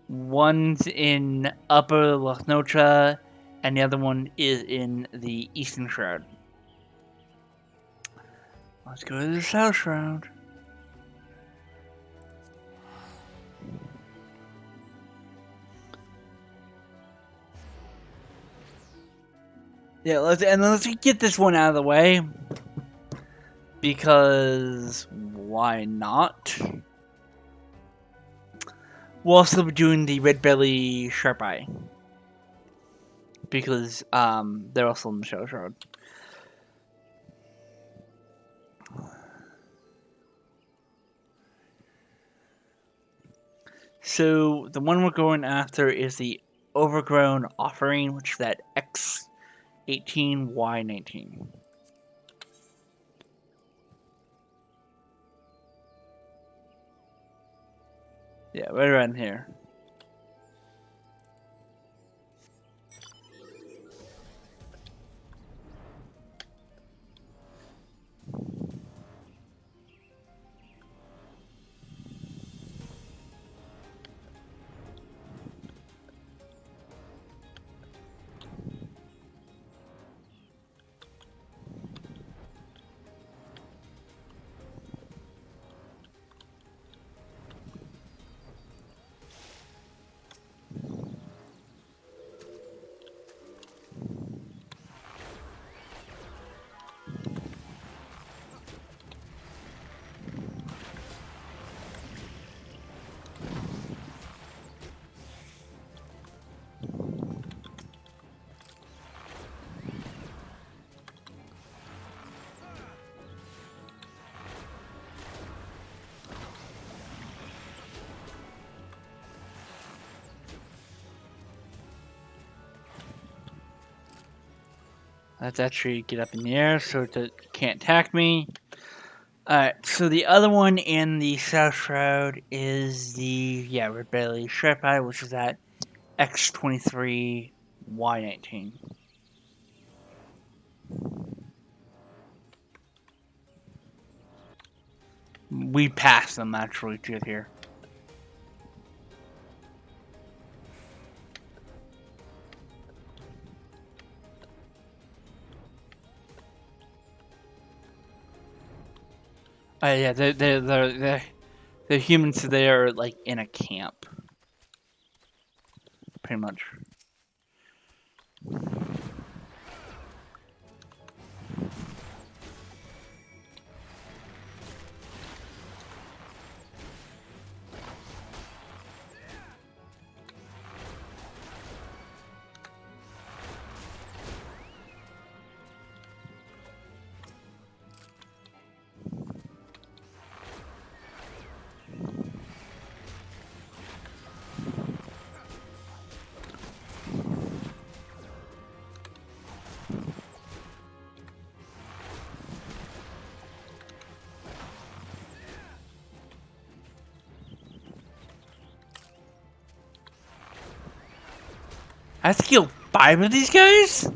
One's in Upper Lochnocha, and the other one is in the Eastern Shroud. Let's go to the South Shroud. Yeah, let's get this one out of the way. Because why not? We'll also be doing the Red Belly Sharp Eye. Because they're also in the South Shroud. So the one we're going after is the Overgrown Offering, which is that X18, Y19. Yeah, right around here. Let's actually get up in the air so it can't attack me. Alright, so the other one in the South Shroud is the, Red Belly Shrapeye, which is that X23, Y19. We passed them actually to get here. Yeah, the humans today are like in a camp, pretty much. I have to kill 5 of these guys?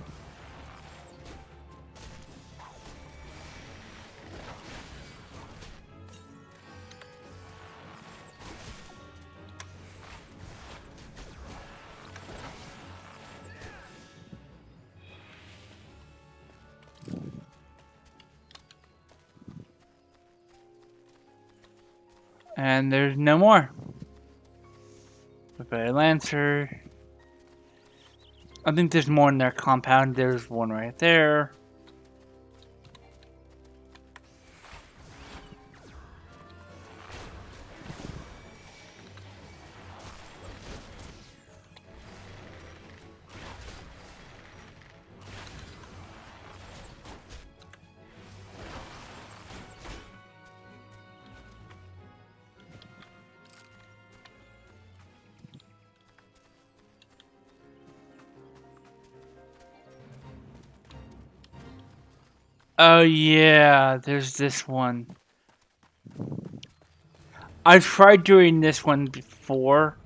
And there's no more. Okay, Lancer. I think there's more in their compound. There's one right there. Oh yeah, there's this one. I've tried doing this one before.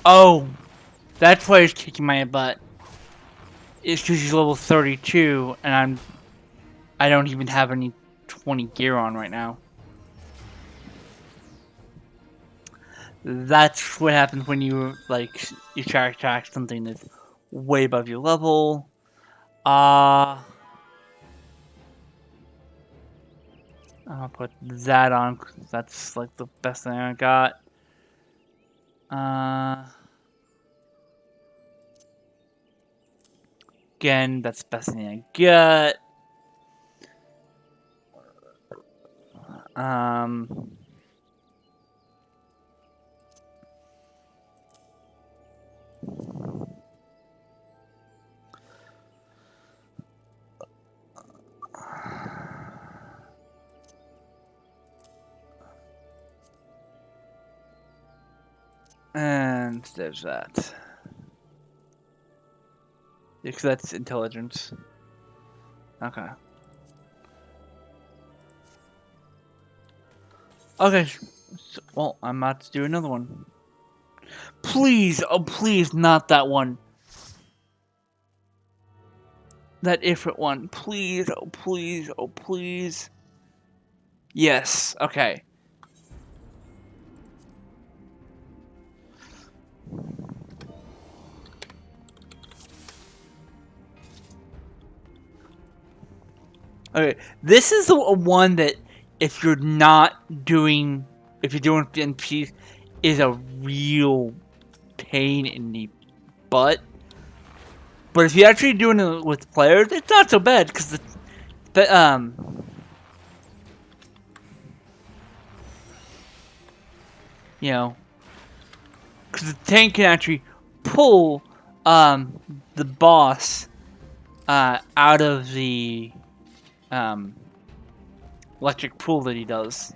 Oh, that's why he's kicking my butt. It's because he's level 32, and I don't even have any 20 gear on right now. That's what happens when you you try to attack something that's way above your level. I'll put that on 'cause that's like the best thing I got. Again, that's the best thing I get. Um, and there's that. Because that's intelligence. Okay. Okay. So, well, I'm about to do another one. Please, oh please, not that one. That Ifrit one. Please, oh please, oh please. Yes, okay. Okay, this is a one that if you're not doing, if you're doing NPCs, is a real pain in the butt. But if you're actually doing it with players, it's not so bad because you know, because the tank can actually pull the boss out of the um electric pool that he does.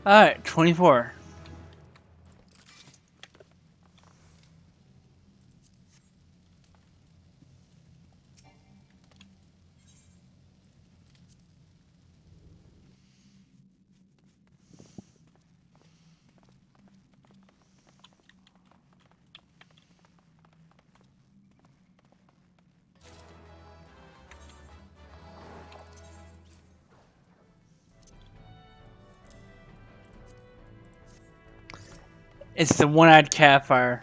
Alright, 24. It's the one-eyed Kavfire.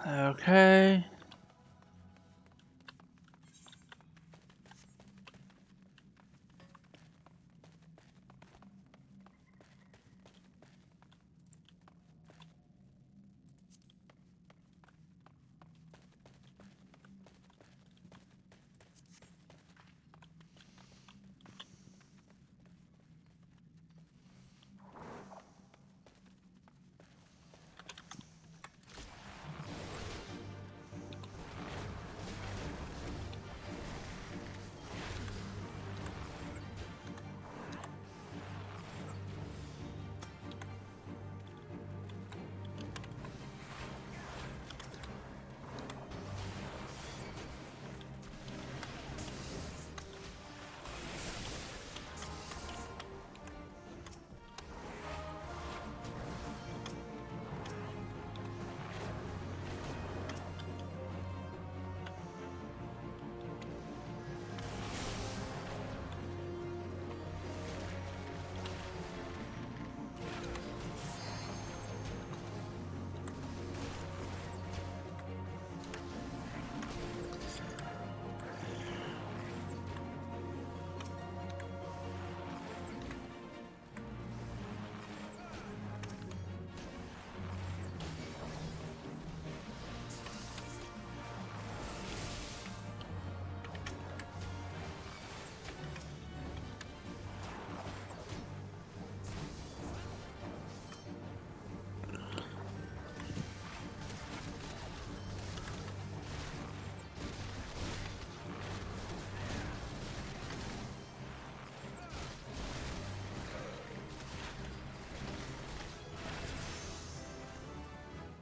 Okay.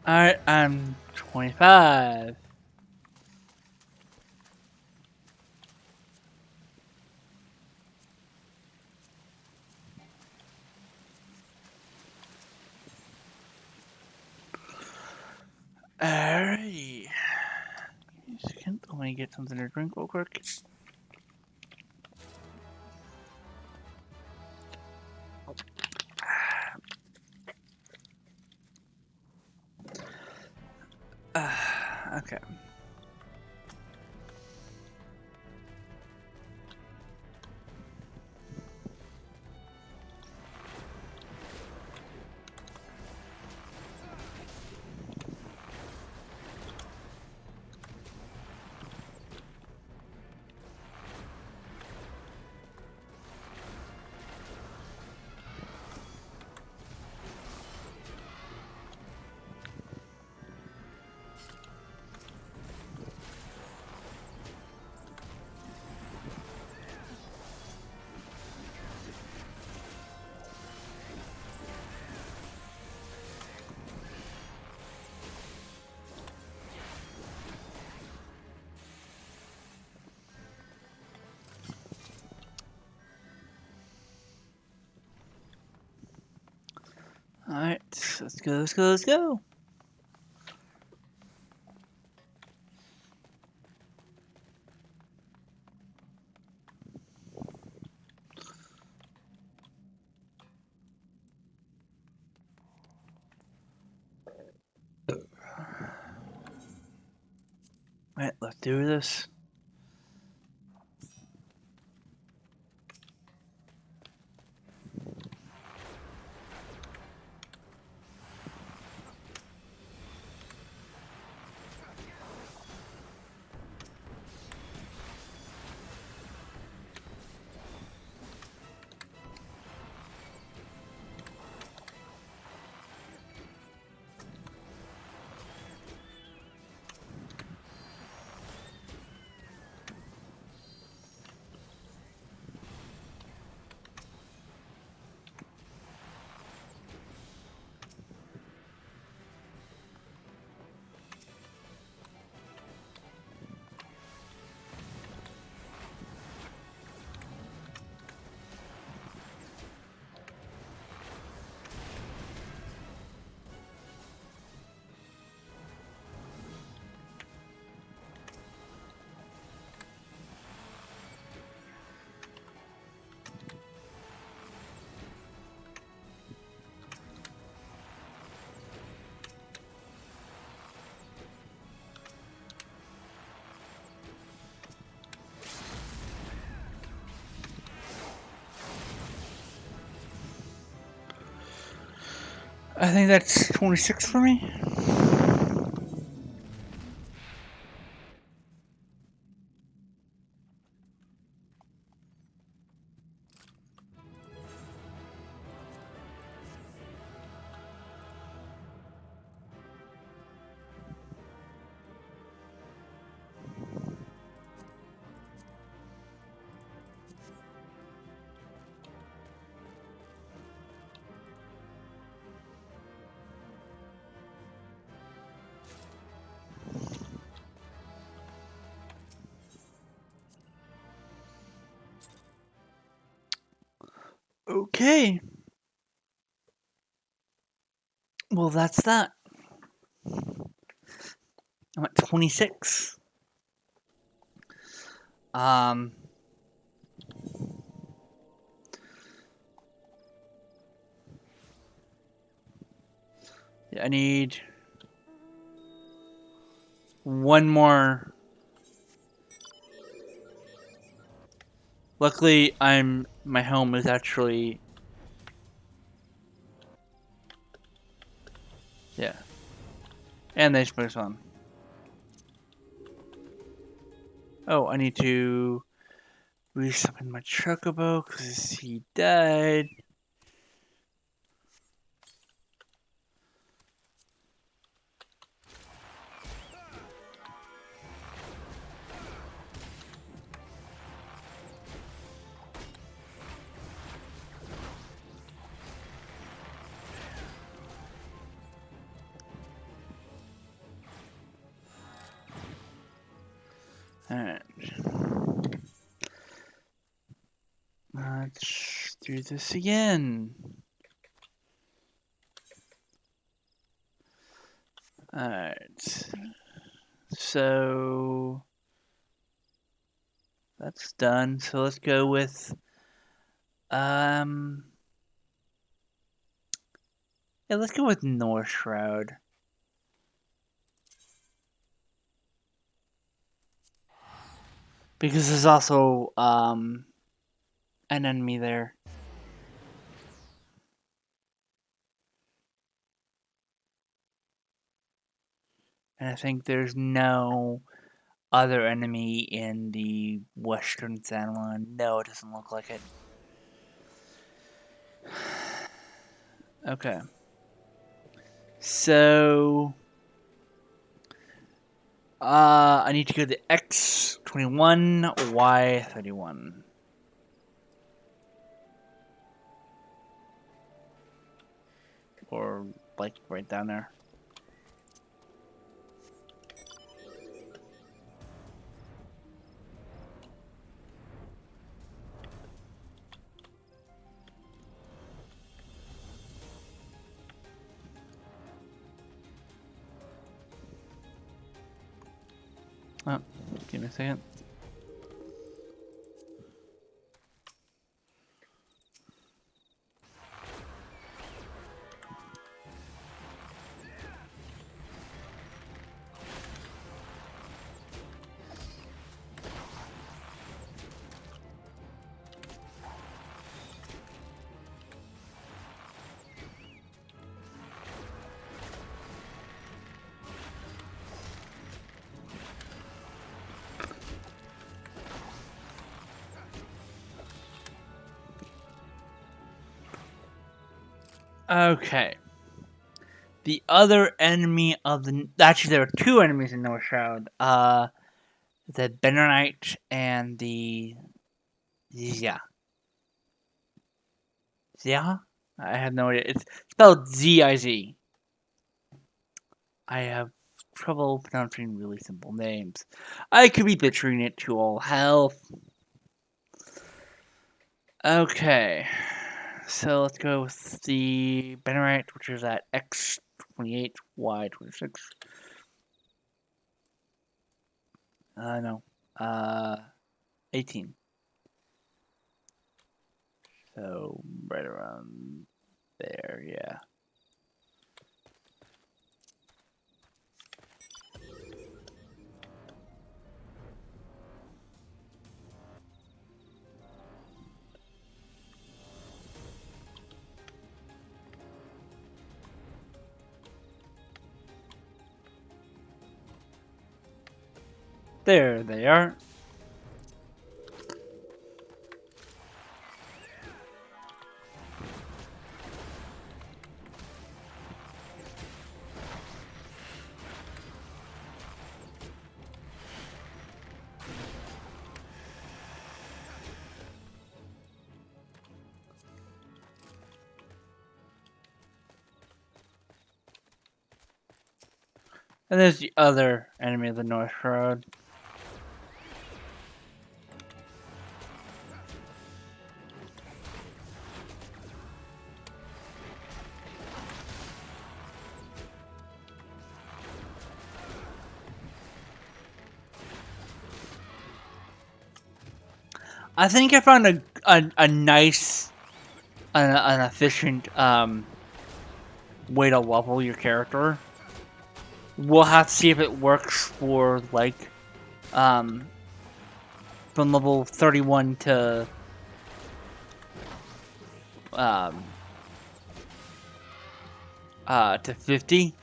Alright, I'm 25. Alrighty. Give me a second. Let me get something to drink real quick. Okay. Alright, let's go, let's go, let's go. Alright, let's do this. I think that's 26 for me. Okay. Well, that's that. I'm at 26. Um, I need one more. Luckily, my home is actually, yeah. And they put us on. Oh, I need to resummon my chocobo because he died. Alright. Let's do this again. Alright. So that's done. So let's go with yeah, let's go with North Shroud. Because there's also an enemy there. And I think there's no other enemy in the Western standalone. No, it doesn't look like it. Okay. So I need to go to X21, Y31. Or like right down there. Oh, give me a second. Okay. The other enemy of the... Actually, there are two enemies in North Shroud. The Benonite and the... Zia. Zia? I have no idea. It's spelled Z-I-Z. I have trouble pronouncing really simple names. I could be butchering it to all hell. Okay. So let's go with the Benonite, which is at X28, Y26. No. 18. So right around there, yeah. There they are. And there's the other enemy of the North Road. I think I found a nice, an efficient way to level your character. We'll have to see if it works for like from level 31 to 50.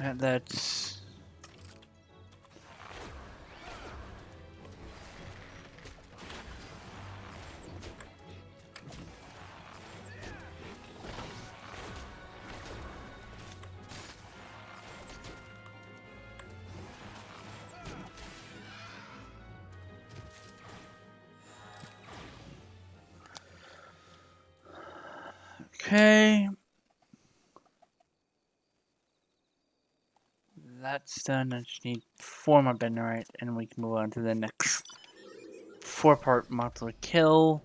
And that's... Okay. That's done. I just need 4 more Benderite, and we can move on to the next 4-part monthly kill.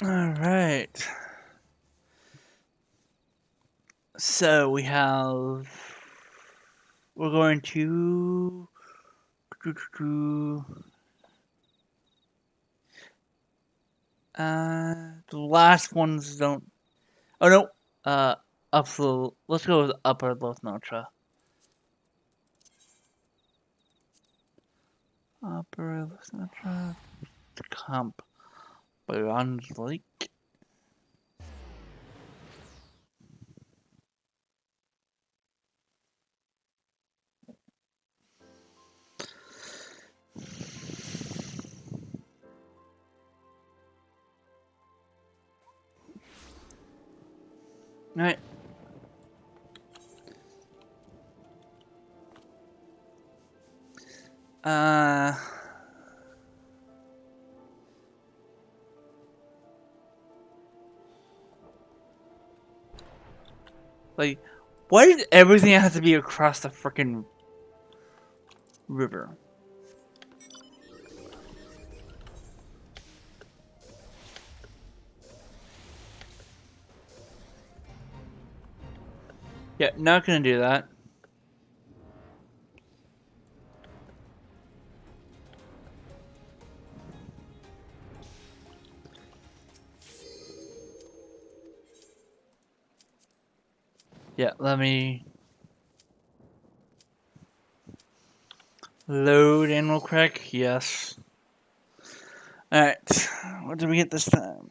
Alright. So we have... We're going to... The last ones don't... Oh no! Let's go with Upper Lothnotra. Upper Lothnotra... Comp... Beyond Lake... Alright. Like, why does everything have to be across the frickin' river? Yeah, not gonna do that. Yeah, let me load animal crack. Yes. Alright, what did we get this time?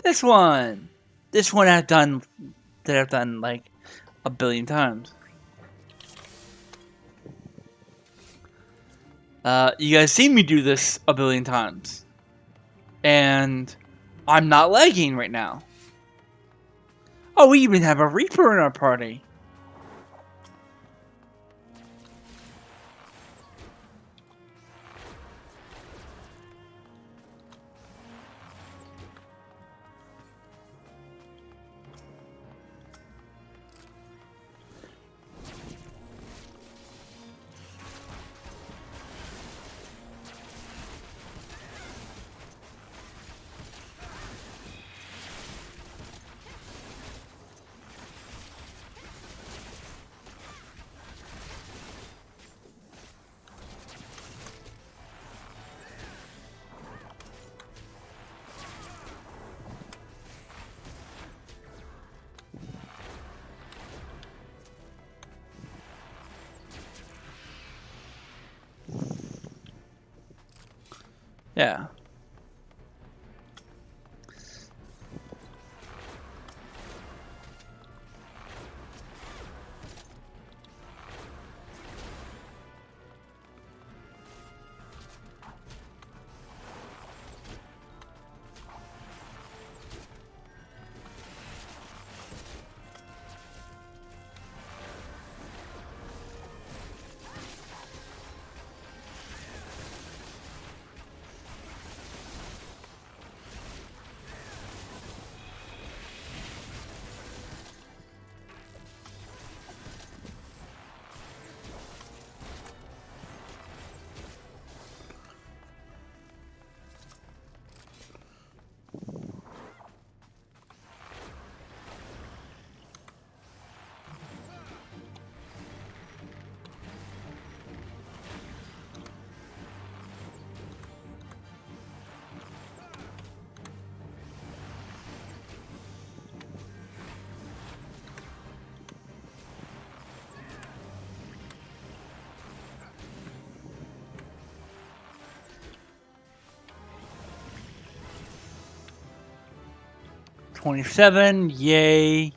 This one! This one I've done like a billion times. You guys seen me do this a billion times. And I'm not lagging right now. Oh, we even have a Reaper in our party. Yeah. $27, yay.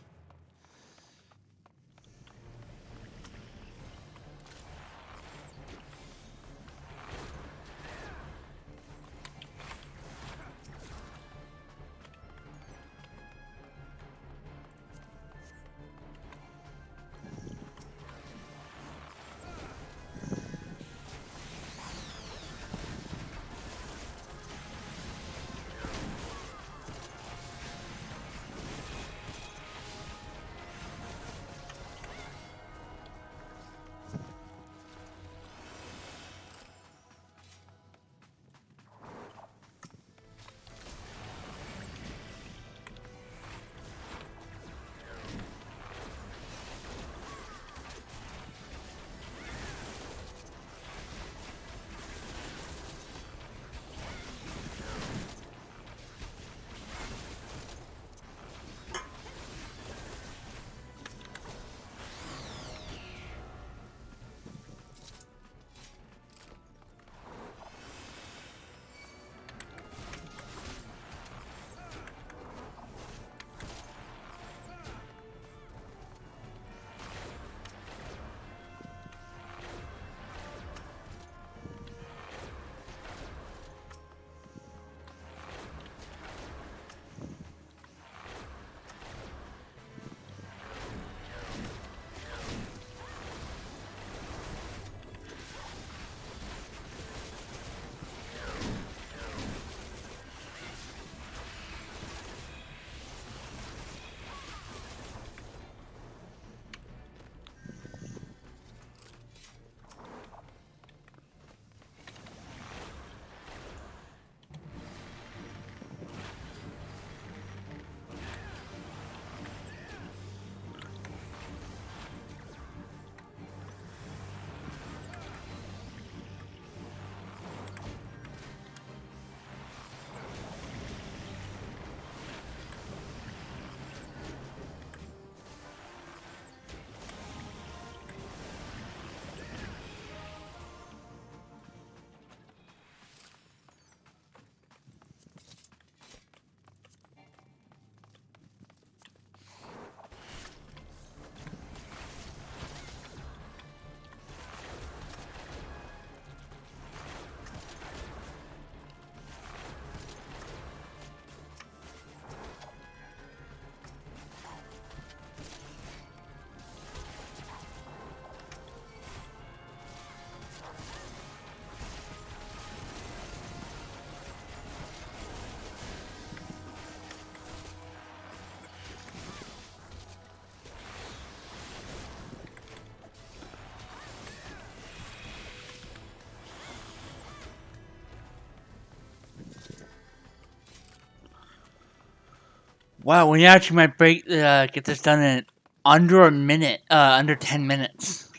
Wow, we actually might get this done in under a minute, under 10 minutes.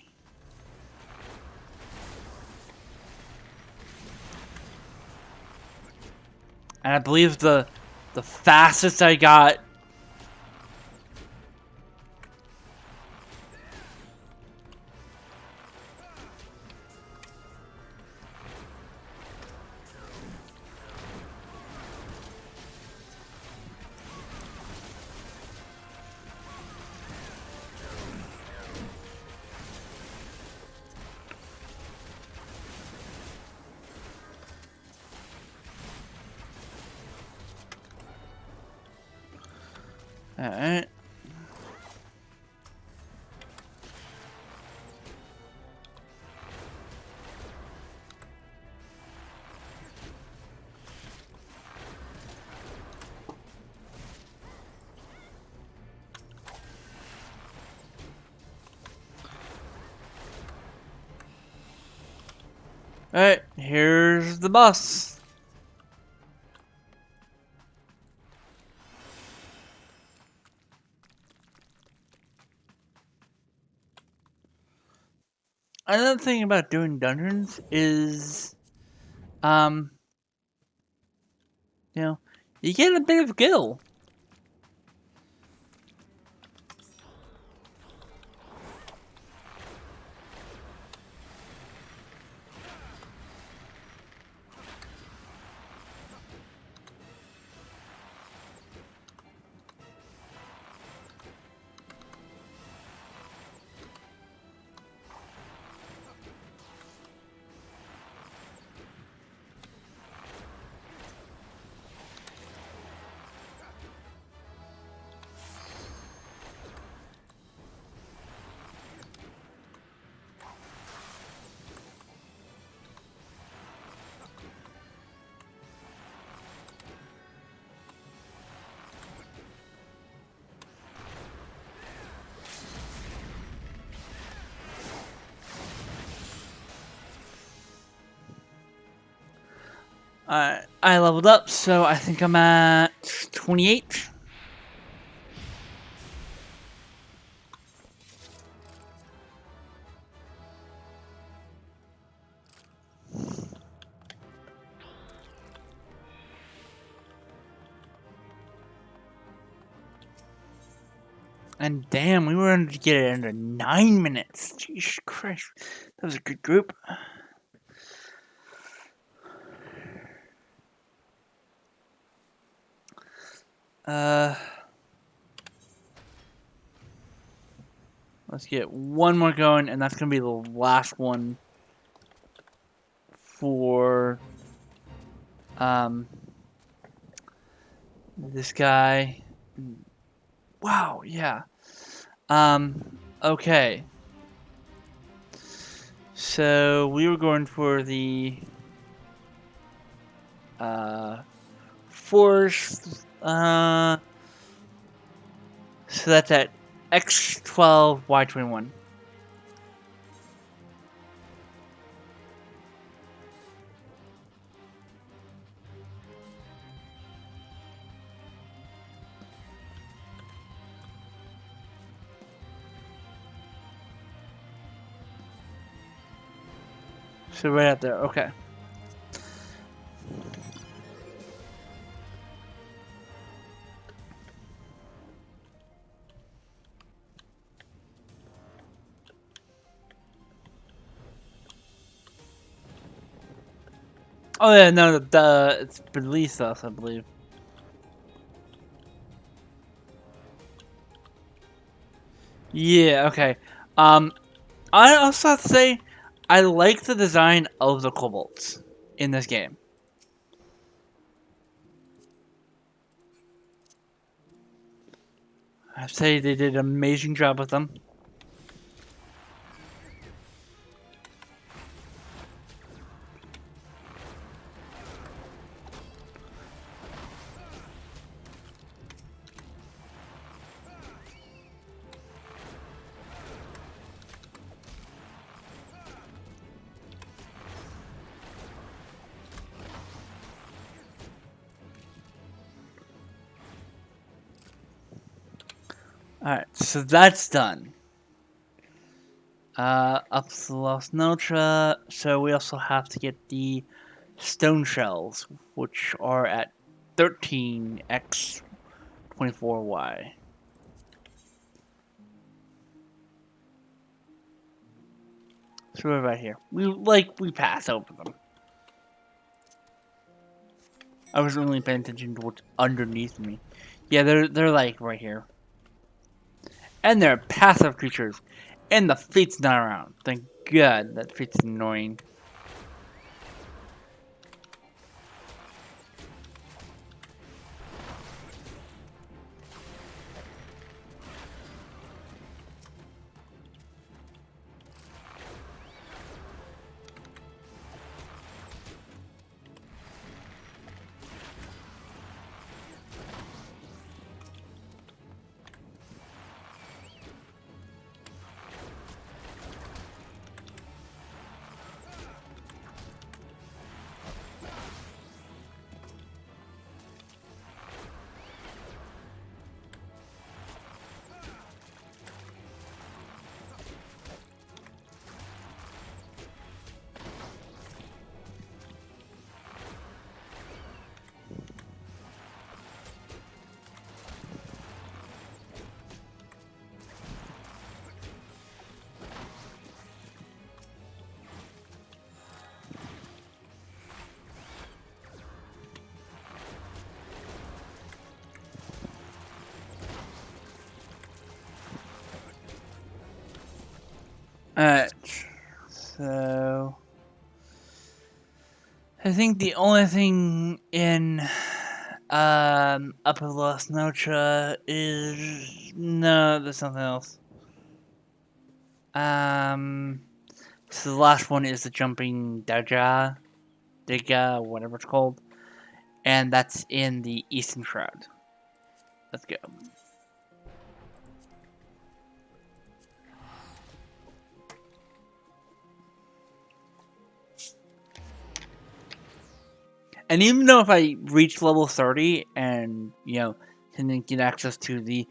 And I believe the fastest I got Alright. Alright, here's the boss. Another thing about doing dungeons is, you know, you get a bit of gil. I leveled up, so I think I'm at 28. And damn, we were able to get it under 9 minutes. Jesus Christ. That was a good group. Let's get one more going, and that's going to be the last one for this guy. Wow, yeah. Okay. So we were going for the force. So that's at X12 Y21. So right up there. Okay. Oh yeah, no, it's released us, I believe. Yeah, okay. I also have to say, I like the design of the kobolds in this game. I have to say they did an amazing job with them. Alright, so that's done. Up to the Lost Notra, so we also have to get the stone shells, which are at 13x24y. So we're right here. We pass over them. I wasn't really paying attention to what's underneath me. Yeah, they're like right here. And they're passive creatures. And the feet's not around. Thank God that feet's annoying. Alright. So I think the only thing in Upper Los Noche is no, there's something else. So the last one is the jumping Diga, whatever it's called, and that's in the Eastern Shroud. Let's go. And even though if I reach level 30 and, can then get access to the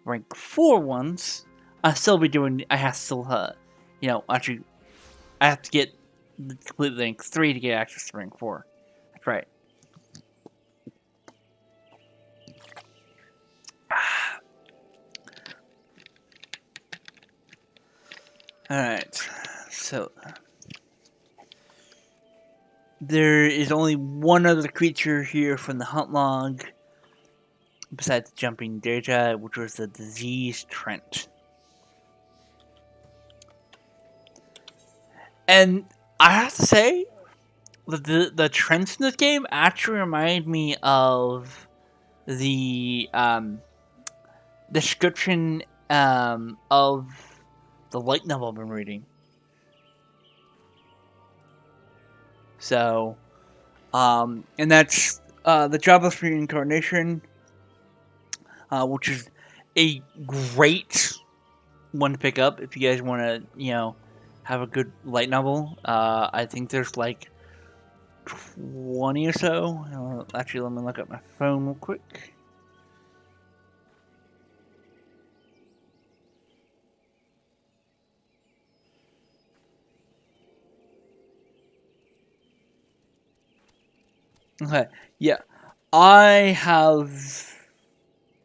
rank 4 ones, I still be doing, I have to still, actually, I have to get the complete rank 3 to get access to rank 4. That's right. Alright, so there is only one other creature here from the hunt log, besides the jumping data, which was the diseased Trent. And I have to say, the Trents in this game actually remind me of the description of the light novel I've been reading. So, and that's the Jobless Reincarnation, which is a great one to pick up if you guys want to, have a good light novel. I think there's like 20 or so. Actually, let me look at my phone real quick. Okay, yeah, I have.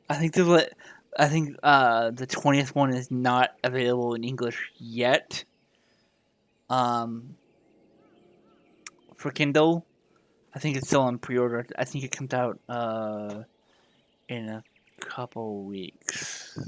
I think the 20th one is not available in English yet. For Kindle, I think it's still on pre-order. I think it comes out in a couple weeks.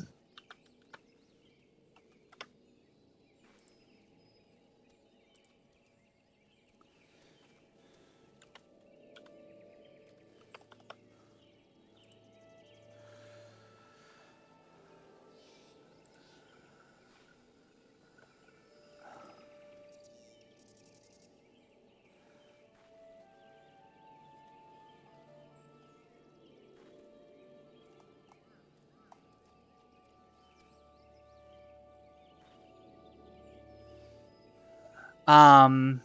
Um.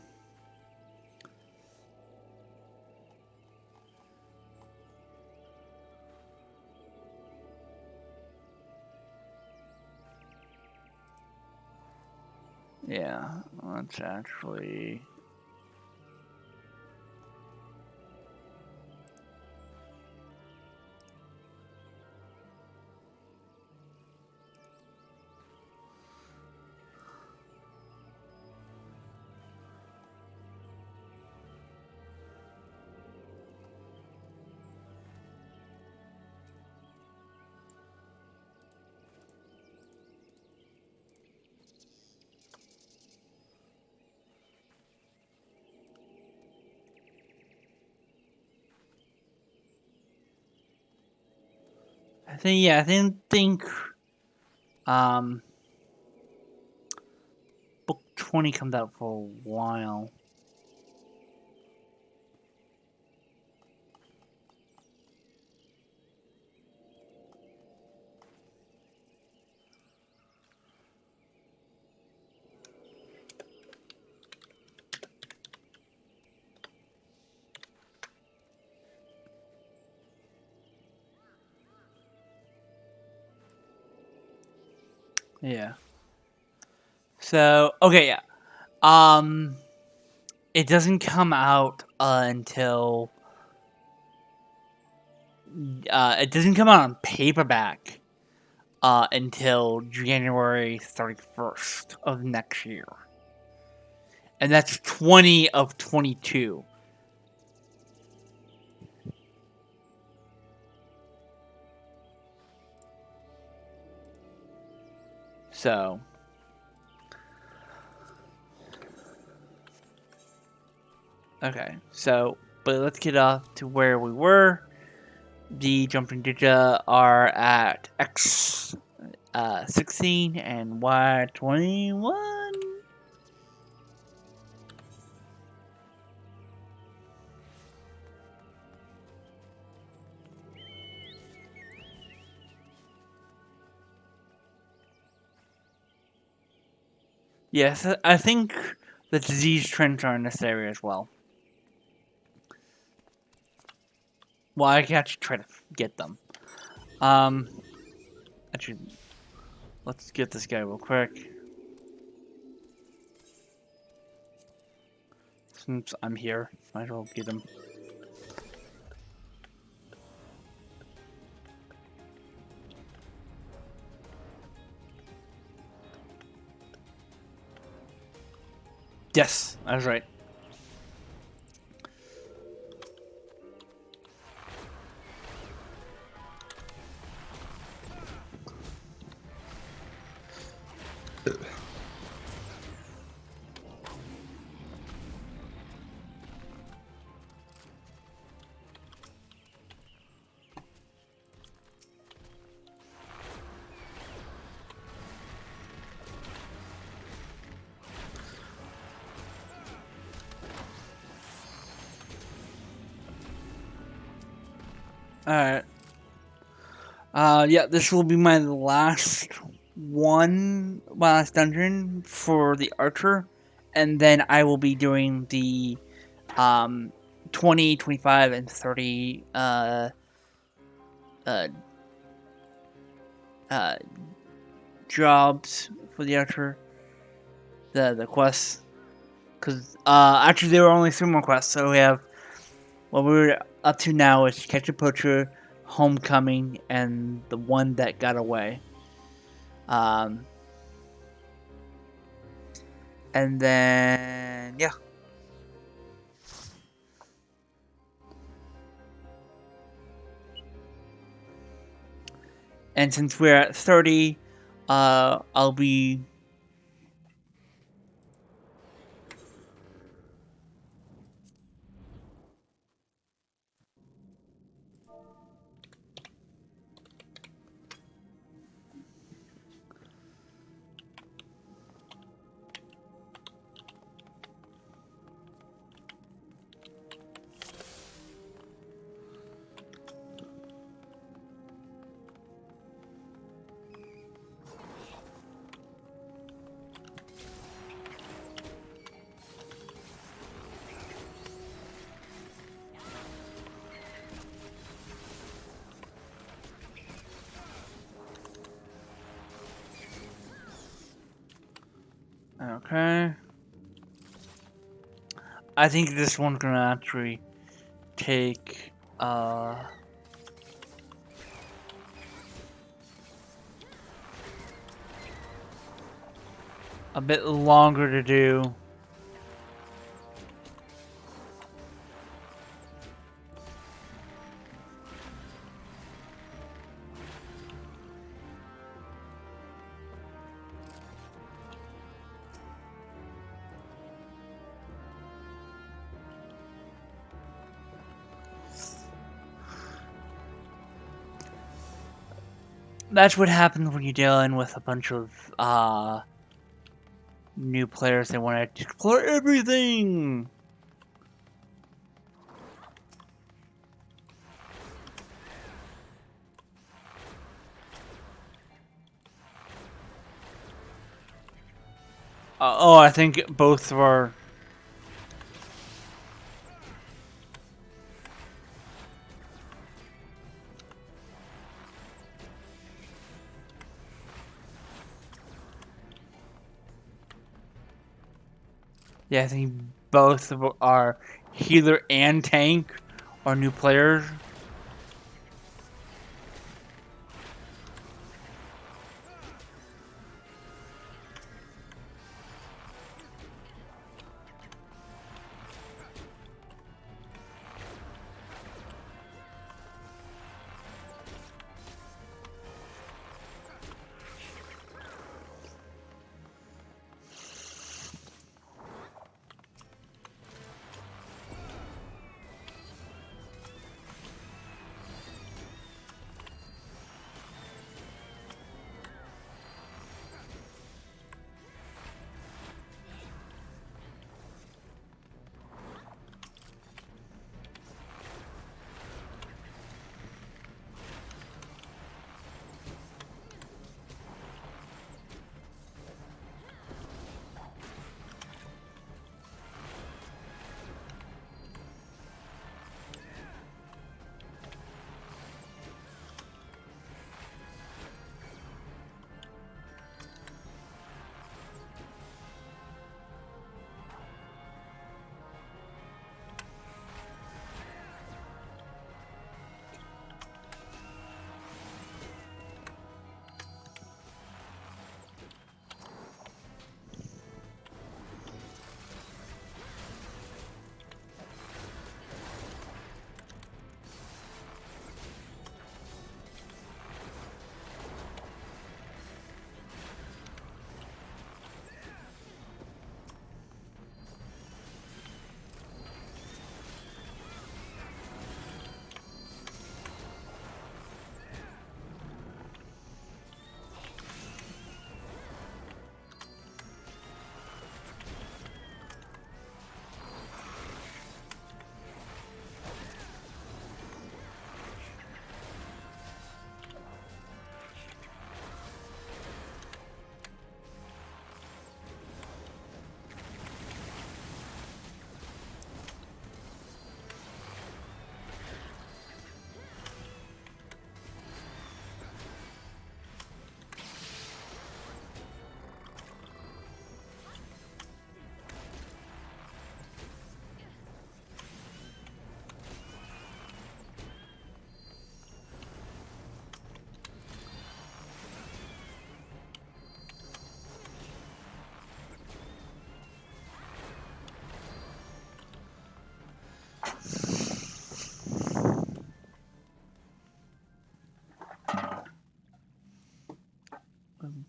Yeah, let's actually. I think um, book 20 comes out for a while. Yeah. So okay, yeah. Um, it doesn't come out until it doesn't come out on paperback until January 31st of next year, and that's 20 of 22. So, Okay, so, but let's get off to where we were. The jumping data are at X 16 and Y 21. Yes, I think the disease trends are in this area as well. Well, I can actually try to get them. Actually, let's get this guy real quick. Since I'm here, might as well get him. Yes, I was right. Alright. Yeah, this will be my last last dungeon for the archer, and then I will be doing the 20, 25, and 30 uh, uh, jobs for the archer, the quests. Because actually, there were only 3 more quests, so we have what we're up to now is Catch a Poacher, Homecoming, and the one that got away. And then yeah. And since we're at 30, I'll be okay. I think this one's gonna actually take a bit longer to do. That's what happens when you're dealing with a bunch of new players. They want to explore everything. Oh, I think both are. Yeah, I think both are healer and tank, or new players.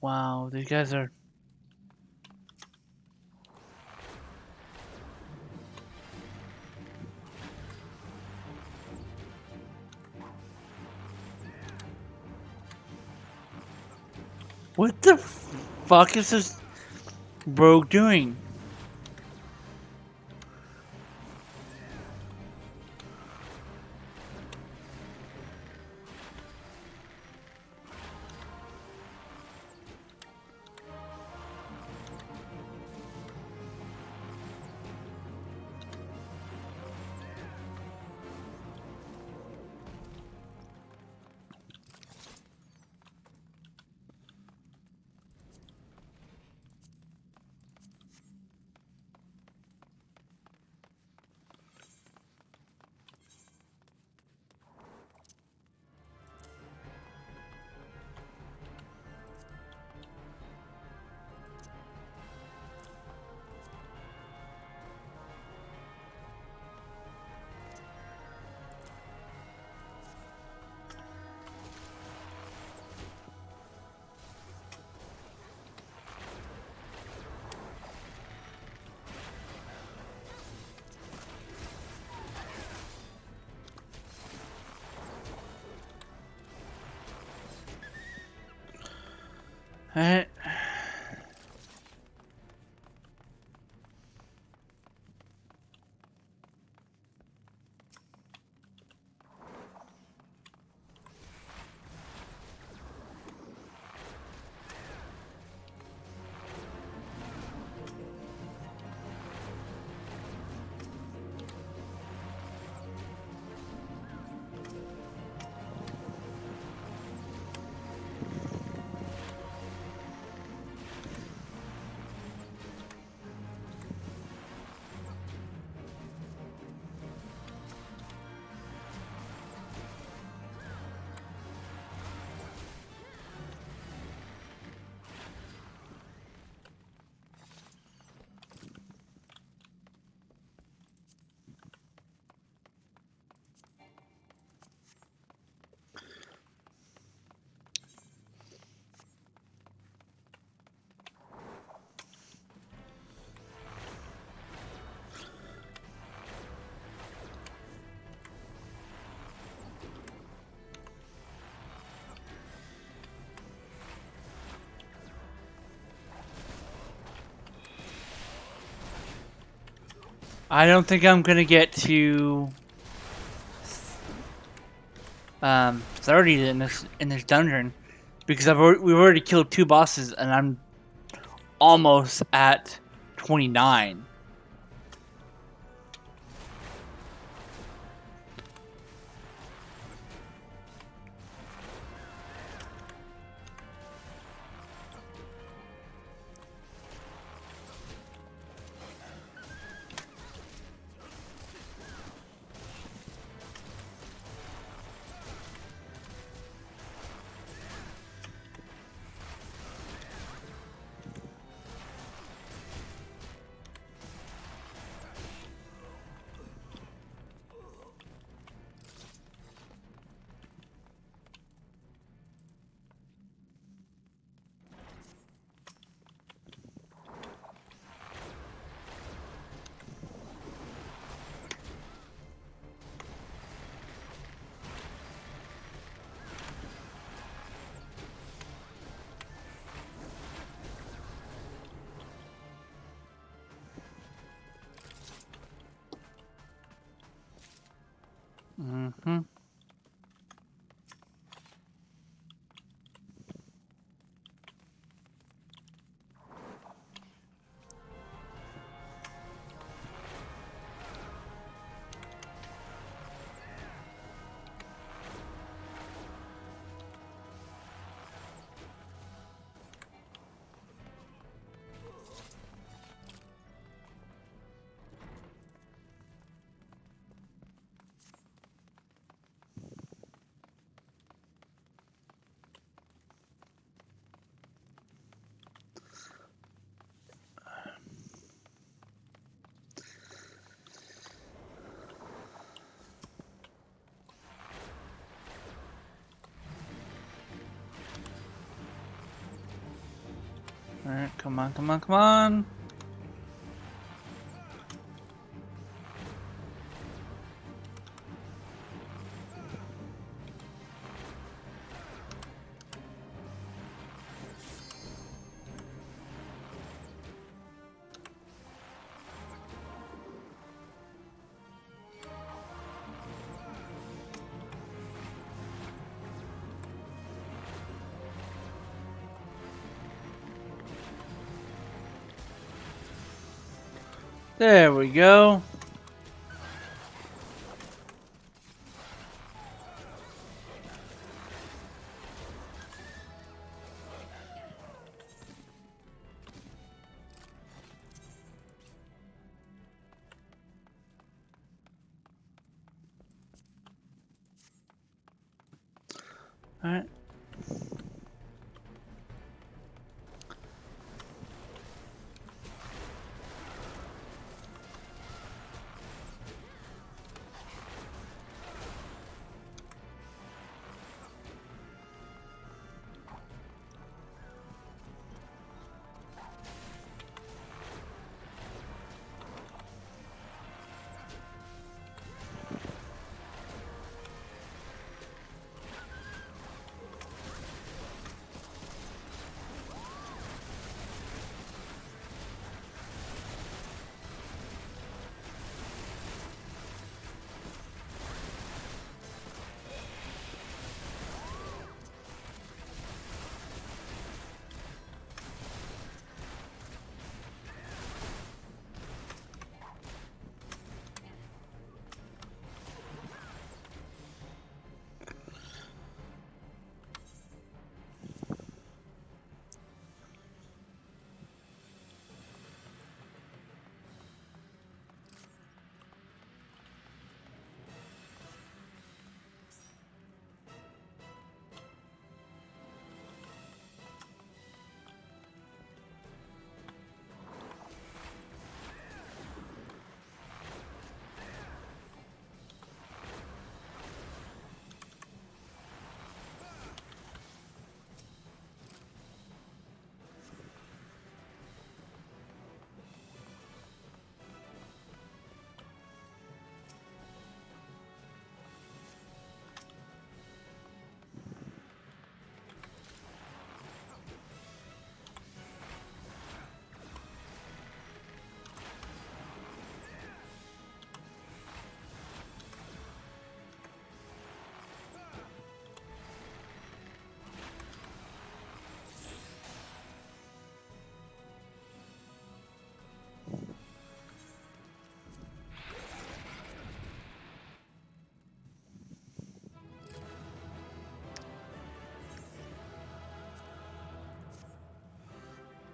Wow, these guys are. What the fuck is this rogue doing? Alright. I don't think I'm gonna get to 30 in this dungeon because we've already killed 2 bosses and I'm almost at 29. Mm-hmm. Alright, come on, come on, come on. There we go. Alright.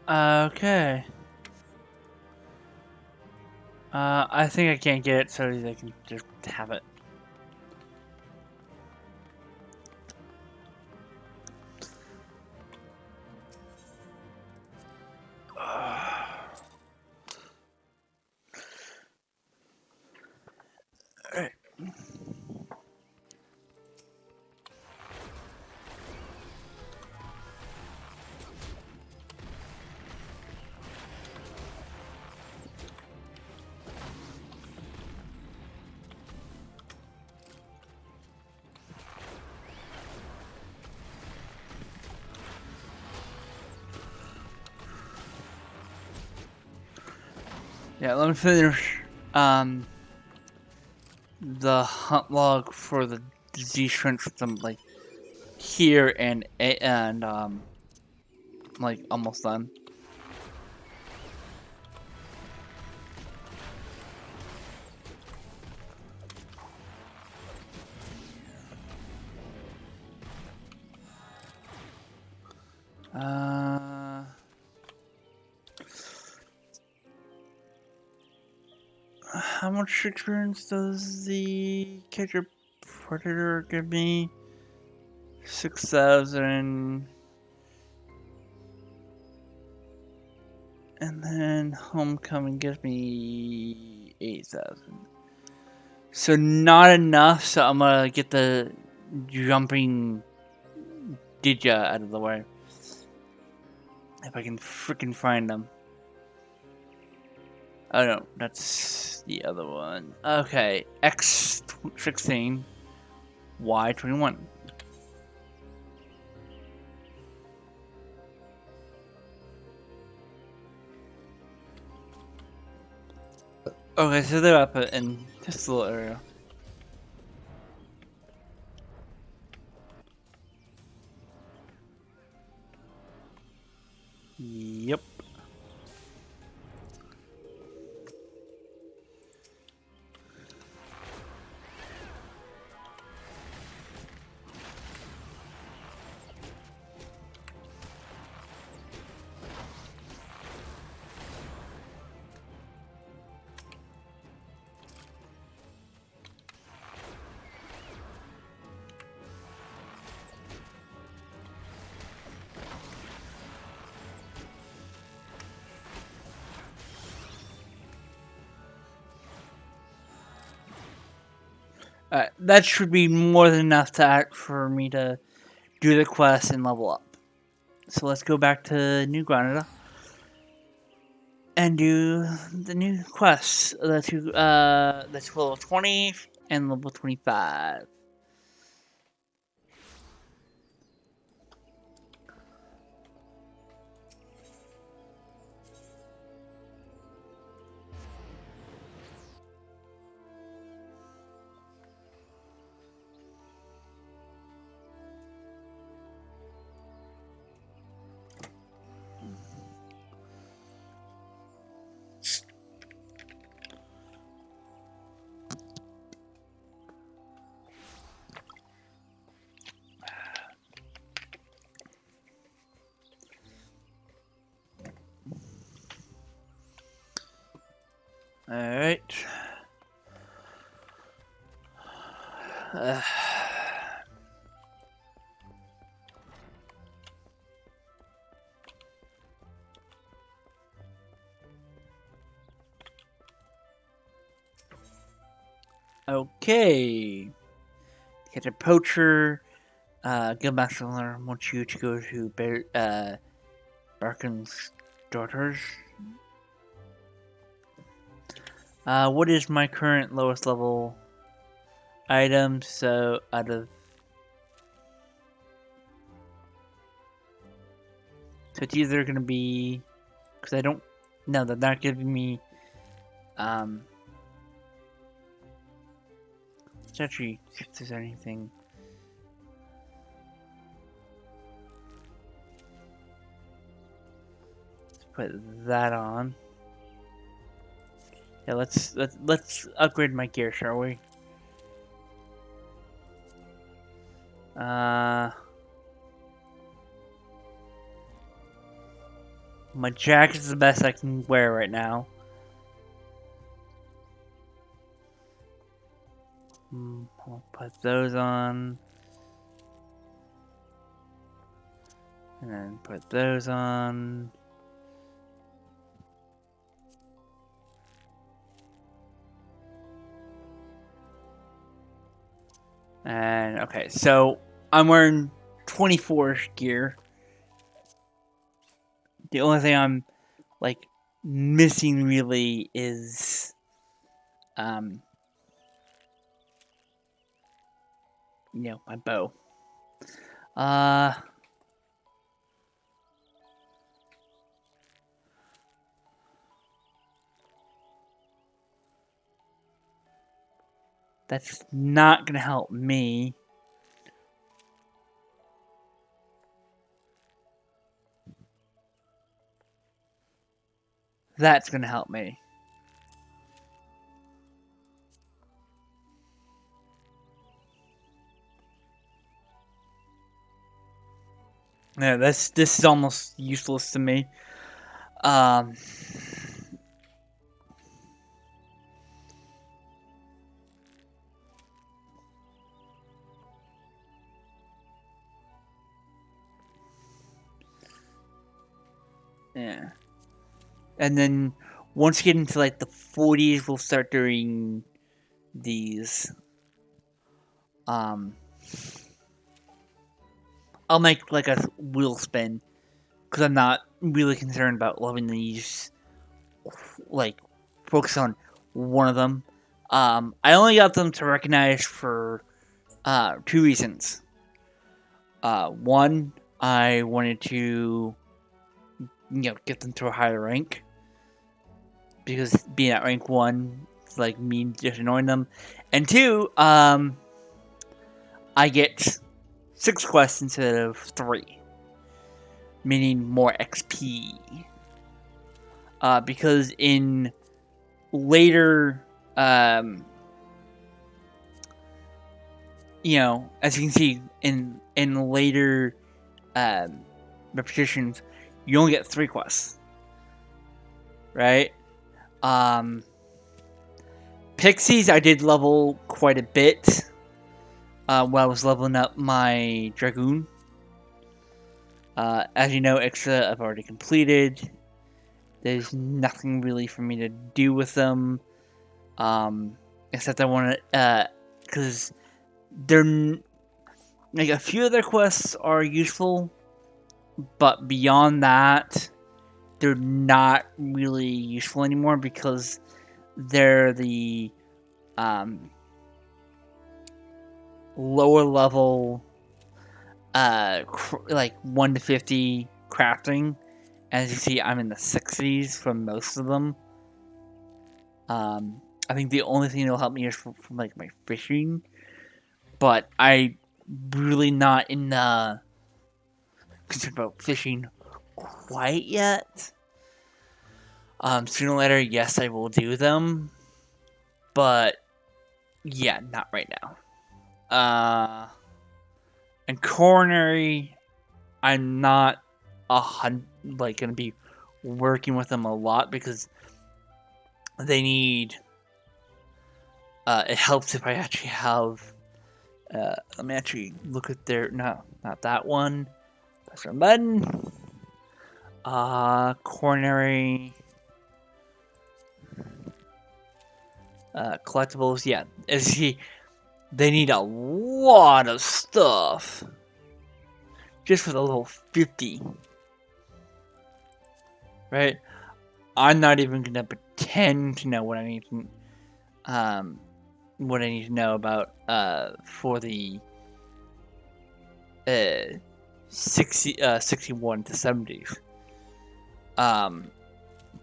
Okay. I think I can't get it, so they can just have it. Alright. Yeah, let me finish the hunt log for the Z shrimp system, like here and like almost done. How much experience does the catcher predator give me? 6,000. And then homecoming gives me 8,000. So not enough, so I'm gonna get the jumping Didya out of the way. If I can freaking find them. Oh no, that's the other one. Okay, X16, Y21. Okay, so they're up in this little area. Yep. That should be more than enough to act for me to do the quest and level up. So let's go back to New Granada and do the new quests. That's level 20 and level 25. Alright. Okay. Get a poacher. Guildmaster wants you to go to Barkin's daughters. What is my current lowest level item? So out of so it's either gonna be because I don't no, they're not giving me let's actually see if there's anything. Let's put that on. Yeah, let's upgrade my gear, shall we? My jacket is the best I can wear right now. I'll put those on. And then put those on. And okay, so I'm wearing 24 gear. The only thing I'm like missing really is my bow. That's not gonna help me. That's gonna help me. Yeah, this is almost useless to me. Yeah. And then once you get into like the 40s, we'll start doing these. I'll make like a wheel spin because I'm not really concerned about leveling these, like, focus on one of them. I only got them to recognize for 2 reasons. One, I wanted to, get them to a higher rank, because being at rank 1, like, means just annoying them. And 2, I get 6 quests instead of 3, meaning more XP. Because in later, as you can see in later repetitions, you only get 3 quests, right? Pixies, I did level quite a bit while I was leveling up my Dragoon. As you know, XIV I've already completed. There's nothing really for me to do with them, except I want to, because they're, like, a few of their quests are useful, but beyond that, they're not really useful anymore, because they're the lower level, like 1 to 50 crafting. As you see, I'm in the 60s for most of them. I think the only thing that'll help me is from like my fishing, but I really not in the concerned about fishing quite yet. Sooner or later, yes, I will do them, but yeah, not right now. And coronary, I'm not gonna be working with them a lot, because they need. It helps if I actually have. Let me actually look at their. No, not that one. Press our button. Coronary. Collectibles. Yeah, as you see, they need a lot of stuff just for the level 50. Right? I'm not even gonna pretend to know what I need to, know about for the 61 to 70s.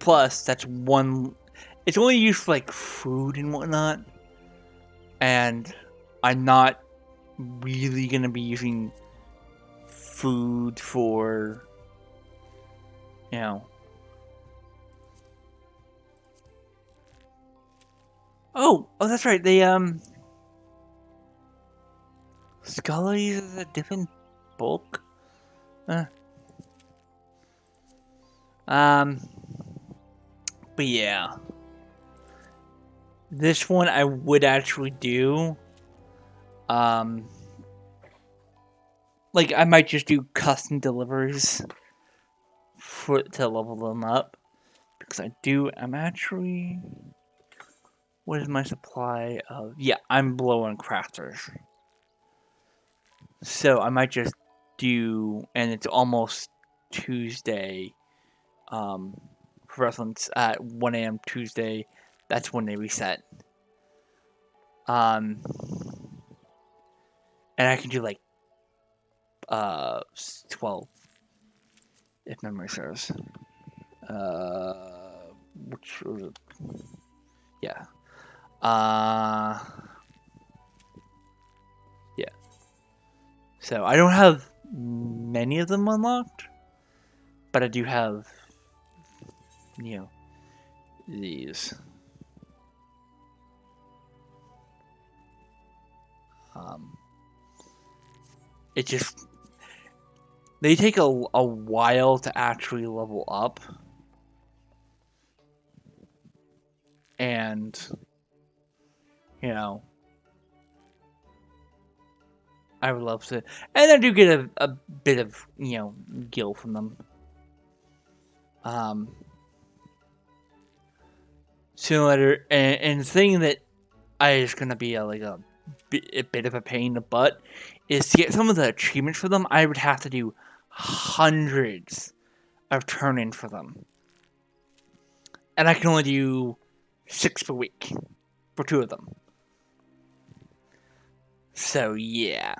Plus, that's one. It's only used for like food and whatnot, and I'm not really gonna be using food for, Oh, that's right. They Scala uses a different bulk. But yeah, this one I would actually do. Like, I might just do custom deliveries to level them up, because I'm actually. What is my supply of? Yeah, I'm low on crafters. So I might just do, and it's almost Tuesday. For reference, at 1 a.m. Tuesday, that's when they reset. And I can do like 12, if memory serves. Which was it? Yeah. Yeah. So I don't have many of them unlocked, but I do have, these. It just, they take a while to actually level up, and I would love to, and I do get a bit of gil from them. Sooner or later, and the thing that is gonna be a bit of a pain in the butt is to get some of the achievements for them. I would have to do hundreds of turn-in for them. And I can only do 6 per week for 2 of them. So, yeah.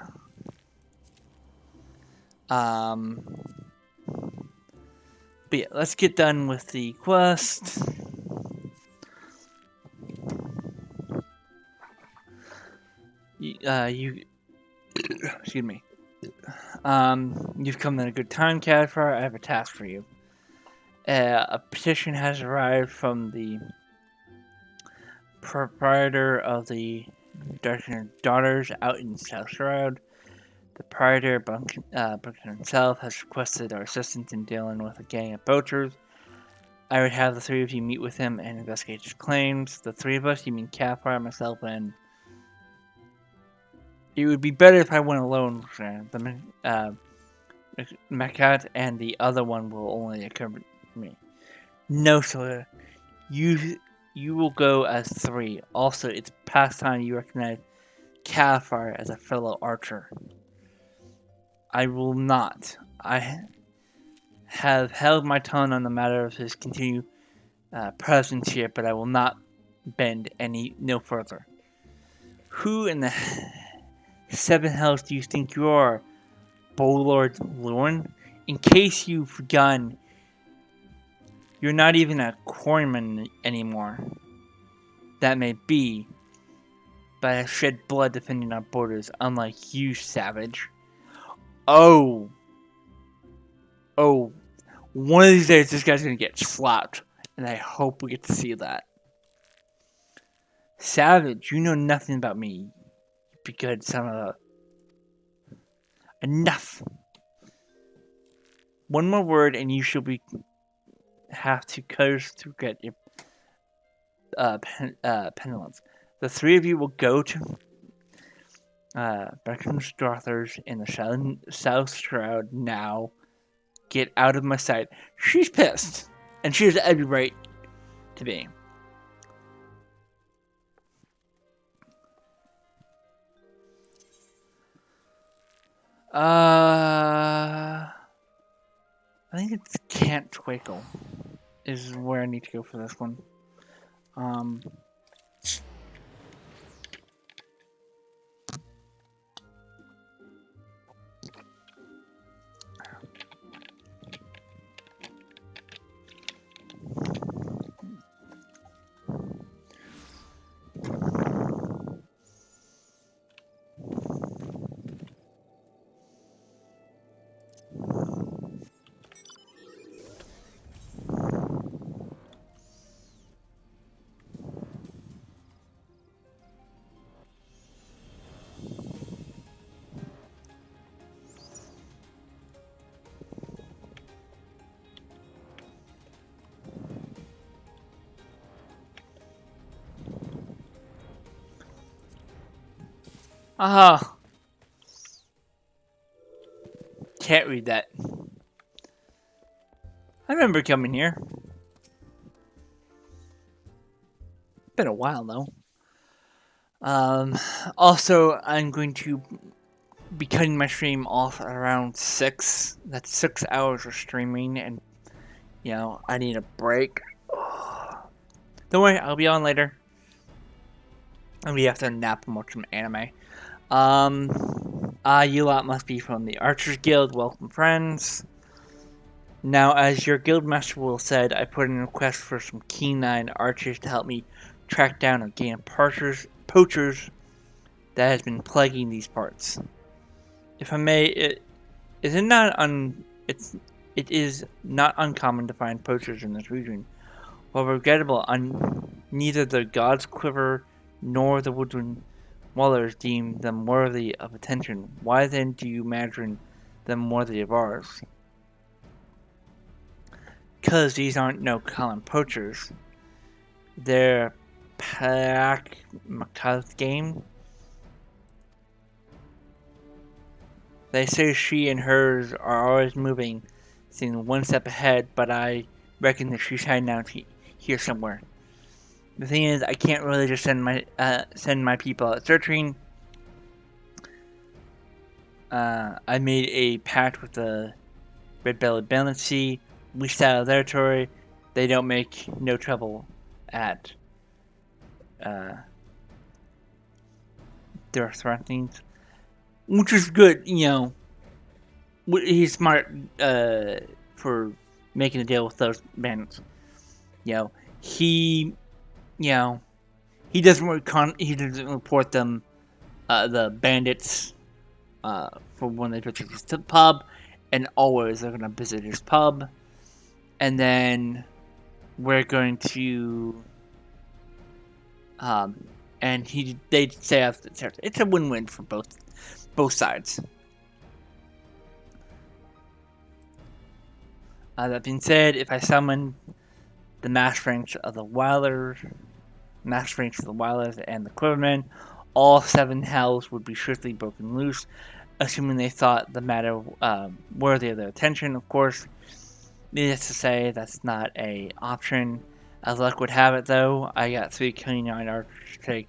But yeah, let's get done with the quest. Excuse me. You've come at a good time, Kavfire. I have a task for you. A petition has arrived from the proprietor of the Darkner Daughters out in South Shroud. The proprietor, Bunkin himself, has requested our assistance in dealing with a gang of poachers. I would have the 3 of you meet with him and investigate his claims. The 3 of us, you mean Kavfire, myself, and... It would be better if I went alone. The Makat and the other one will only accompany me. No, sir. You will go as 3. Also, it's past time you recognize Kavfire as a fellow archer. I will not. I have held my tongue on the matter of his continued presence here, but I will not bend no further. Who in the 7 hells do you think you are, Bolord Lorne? In case you've forgotten, you're not even a quarryman anymore. That may be, but I have shed blood defending our borders, unlike you, savage. Oh, one of these days this guy's gonna get slapped, and I hope we get to see that. Savage, you know nothing about me. Be good, son of a... Enough! One more word and you shall have to curse to get your penance. The 3 of you will go to Beckham's Daughters in the South Shroud now. Get out of my sight. She's pissed. And she has every right to be. I think it's Can't Twinkle is where I need to go for this one. Aha! Can't read that. I remember coming here. Been a while though. Also, I'm going to be cutting my stream off at around 6. That's 6 hours of streaming, and you know, I need a break. Don't worry, I'll be on later. And we have to nap and watch some anime. You lot must be from the Archers Guild. Welcome, friends. Now, as your guildmaster will said, I put in a request for some keen-eyed archers to help me track down a gang of poachers that has been plaguing these parts. If I may, it is not uncommon to find poachers in this region. While regrettable, neither the God's Quiver nor the Woodland Wallers deem them worthy of attention. Why then do you imagine them worthy of ours? Because these aren't no common poachers. They're Macau's game. They say she and hers are always moving, seeing one step ahead, but I reckon that she's hiding out here somewhere. The thing is, I can't really just send my people out searching. I made a pact with the Red-Bellied Balancy. we stay out of their territory. They don't make no trouble at their surroundings, which is good. He's smart for making a deal with those bandits. He, he doesn't report them, the bandits, for when they go to the pub, and always they're gonna visit his pub, and then we're going to, and they say after it's a win-win for both sides. That being said, if I summon the mass ranks of the Wilders and the Quivermen, all 7 hells would be swiftly broken loose, assuming they thought the matter worthy of their attention. Of course, needless to say, that's not a option. As luck would have it, though, I got 3 canine archers to take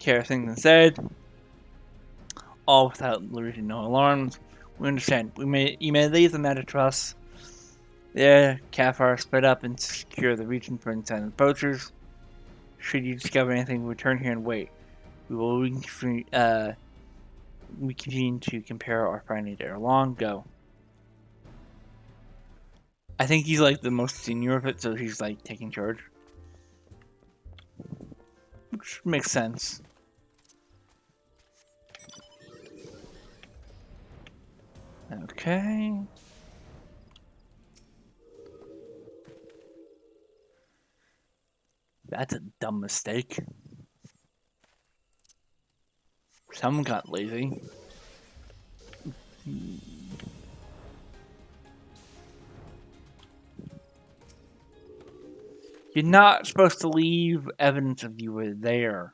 care of things instead, all without raising no alarms. We understand. You may leave the matter to us. There, Kavfire split up and secure the region for inside poachers. Should you discover anything, return here and wait. We will reconvene to compare our findings ere long. Go. I think he's like the most senior of it, so he's like taking charge. Which makes sense. Okay. That's a dumb mistake. Someone got lazy. You're not supposed to leave evidence of you were there.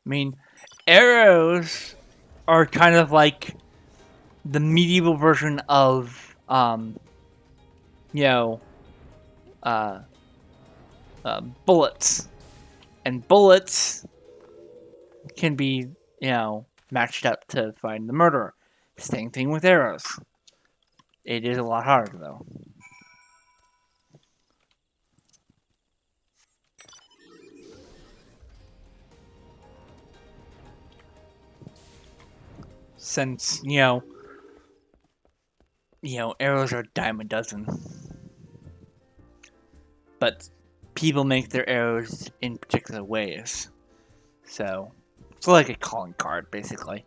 I mean, arrows are kind of like the medieval version of, bullets. And bullets can be, matched up to find the murderer. Same thing with arrows. It is a lot harder, though. Since, arrows are a dime a dozen. But people make their arrows in particular ways. So, it's like a calling card, basically.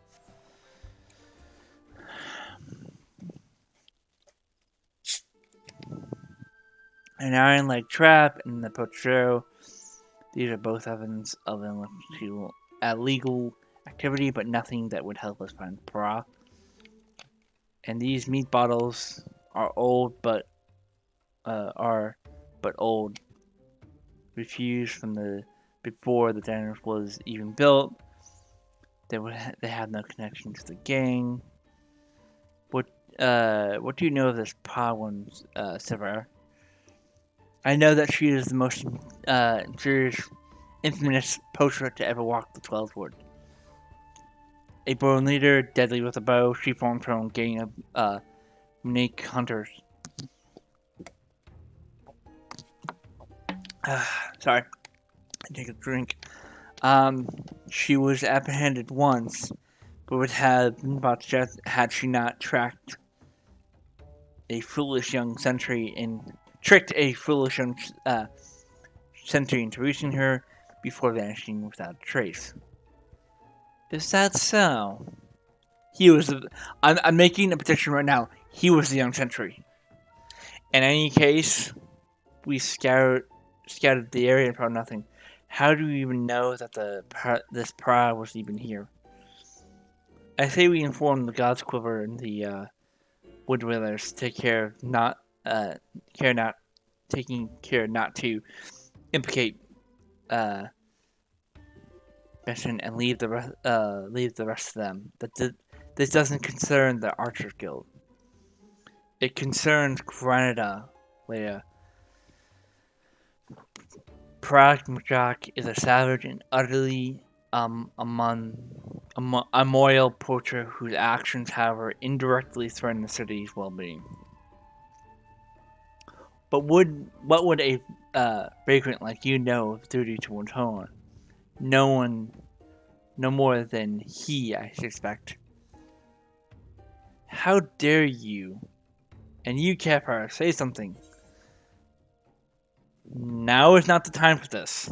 An iron leg trap and the poacher. These are both evidence of illegal activity, but nothing that would help us find Pra. And these meat bottles are old, but old. Refused from before the diner was even built. They have no connection to the gang. What do you know of this Pa one, Sever? I know that she is the most infamous poacher to ever walk the 12th Wood. A born leader, deadly with a bow, she formed her own gang of unique hunters. Sorry, I take a drink. She was apprehended once, but would have been brought to death had she not tricked a foolish young sentry into reaching her before vanishing without a trace. Is that so? He was. I'm making a prediction right now. He was the young sentry. In any case, we scouted the area and found nothing. How do we even know that this Pra was even here? I say we inform the God's Quiver and the Wood Dwellers to take care not to implicate Besson and leave the rest of them. This doesn't concern the Archers Guild. It concerns Granada, Leia. Pragmajak is a savage and utterly a moral poacher whose actions, however, indirectly threaten the city's well-being. But what would a vagrant like you know of duty towards home? No one, no more than he, I suspect. How dare you? And you, Kavfire, say something. Now is not the time for this.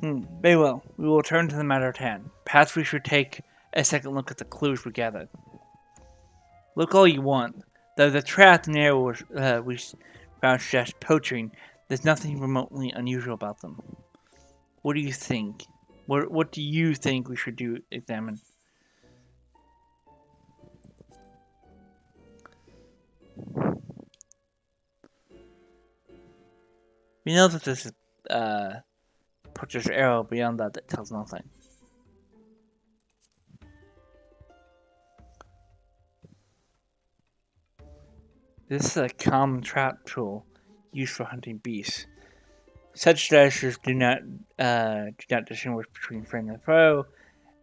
Very well. We will return to the matter at hand. Perhaps we should take a second look at the clues we gathered. Look all you want. Though the trap and area we found suggest poaching, there's nothing remotely unusual about them. What do you think? What do you think we should examine? We know that this is poacher's arrow. Beyond that, that tells nothing. This is a common trap tool used for hunting beasts. Such strategies do not distinguish between friend and foe,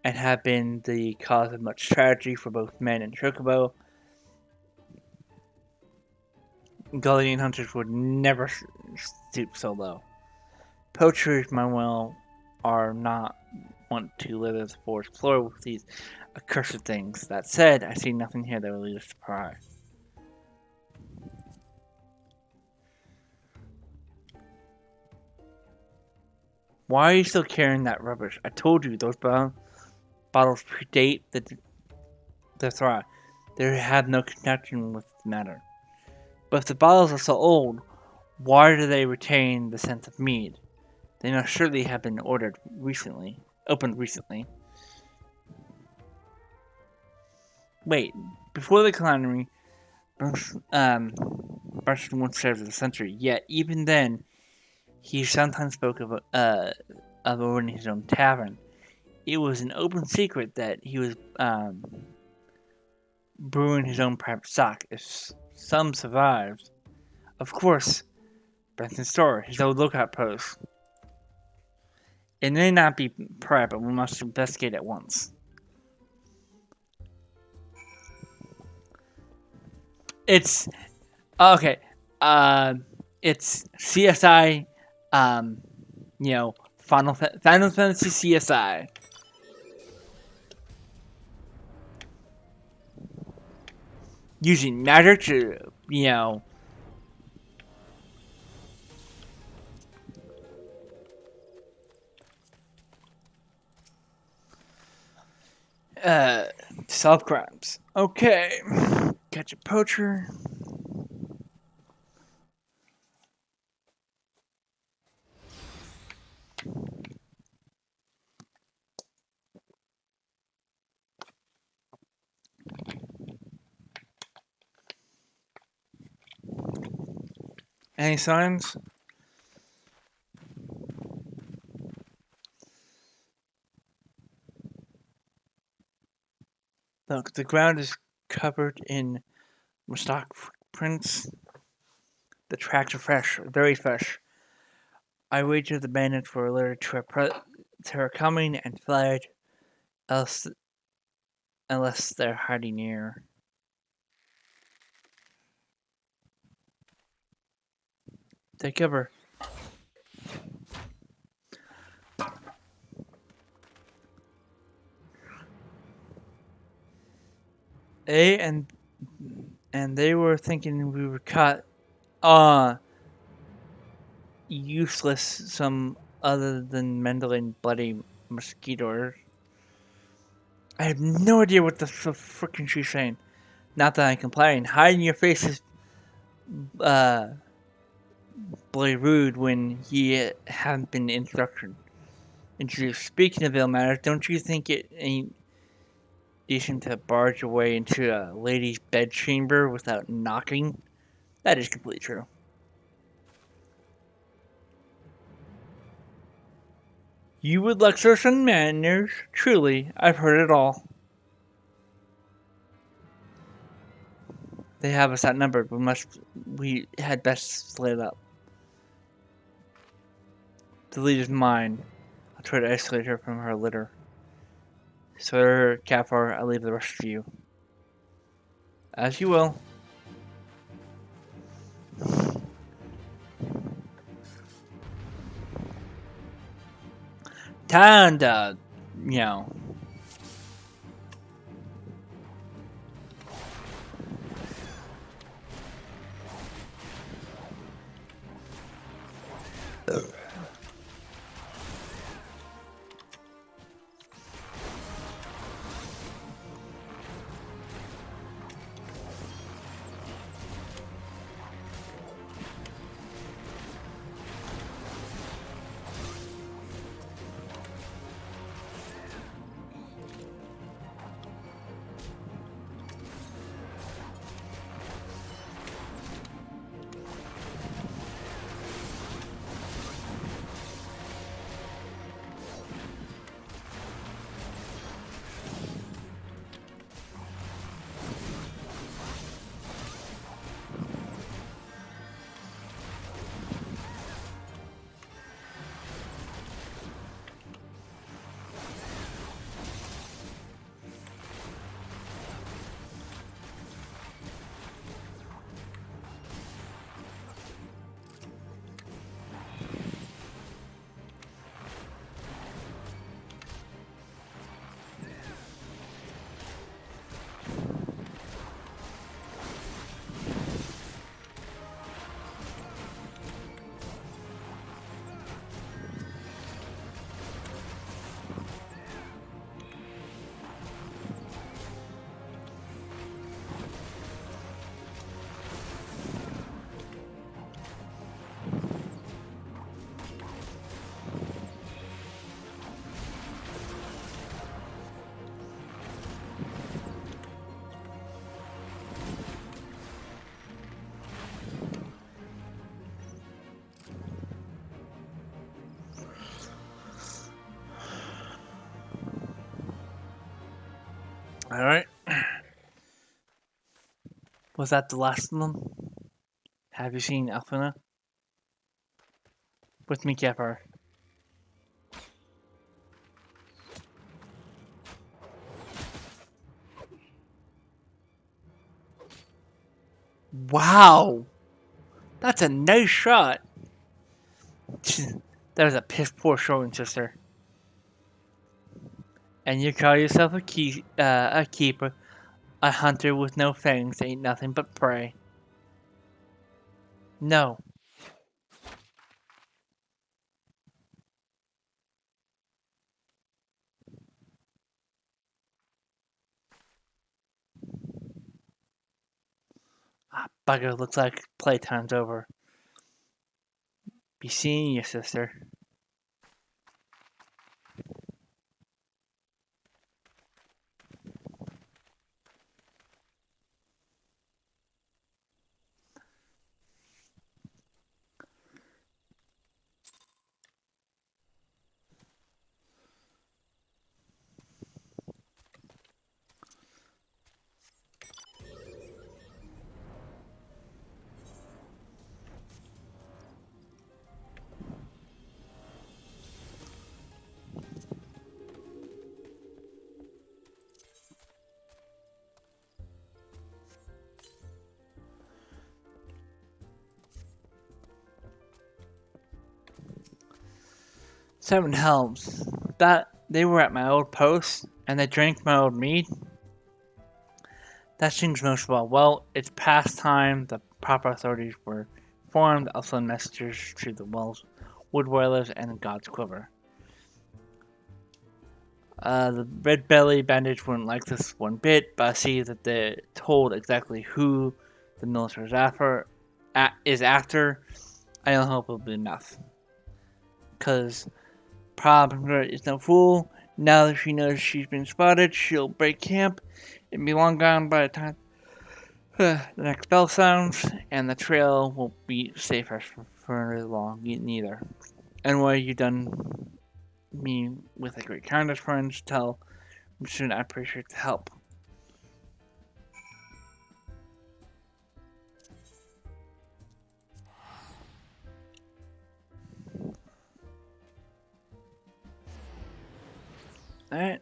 and have been the cause of much tragedy for both men and chocobo. Guardian hunters would never stoop so low. Poachers, Manuel, are not want to live as a forest floor with these accursed things. That said, I see nothing here that will lead us to pry. Why are you still carrying that rubbish? I told you those bottles predate the thaw. They have no connection with the matter. But if the bottles are so old, why do they retain the scent of mead? They must surely have been opened recently. Wait, before the calamity, Burston once served as a sentry. Yet even then, he sometimes spoke of owning his own tavern. It was an open secret that he was brewing his own private stock. If some survived, of course, Benson's store, his old lookout post. It may not be private, but we must investigate at once. It's okay. It's CSI. Final Fantasy CSI. Using magic to, solve crimes. Okay. Catch a poacher. Any signs? Look, the ground is covered in stock footprints. The tracks are fresh, very fresh. I wager the bandits were alerted to her coming and fled, unless they're hiding near. Take cover. And they were thinking we were caught. Useless. Some other than Mendeling bloody mosquitoes. I have no idea what the frickin' she's saying. Not that I'm complaining. Hiding your face is bloody rude when you haven't been instructed. Speaking of ill manners, don't you think it ain't decent to barge your way into a lady's bedchamber without knocking? That is completely true. You would lecture us on manners? Truly, I've heard it all. They have us outnumbered. We had best split up. the lead is mine. I'll try to isolate her from her litter. Sir Kavfire, I leave the rest of you. As you will. Time to, you know. Alright. Was that the last of them? Have you seen Alfina? With me, Kavfire. Wow! That's a nice shot! That was a piss poor showing, sister. And you call yourself a keeper, a hunter with no fangs, ain't nothing but prey. No. Ah, bugger, looks like playtime's over. Be seeing you, sister. Seven Helms. That they were at my old post, and they drank my old mead. That seems most well. Well, it's past time. The proper authorities were formed. I'll send messengers to the Wells, Wood Whalers, and God's Quiver. The Red Belly Bandage wouldn't like this one bit, but I see that they're told exactly who the military is after. I don't hope it'll be enough. Because Problem is no fool. Now that she knows she's been spotted, she'll break camp and be long gone by the time the next bell sounds, and the trail won't be safe for long neither. Anyway, you done me with a great kindness, friends. Tell him soon I appreciate the help. Alright.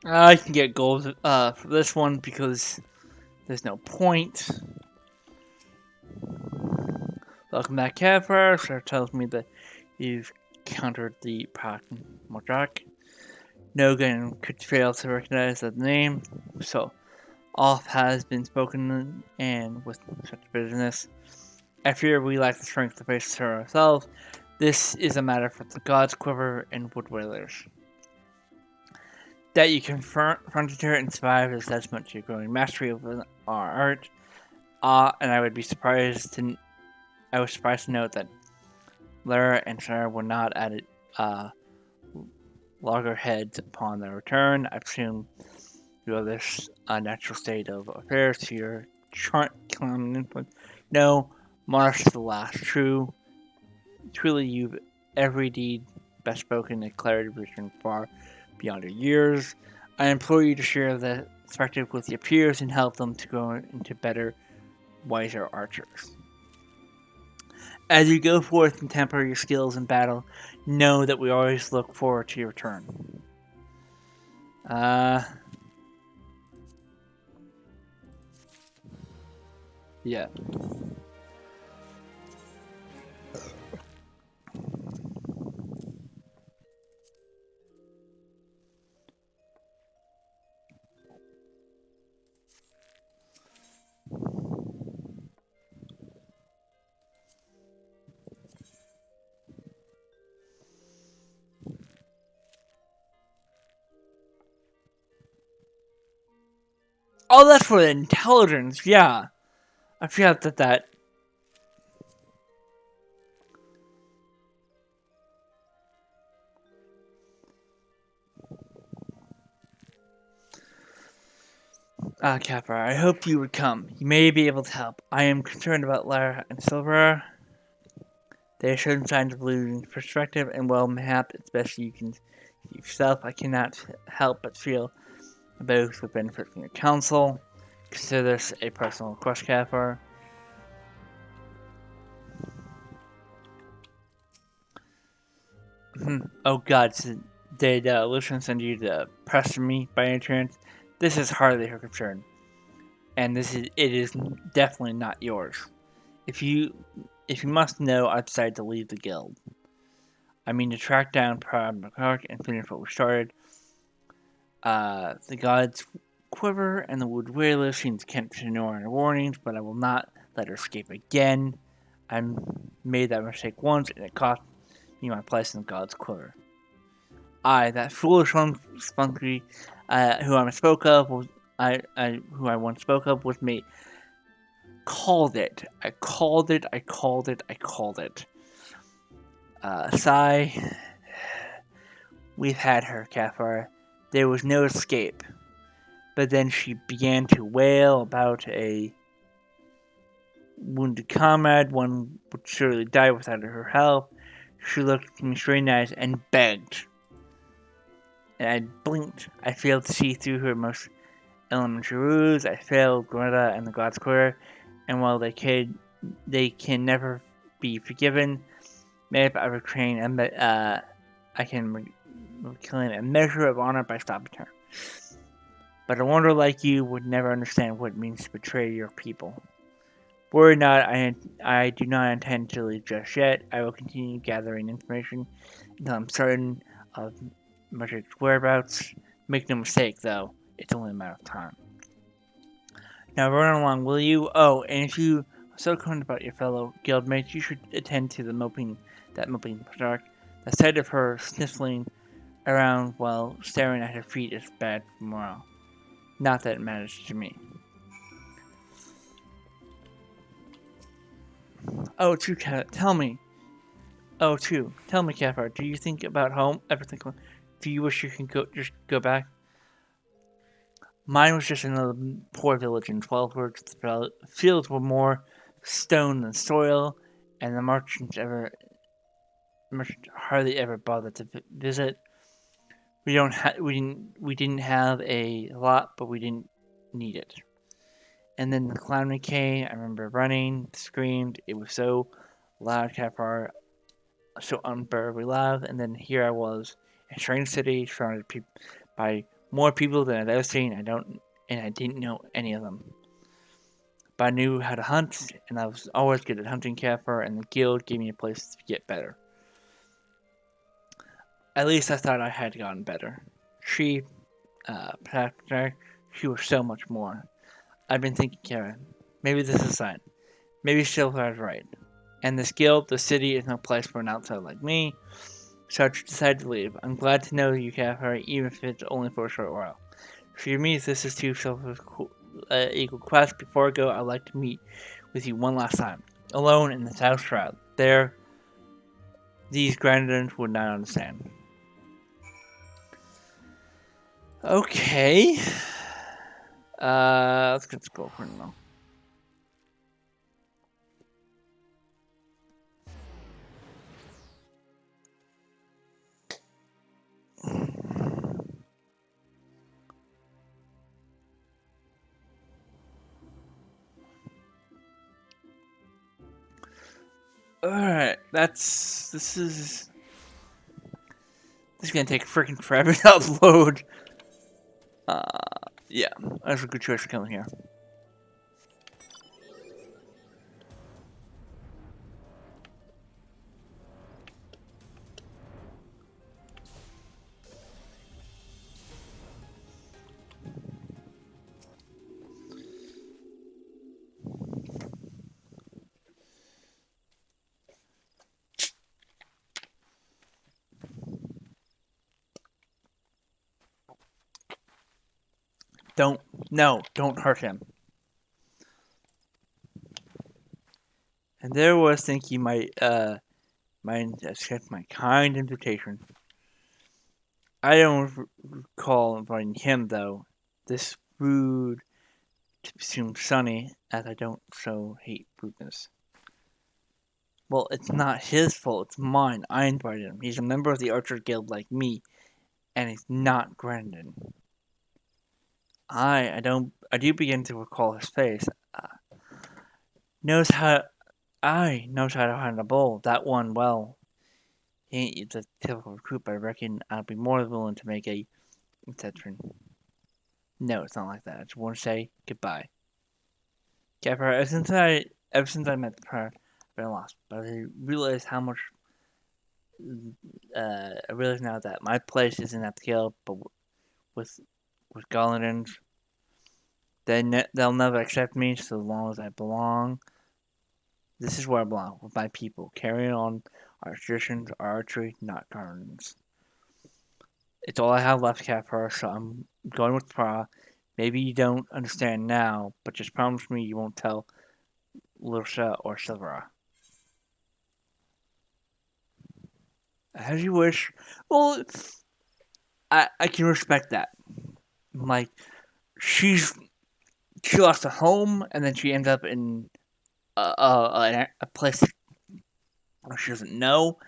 I can get gold for this one because there's no point. Welcome back, Kavfire. Sir tells me that you've countered the Mordrak. No gun could fail to recognize that name, so off has been spoken, and with such business, I fear we lack the strength to face her ourselves. This is a matter for the gods, Quiver, and Wood Whalers. That you confronted her and survived is testament to your growing mastery over our art. And I was surprised to note that Lara and Sarah were not at loggerheads upon their return. I presume you have this natural state of affairs to your clan influence. No, Marsh the last true. Truly, you've every deed best spoken and clarity written far beyond your years. I implore you to share the perspective with your peers and help them to grow into better, wiser archers. As you go forth and temper your skills in battle, know that we always look forward to your return. Yeah. Oh, that's for the intelligence, yeah. I forgot that. Kavfire, I hoped you would come. You may be able to help. I am concerned about Lara and Silvera. They are showing signs of losing perspective, and well, mayhap it's best you can see yourself. I cannot help but feel both would benefit from your counsel. Consider this a personal request, Kavfire. Oh god, did Lucian send you to pressure me by any chance? This is hardly her concern. And it is definitely not yours. If you must know, I decided to leave the guild. I mean to track down Prime McCark and finish what we started. The gods Quiver and the Wood Whaler seem to ignore our warnings, but I will not let her escape again. I made that mistake once, and it cost me my place in the gods Quiver. That foolish one, spunky, who I once spoke of was me. Called it. I called it. Sigh. We've had her, Kavfire. There was no escape. But then she began to wail about a wounded comrade. One would surely die without her help. She looked at me straight in the eyes and begged. And I blinked. I failed to see through her most elementary ruse. I failed Greta and the God's Quarter. And while they can never be forgiven, maybe I reclaim I can reclaim a measure of honor by stopping her. But a wanderer like you would never understand what it means to betray your people. Worry not, I do not intend to leave just yet. I will continue gathering information until I'm certain of Mordrak's whereabouts. Make no mistake, though, it's only a matter of time. Now run along, will you? Oh, and if you are so concerned about your fellow guildmates, you should attend to that moping Stark. The sight of her sniffling around while staring at her feet is bad for morale. Not that it matters to me. Oh, true, tell me. Oh, true. Tell me, Kavfire, do you think about home? Ever think? Do you wish you can just go back? Mine was just another poor village in 12 words. The fields were more stone than soil, and the merchants hardly ever bothered to visit. We didn't have a lot, but we didn't need it. And then the calamity came. I remember running, screamed. It was so loud, Kavfire, so unbearably loud. And then here I was, in a strange city, surrounded by more people than I'd ever seen. I didn't know any of them. But I knew how to hunt, and I was always good at hunting Kavfire, and the guild gave me a place to get better. At least I thought I had gotten better. She, she was so much more. I've been thinking, Karen, maybe this is a sign. Maybe Silver's right. And this guild, the city, is no place for an outsider like me, so I decided to leave. I'm glad to know you, Kavfire, even if it's only for a short while. For me, if this is too equal quest, before I go, I'd like to meet with you one last time. Alone in the South Shroud. There, these grandons would not understand. Okay. Let's get to go for now. Alright, this is gonna take freaking forever to upload. Yeah, that's a good choice for coming here. Don't hurt him. And there was think you might accept my kind invitation. I don't recall inviting him though. This rude to presume Sonny, as I don't so hate rudeness. Well, it's not his fault, it's mine. I invited him. He's a member of the Archer Guild like me, and he's not Grandin. I do begin to recall his face. Knows how knows how to handle a bull. That one well. He ain't the typical recruit, but I reckon I'd be more than willing to make a exception. No, it's not like that. I just want to say goodbye. Kavfire, ever since I met her, I've been lost. But I realize how much. I realize now that my place isn't at the guild, but with Gollandins, they'll never accept me so long as I belong. This is where I belong, with my people, carrying on our traditions, our archery, not gardens. It's all I have left, Kavfire, so I'm going with Pra. Maybe you don't understand now, but just promise me you won't tell Lursha or Silvera. As you wish. Well, I can respect that. Like, she lost a home, and then she ends up in a place she doesn't know,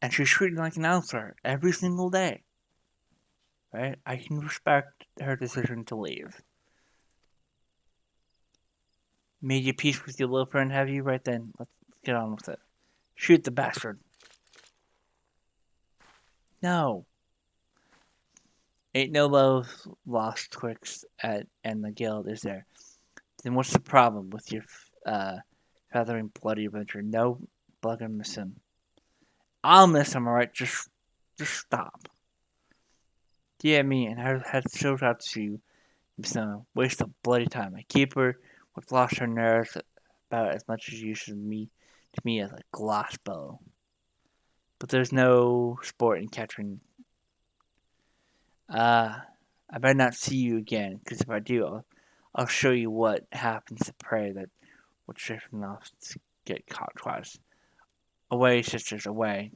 and she's treated like an outsider every single day. Right? I can respect her decision to leave. Made you peace with your little friend, have you? Right then, let's get on with it. Shoot the bastard. No. Ain't no love lost twixt and the guild, is there? Then what's the problem with your feathering bloody adventure? No, blood gonna miss him. I'll miss him, alright? Just stop. Yeah, me and I had showed out to you. It's a waste of bloody time. I keep her We've lost our nerves about as much as you should to me as a glass bow. But there's no sport in catching. I better not see you again, because if I do, I'll show you what happens to prey that would drift off to get caught twice. Away, sisters, away.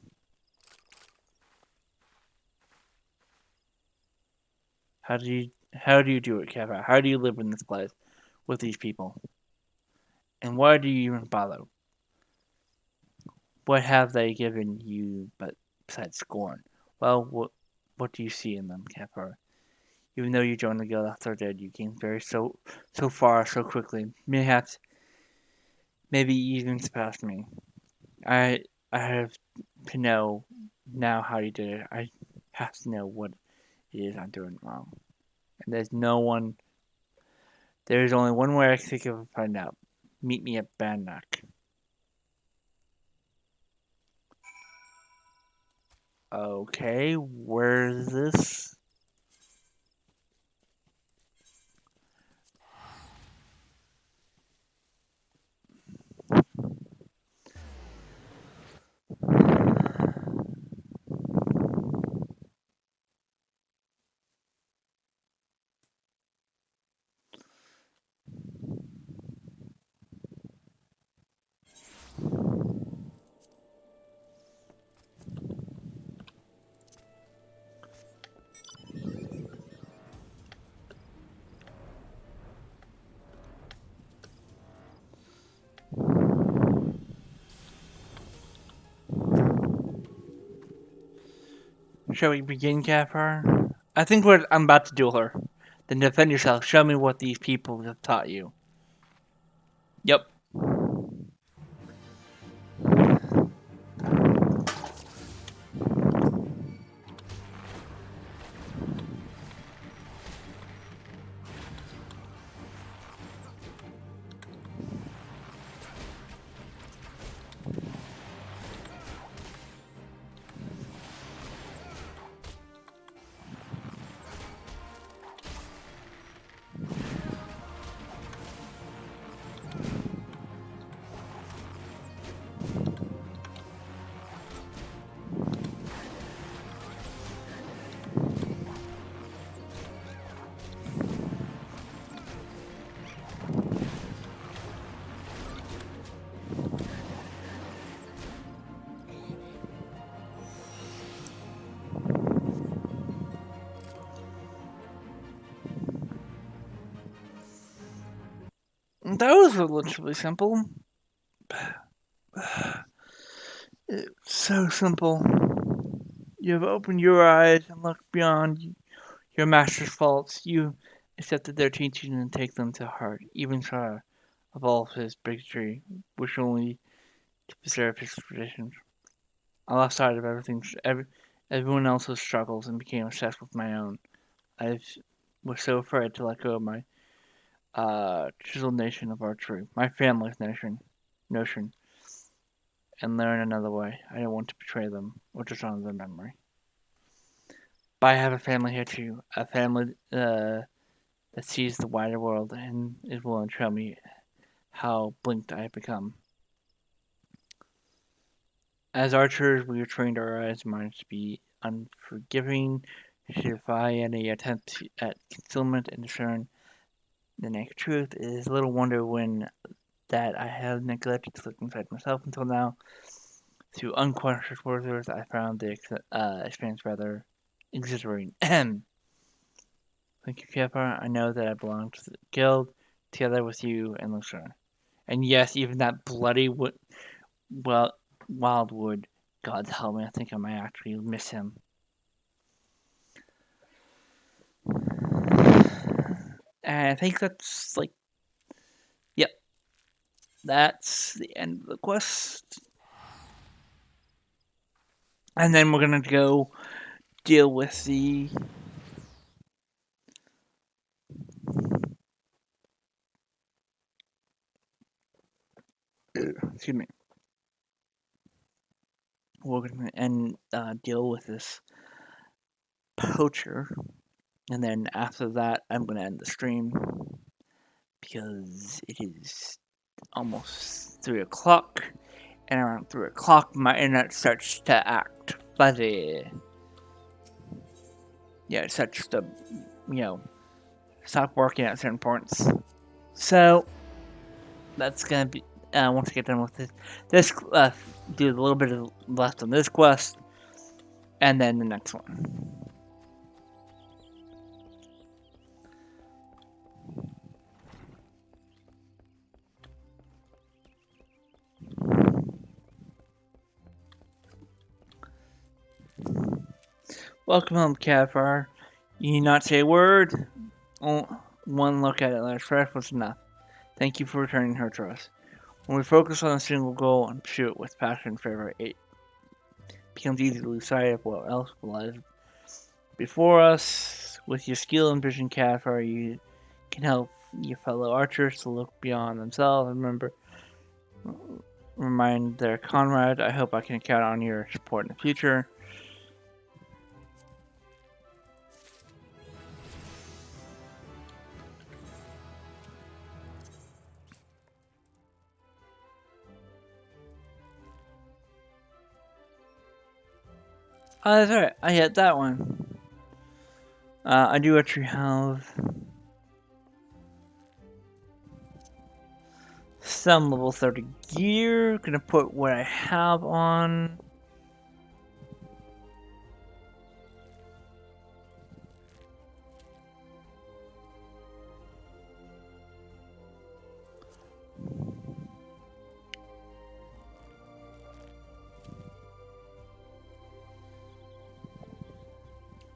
How do you do it, Kavfire? How do you live in this place with these people? And why do you even bother? What have they given you but besides scorn? Well, what do you see in them, Kavfire? Even though you joined the guild after dead, you came so far so quickly. Maybe even surpassed me. I have to know now how you did it. I have to know what it is I'm doing wrong. And there is only one way I can think of to find out. Meet me at Bannock. Okay, where is this? Shall we begin, Kavfire? I think what I'm about to duel her. Then defend yourself. Show me what these people have taught you. Yep. That was relatively simple. It's so simple. You have opened your eyes and looked beyond your master's faults. You accepted their teaching and take them to heart, even Shah, of all his bigotry, wish only to preserve his traditions. I lost sight of everyone else's struggles and became obsessed with my own. I was so afraid to let go of my chiseled nation of archery, my family's notion, and learn another way. I didn't want to betray them or dishonor their memory. But I have a family here too, a family that sees the wider world and is willing to show me how blinked I have become. As archers, we are trained our eyes and minds to be unforgiving, to defy any attempt at concealment and discern the naked truth. It is little wonder when that I have neglected to look inside myself until now. Through unconscious words, I found the experience rather exhilarating. Thank you, Kevin. I know that I belong to the guild together with you and Lucerne. And yes, even that bloody well, Wildwood. God help me, I think I might actually miss him. And I think that's like, yep, that's the end of the quest. And then we're gonna go deal with the excuse me. We're gonna deal with this poacher, and then after that, I'm gonna end the stream because it is almost 3 o'clock, and around 3 o'clock my internet starts to act fuzzy. Yeah, it starts to, stop working at certain points. So, that's gonna be, once I get done with this do a little bit of left on this quest, and then the next one. Welcome home, Kavfire. You need not say a word. One look at it last fresh was enough. Thank you for returning her to us. When we focus on a single goal and pursue it with passion and fervor, it becomes easy to lose sight of what else lies before us. With your skill and vision, Kavfire, you can help your fellow archers to look beyond themselves and remind their comrade. I hope I can count on your support in the future. Oh, that's right. I hit that one. I do actually have some level 30 gear. Gonna put what I have on.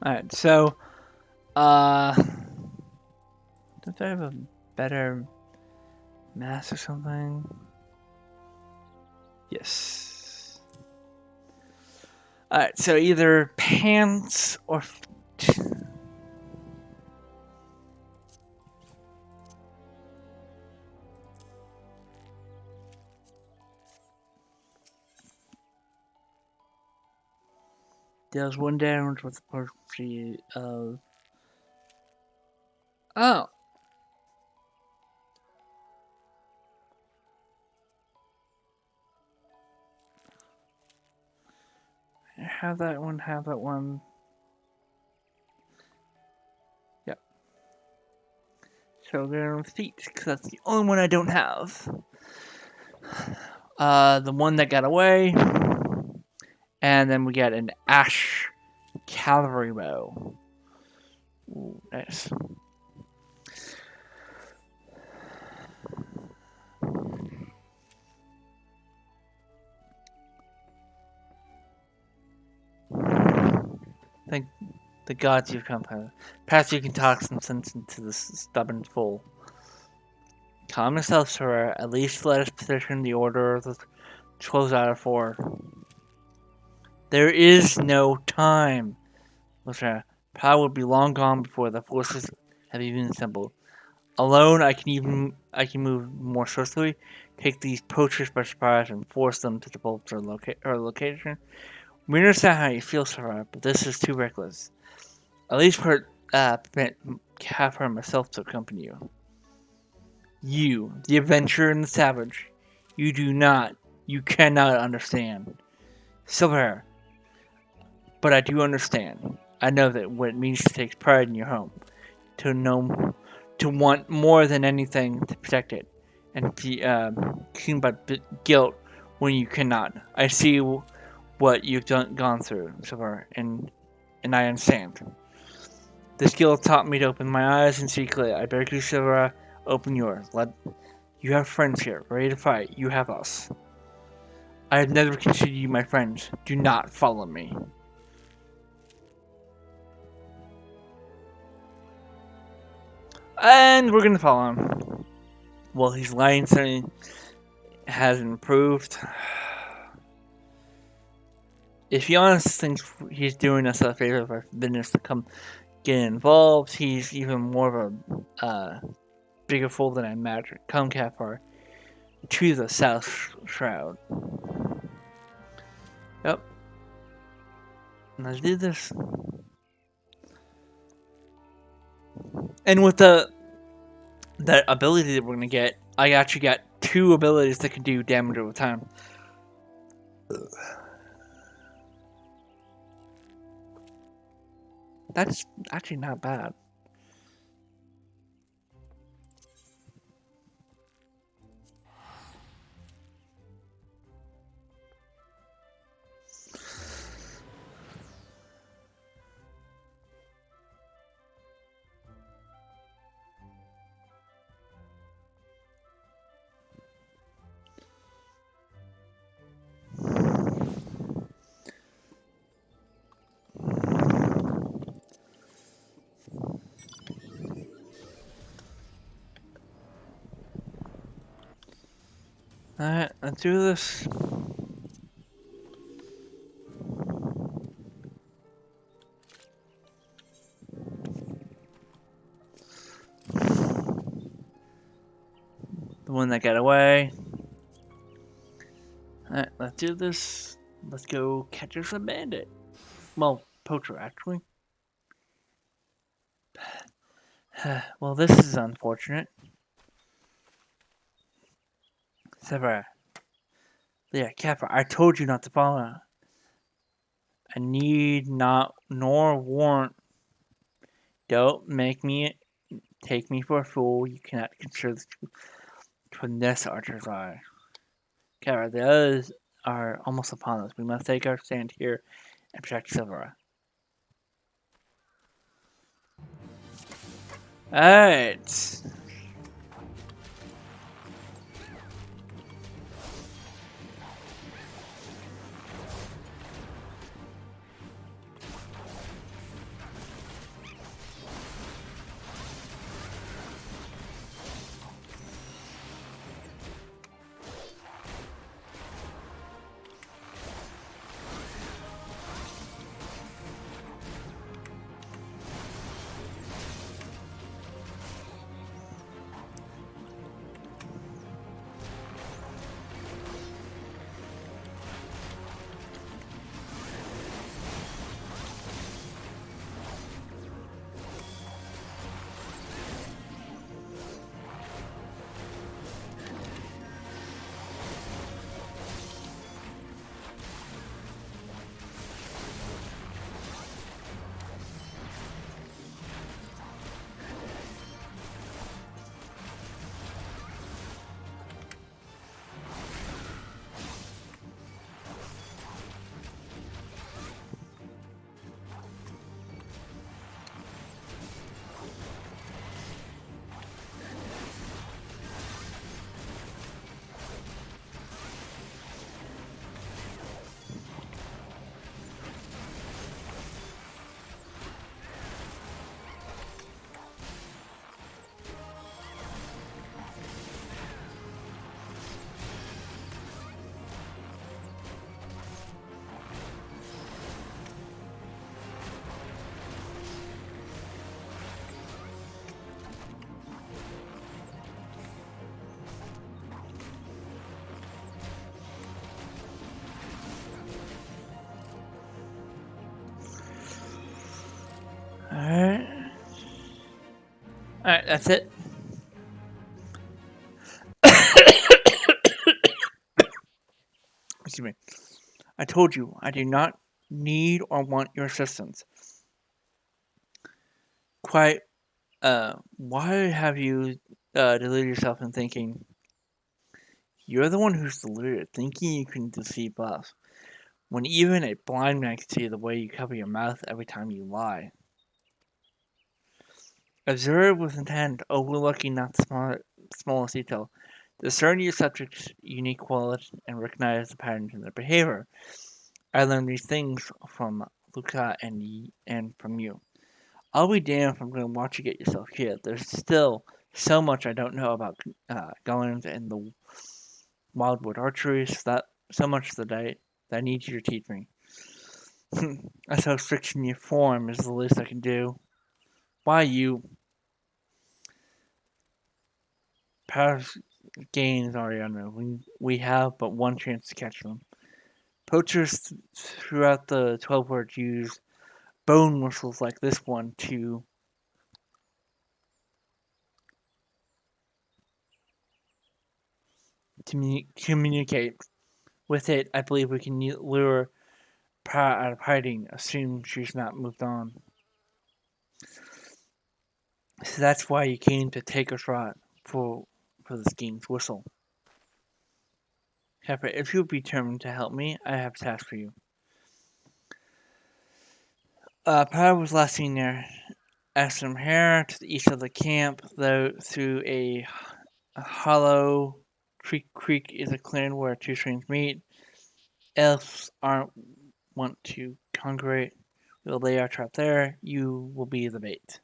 Alright, so, don't I have a better mask or something? Yes. Alright, so either pants or... Deals 1 damage with the potency of... Oh! Have that one, have that one. Yep. So we're on feet, because that's the only one I don't have. The one that got away. And then we get an Ash Cavalry Bow. Ooh, nice. Thank the gods you've come. Perhaps you can talk some sense into this stubborn fool. Calm yourself, sir. At least let us position the order of the 12 out of 4. There is no time. Listen, power will be long gone before the forces have even assembled. Alone, I can move more swiftly, take these poachers by surprise, and force them to default their location. We understand how you feel, sir, but this is too reckless. At least permit Kavfire and myself to accompany you. You, the adventurer and the savage, you cannot understand. Silverhair, but I do understand. I know that what it means to take pride in your home, to want more than anything to protect it, and be consumed by guilt when you cannot. I see what you've gone through, Silverhair, and I understand. This guilt taught me to open my eyes and see clearly. I beg you, Silverhair, open yours. You have friends here, ready to fight. You have us. I have never considered you my friends. Do not follow me. And we're gonna follow him. Well, his lighting certainly has improved. If he honestly thinks he's doing us a favor by forbidding us to come get involved, he's even more of a bigger fool than I imagined. Come, Kavfire, to the South Shroud. Yep. Let's do this. And with the that ability that we're gonna get, I actually got 2 abilities that can do damage over time. That's actually not bad. Alright, let's do this. The one that got away. Alright, let's do this. Let's go catch us a bandit. Well, poacher, actually. Well, this is unfortunate. Sever. Yeah, Kavfire, I told you not to follow. I need not nor warrant. Don't make me take me for a fool. You cannot consider the truth from this archer's eye. Kavfire, the others are almost upon us. We must take our stand here and protect Silvera. Alright. Alright. Alright, that's it. Excuse me. I told you, I do not need or want your assistance. Quite, why have you deluded yourself in thinking you're the one who's deluded, thinking you can deceive us, when even a blind man can see the way you cover your mouth every time you lie? Observe with intent, overlooking not the smallest detail. Discern your subject's unique qualities and recognize the patterns in their behavior. I learned these things from Luca and from you. I'll be damned if I'm going to watch you get yourself killed. There's still so much I don't know about golems and the wildwood archery. So much that I need you to teach me. I suppose fixing your form is the least I can do. Why you? Past gains are unknown. We have but one chance to catch them. Poachers throughout the 12 words use bone whistles like this one to communicate. With it, I believe we can lure Para out of hiding, assume she's not moved on. So that's why you came to take a shot for this game's whistle. Kavfire, if you would be determined to help me, I have a task for you. Para was last seen near Ashram Hair to the east of the camp, though through a hollow creek is a clearing where two streams meet. Elves aren't want to congregate. We'll lay our trap there. You will be the bait.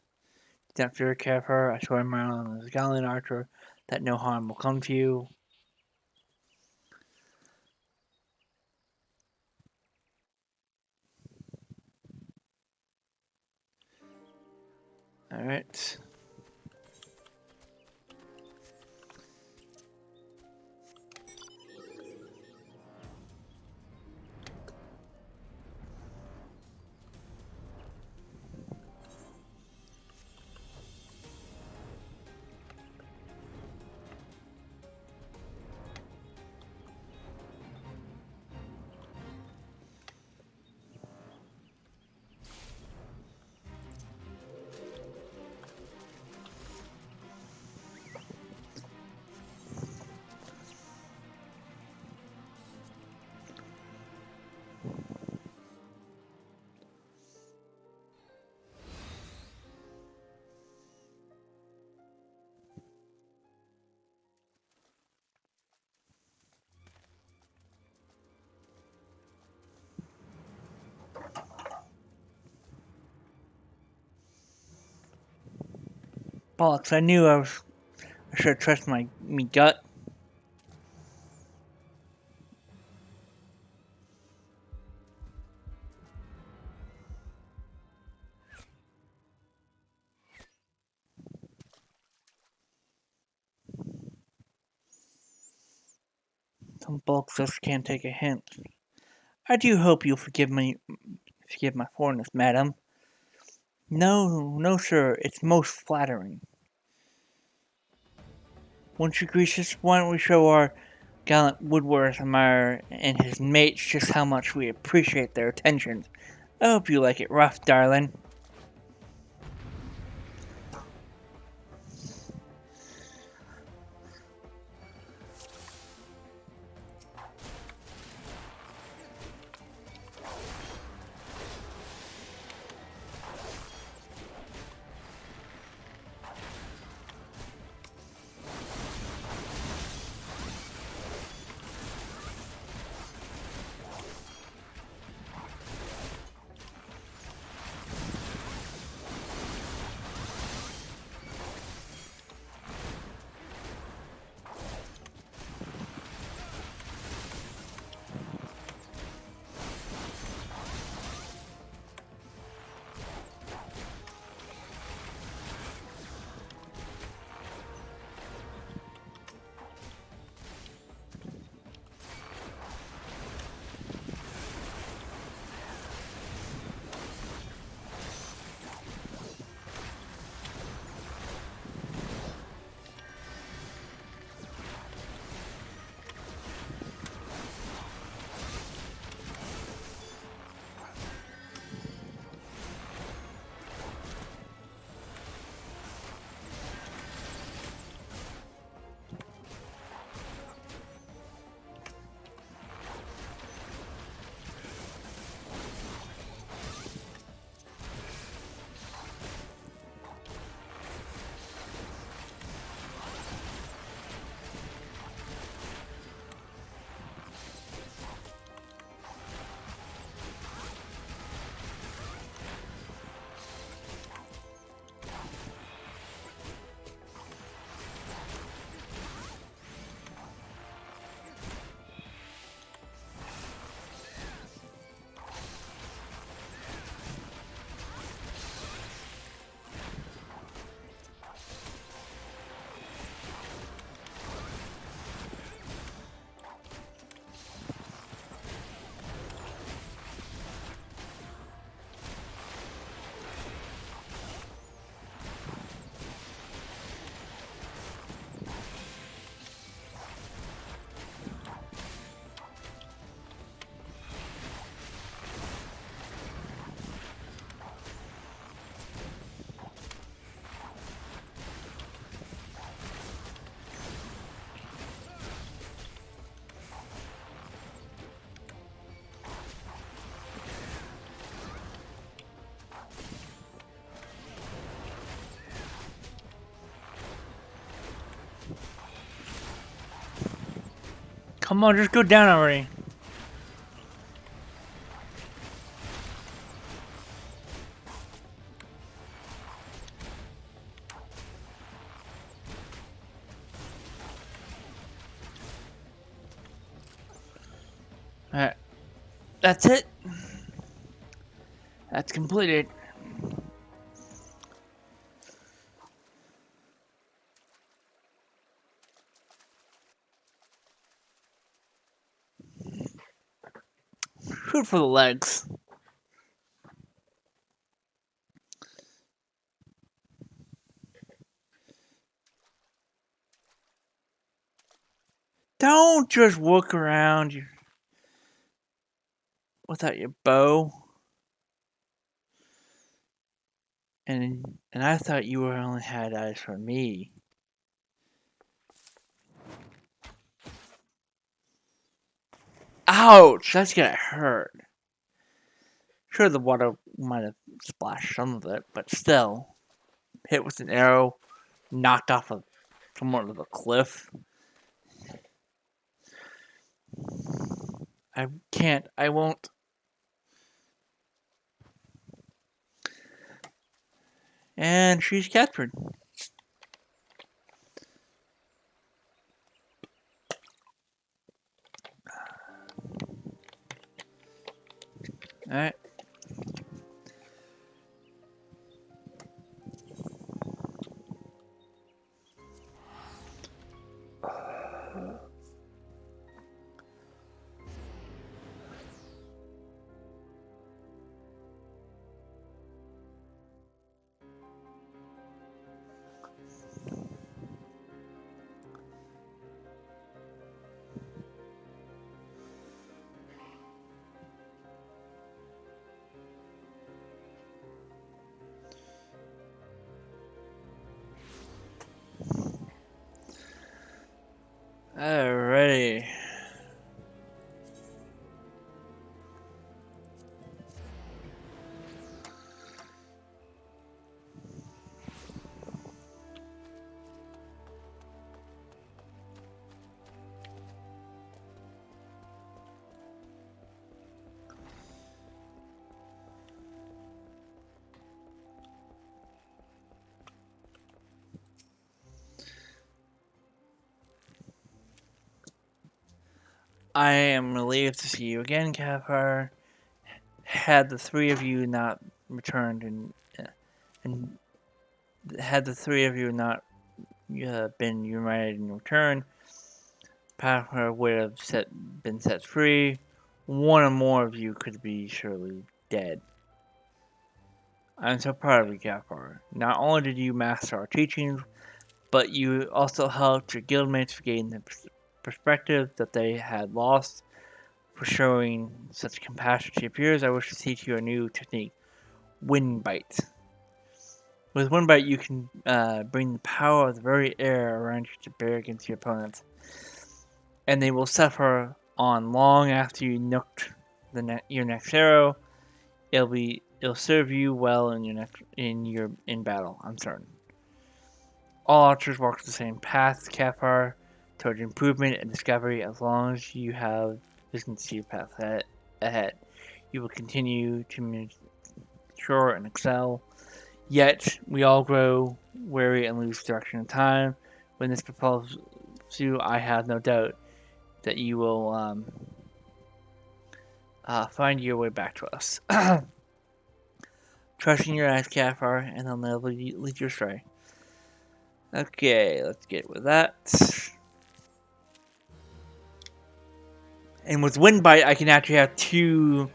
Don't fear, Kavfire. I swear Marilyn is a gallant archer that no harm will come to you. Alright. Bollocks, I knew I should have trusted me gut. Some bullocks just can't take a hint. I do hope you'll forgive my foreignness, madam. No, sir, it's most flattering. Once you grease us, why don't we show our gallant Woodworth admirer and his mates just how much we appreciate their attentions. I hope you like it rough, darling. Come on, just go down already. Alright. That's it. That's completed. Food for the legs. Don't just walk around without your bow. And I thought you only had eyes for me. Ouch! That's gonna hurt. Sure, the water might have splashed some of it, but still, hit with an arrow, knocked off of somewhat of a cliff. I can't. I won't. And she's captured. Alright. Alrighty. I am relieved to see you again, Kavfire. Had the three of you not returned and had the three of you not been united in return, Kavfire would have been set free. One or more of you could be surely dead. I'm so proud of you, Kavfire. Not only did you master our teachings, but you also helped your guildmates gain the perspective that they had lost. For showing such compassion to your peers, I wish to teach you a new technique, Wind Bite. With Wind Bite, you can bring the power of the very air around you to bear against your opponents, and they will suffer on long after you nooked your next arrow. It'll serve you well in battle. I'm certain. All archers walk the same path, Kavfire, toward improvement and discovery. As long as you have vision to see your path ahead, you will continue to mature and excel. Yet we all grow weary and lose direction in time. When this befalls you, I have no doubt that you will find your way back to us. Trusting your eyes, Kavfire, and they'll never lead you astray. Okay, let's get with that. And with Wind Bite, I can actually have two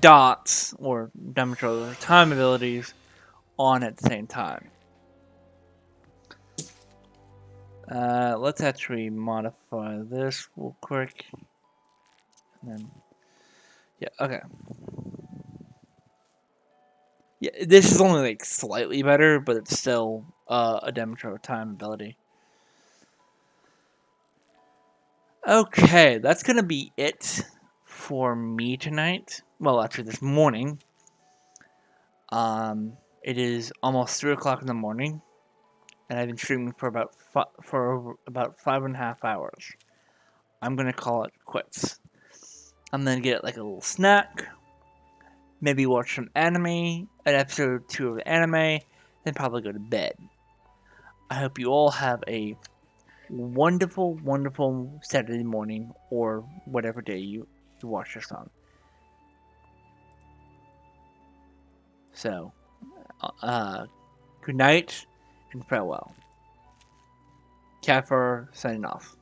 dots, or diameter time abilities, on at the same time. Let's actually modify this real quick. And then, yeah, okay. Yeah, this is only like slightly better, but it's still a diameter time ability. Okay, that's gonna be it for me tonight. Well, actually, this morning. It is almost 3 o'clock in the morning, and I've been streaming for about 5.5 hours. I'm gonna call it quits. I'm gonna get like a little snack, maybe watch some anime, an episode or two of the anime, then probably go to bed. I hope you all have a wonderful, wonderful Saturday morning or whatever day you watch this on. So, good night and farewell. Kavfire signing off.